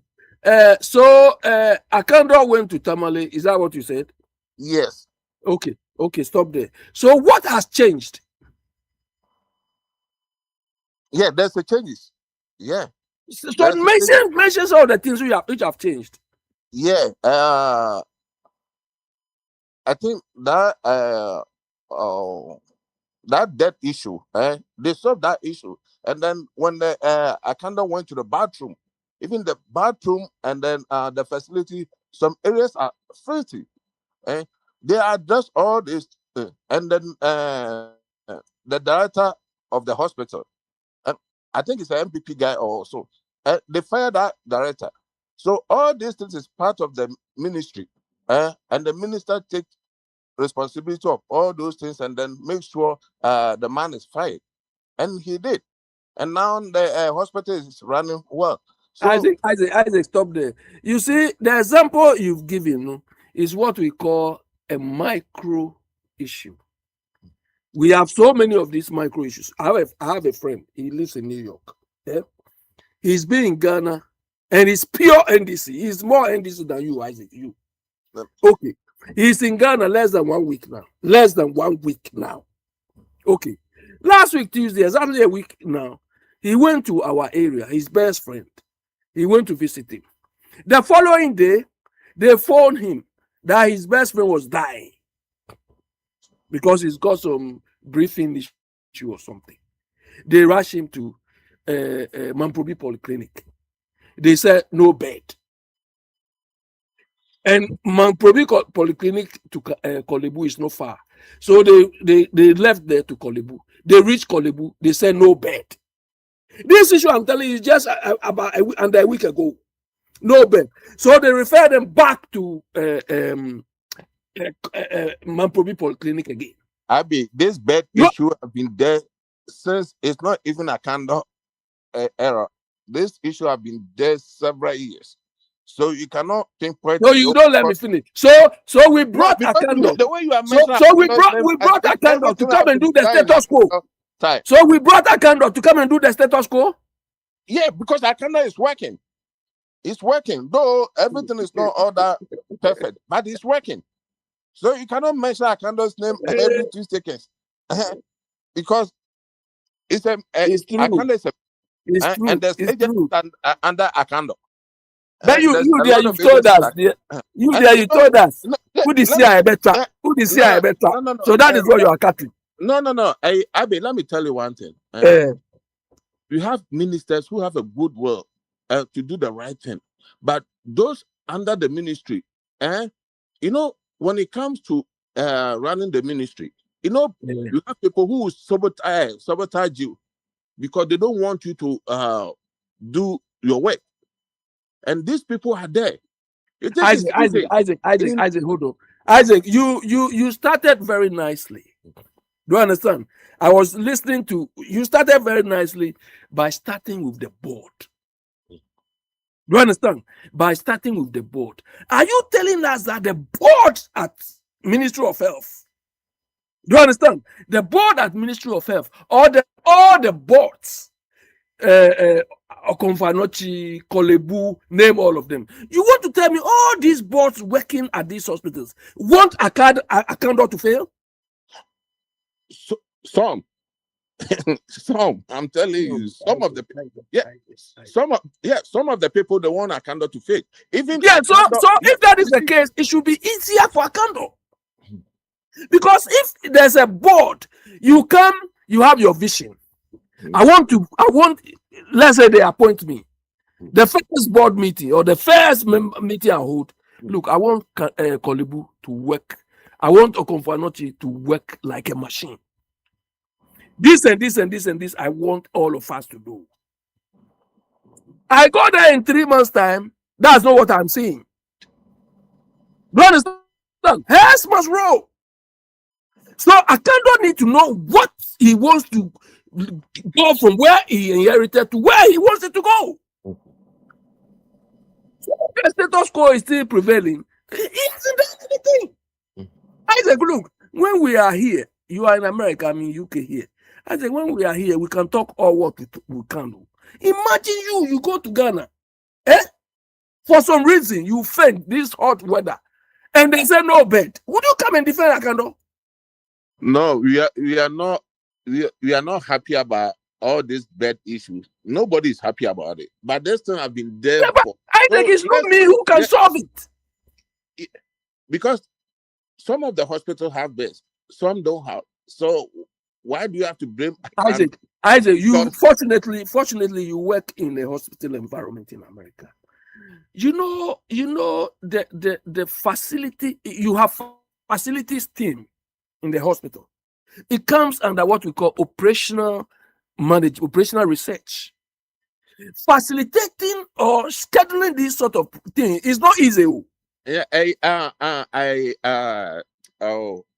So Akando went to Tamale. Is that what you said? Yes. Okay, stop there. So what has changed? Yeah, there's a changes. Yeah. So mention all the things which have changed. Yeah. I think that that debt issue, they solved that issue. And then when the Akando went to the bathroom, even the bathroom and then the facility, some areas are filthy. They address all these And then the director of the hospital, I think it's an MPP guy also, they fired that director. So all these things is part of the ministry, and the minister takes responsibility of all those things and then make sure the man is fired, and he did. And now the hospital is running well. So Isaac, stop there. You see, the example you've given is what we call a micro issue. We have so many of these micro issues. I have a friend. He lives in New York. Yeah? He's been in Ghana, and he's pure NDC. He's more NDC than you, Isaac. You. Okay. He's in Ghana less than 1 week now. Less than 1 week now. Okay. Last week, Tuesday, exactly a week now, he went to our area, his best friend. He went to visit him. The following day, they phoned him that his best friend was dying because he's got some breathing issue or something. They rushed him to Mamprobi Polyclinic. They said no bed. And Mamprobi Polyclinic to Kolebu is not far. So they left there to Kolebu. They reached Kolebu. They said no bed. This issue I'm telling you is just about a week ago. No bed. So they referred them back to Mamprobi Polyclinic again. Abi, this bed issue have been there since it's not even a Kando era. This issue have been there several years. So you cannot pinpoint. No, you don't let me finish. So we brought Akando. The way you are so we brought Akando to come and do the status quo. So we brought Akando to come and do the status quo. Yeah, because Akando is working. It's working, though everything is not all that perfect, but it's working. So you cannot mention Akando's name every 2 seconds because it's true. Akando is true. And there's agents under Akando. But you told us. You told us. Who the CIA better? Who the CIA better? No, so that is what you are cutting. No. Abi, let me tell you one thing. We have ministers who have a good will to do the right thing, but those under the ministry, you know, when it comes to running the ministry, you know, you have people who will sabotage you because they don't want you to do your work. And these people are there. Isaac, hold on. Isaac, you started very nicely. Do you understand? I was listening to you started very nicely by starting with the board. Do you understand? By starting with the board. Are you telling us that the board at Ministry of Health, do you understand? The board at Ministry of Health, all the boards, Okonfanochi, Kolebu, name all of them. You want to tell me all these boards working at these hospitals want Akando to fail? Some. I'm telling you, some of the people they want Akando to fail. Even so if that is the case, it should be easier for Akando. Because if there's a board, you have your vision. I want, let's say they appoint me. The first board meeting or the first meeting I hold, look, I want Kolebu to work. I want Okonfanochi to work like a machine. This and this and this and this, I want all of us to do. I go there in 3 months' time. That's not what I'm saying. Do you understand? Heads must roll. So Akando need to know what he wants to go from where he inherited to where he wants it to go. So the status quo is still prevailing. It isn't anything. Isaac, look, when we are here, you are in America, I'm in UK here. I said, when we are here, we can talk all what we can do. Imagine you go to Ghana. For some reason, you faint this hot weather. And they say no bed. Would you come and defend Akando? No, we are not happy about all these bed issues. Nobody is happy about it. But this thing have been there for. I think it's not me who can solve it. Because some of the hospitals have beds, some don't have. So why do you have to blame Isaac, you fortunately you work in a hospital environment in America. You know the facility, you have facilities team in the hospital. It comes under what we call operational research. Facilitating or scheduling this sort of thing is not easy. Yeah,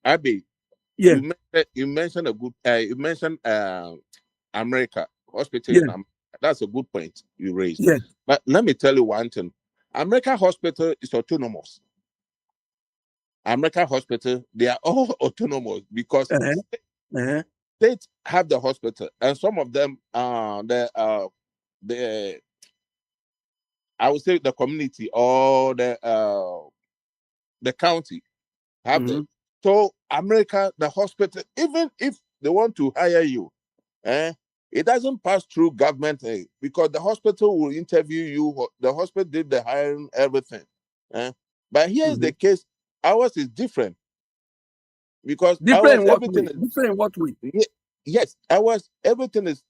Abby, Yeah, you mentioned a good. You mentioned America hospital. yeah, In America. That's a good point you raised. yeah. But let me tell you one thing: America hospital is autonomous. America hospital, they are all autonomous because Uh-huh. states have the hospital, and some of them, I would say the community or the county have Mhm. the. So America, the hospital, even if they want to hire you, it doesn't pass through government because the hospital will interview you. The hospital did the hiring, everything. But here's the case: ours is different because Different in ours what everything way? is Different in what way? yes, ours everything is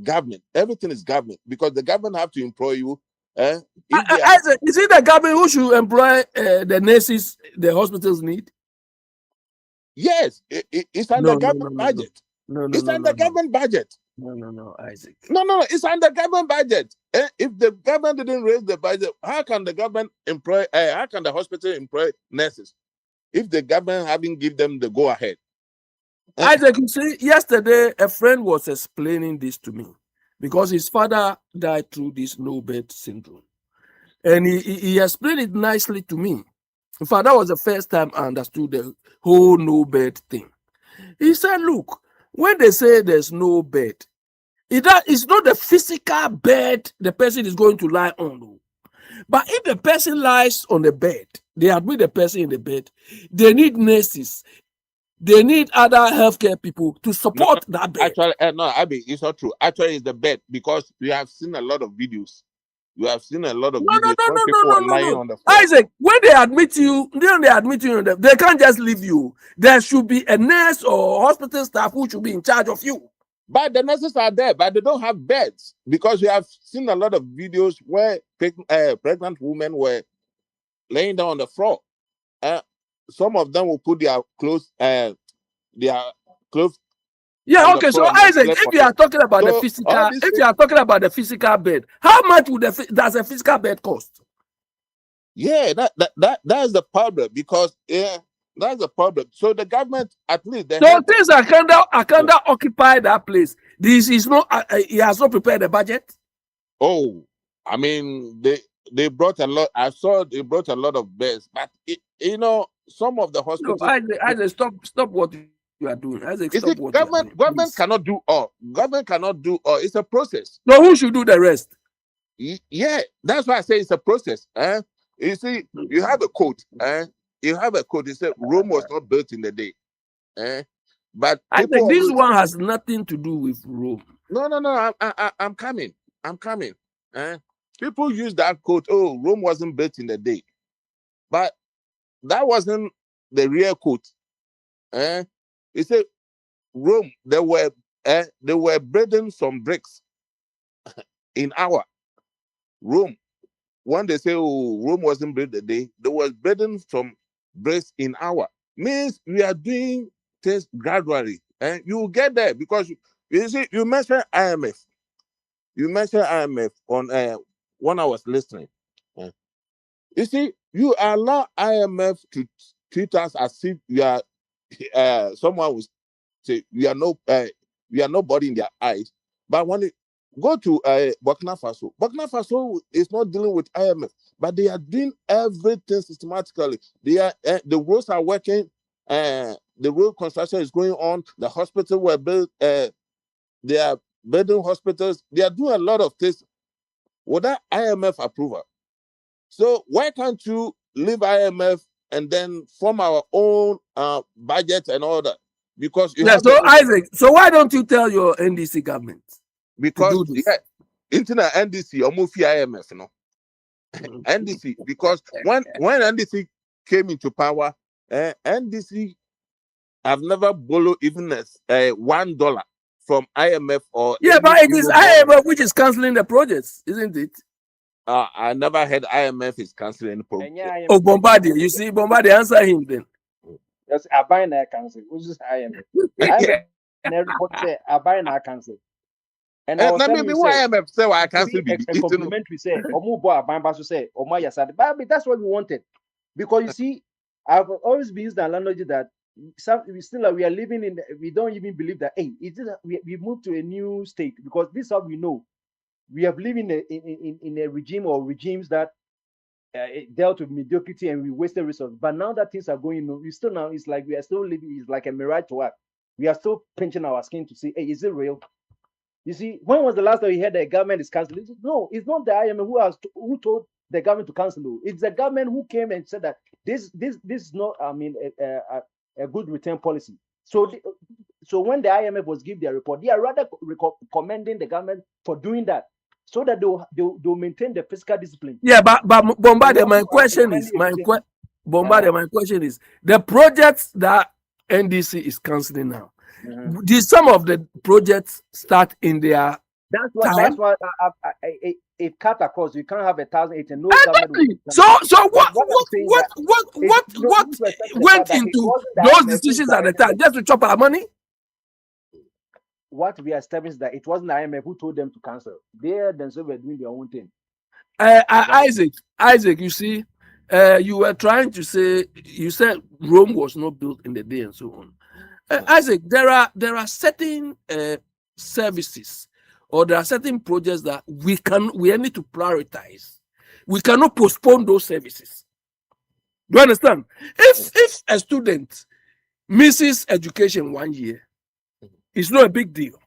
government. Everything is government because the government have to employ you. If they are, Isaac, is it the government who should employ the nurses the hospitals need? yes, it's under government budget. No, It's under government budget. No, Isaac. No, it's under government budget. If the government didn't raise the budget, how can the government employ? How can the hospital employ nurses if the government haven't give them the go ahead? Isaac, you see, yesterday a friend was explaining this to me because his father died through this no bed syndrome, and he explained it nicely to me. In fact, that was the first time I understood the whole no bed thing. He said, "Look, when they say there's no bed, it's not the physical bed the person is going to lie on. But if the person lies on the bed, they admit the person in the bed, they need nurses, they need other healthcare people to support that bed." Actually, no, Abby, it's not true. Actually, it's the bed because we have seen a lot of videos. You have seen a lot of videos when people are lying on the floor. Isaac, when they admit you, they can't just leave you. There should be a nurse or hospital staff who should be in charge of you. But the nurses are there, but they don't have beds because we have seen a lot of videos where pregnant women were laying down on the floor. Some of them will put their clothes. Yeah, okay. So Isaac, if you are talking about the physical, if you are talking about the physical bed, how much does a physical bed cost? Yeah, that's the problem because that's the problem. So the government, at least, things are kind of occupy that place. This is not. He has not prepared the budget. Oh, I mean, they brought a lot. I saw they brought a lot of beds, but some of the hospitals. Isaac, stop what you are doing. Isaac, stop what government cannot do all. Government cannot do all. It's a process. So who should do the rest? Yeah, that's why I say it's a process. You see, you have a quote. You have a quote. It said Rome was not built in a day. But I think this one has nothing to do with Rome. No. I'm coming. People use that quote. Oh, Rome wasn't built in a day, but that wasn't the real quote. It said Rome. They were building some bricks in hour. Rome. When they say, oh, Rome wasn't built a day, they was building some bricks in hour. Means we are doing things gradually, and you will get there because you see, you mentioned IMF. You mentioned IMF on when I was listening. You see, you allow IMF to treat us as if we are someone would say we are nobody in their eyes. But when they go to Burkina Faso is not dealing with IMF, but they are doing everything systematically. They are the roads are working, the road construction is going on, the hospital were built, they are building hospitals, they are doing a lot of things without IMF approval. So why can't you leave IMF and then form our own budget and all that? Because you have Isaac, so why don't you tell your NDC government? Because internet NDC almost IMF, NDC, because when NDC came into power, NDC have never borrowed even $1 from IMF or but it is IMF which is canceling the projects, isn't it? I never heard IMF is canceling any project. Oh, Bombardier, you see, Bombardier, answer him then. Yes, I buy na cancel. Which is IMF. IMF report say I buy na cancel. And I was Now telling maybe you why say IMF say why I to cancel be a complimentary say Omu boy buy basu say Oma Yasad. But that's what we wanted. Because you see, I've always been used the analogy that we are living in we don't even believe that we moved to a new state because this is how we know. We have lived in a regime or regimes that it dealt with mediocrity and we wasted resources. But now that things are going, we still now it's like we are still living. It's like a mirage to us. We are still pinching our skin to see, hey, is it real? You see, when was the last time you heard the government is canceling? No, it's not the IMF who told the government to cancel. It's the government who came and said that this is not, I mean, a good return policy. So when the IMF was giving their report, they are rather commending the government for doing that, so that they'll maintain the fiscal discipline. Yeah, but Bombardier, my question is the projects that NDC is canceling now. Mhm. Did some of the projects start in their That's time? why it cut across. You can't have 1,080. No Exactly. government. So what I'm saying that went that it into wasn't the those IMF who decisions at the directed time just to chop our money? what we established that it wasn't the IMF who told them to cancel. They themselves were doing their own thing. Isaac, you see, you were trying to say, you said Rome was not built in the day and so on. Isaac, there are certain services or there are certain projects that we need to prioritize. We cannot postpone those services. Do you understand? If a student misses education 1 year, it's not a big deal.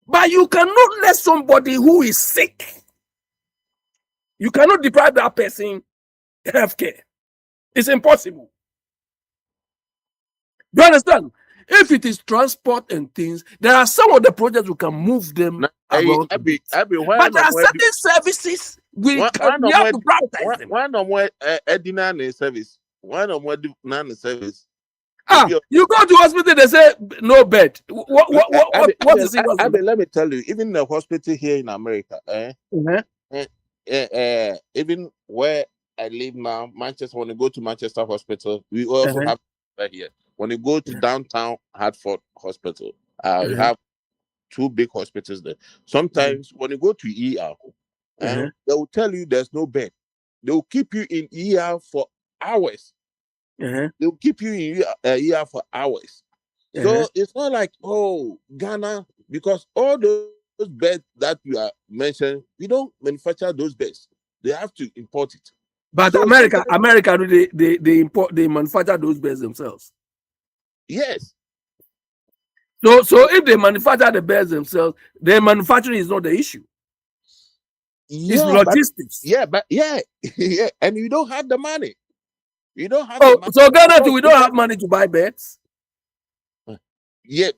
But you cannot let somebody who is sick, you cannot deprive that person healthcare. It's impossible. Do you understand? If it is transport and things, there are some of the projects we can move them around. But there are certain services we have to prioritize them. Why not more ordinary service? Why not more service? You go to hospital, they say no bed. What is it? Let me tell you, even the hospital here in America, even where I live now, Manchester, when you go to Manchester Hospital, we also have right here. When you go to downtown Hartford Hospital, we have 2 big hospitals there. Sometimes when you go to ER, they will tell you there's no bed. They will keep you in ER for hours. They will keep you in ER for hours. So it's not like, Ghana, because all those beds that you are mentioning, we don't manufacture those beds. They have to import it. But so America, they manufacture those beds themselves. Yes. So if they manufacture the beds themselves, their manufacturing is not the issue. It's logistics. Yeah. And you don't have the money. You don't have the money. So Ghana, we don't have money to buy beds. Yeah,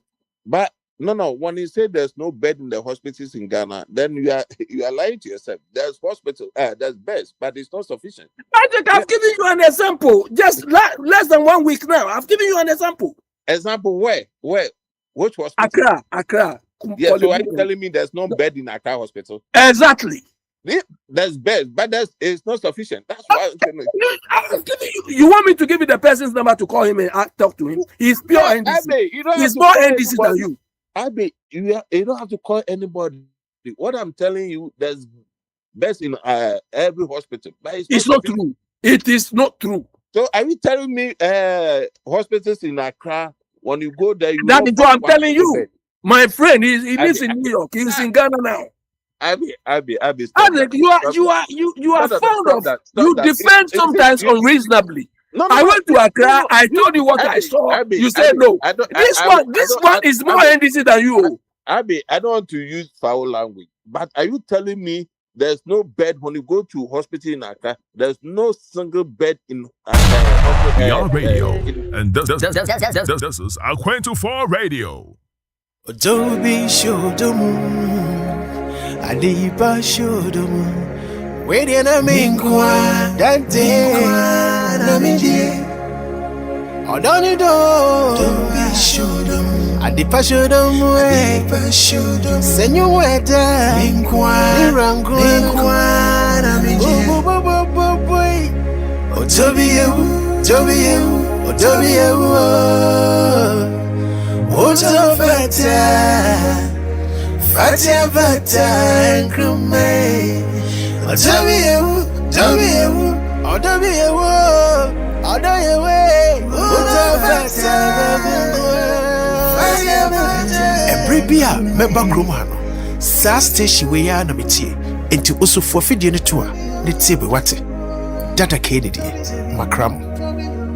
but no. When you say there's no bed in the hospitals in Ghana, then you are lying to yourself. There's hospital, there's beds, but it's not sufficient. I've given you an example. Just less than 1 week now. I've given you an example. Example where? Which hospital? Accra. Yeah, so are you telling me there's no bed in Accra Hospital? Exactly. There's beds, but it's not sufficient. That's why I'm giving you. You want me to give you the person's number to call him and talk to him? He's pure NDC. He's more NDC than you. Abi, you don't have to call anybody. What I'm telling you, there's beds in every hospital, but it's not true. It is not true. So are you telling me hospitals in Accra, when you go there, that is what I'm telling you. Bed. My friend, he lives in New York. He's in Ghana now. Abi, you are fond of that. You defend sometimes unreasonably. I went to Accra. I told you what I saw. You said no. This one is more NDC than you. Abi, I don't want to use foul language, but are you telling me there's no bed when you go to hospital in Accra? There's no single bed in Accra. We are radio, and this is Aquento4 Radio. Adobe Shodomu, Adipa Shodomu, waiting a minkwa, that day, Namidi, Odonido, Adobe Shodomu, Adipa Shodomu, Adipa Shodomu, Senueta, Minkwa, Namidi, Otobiu, Odobi ewu Oto fata nkrume Odobi ewu Oto fata Ebribia member kromano Sa station we ya na metie enti osofo fidie ne to a ne tie be wate data Kennedy makram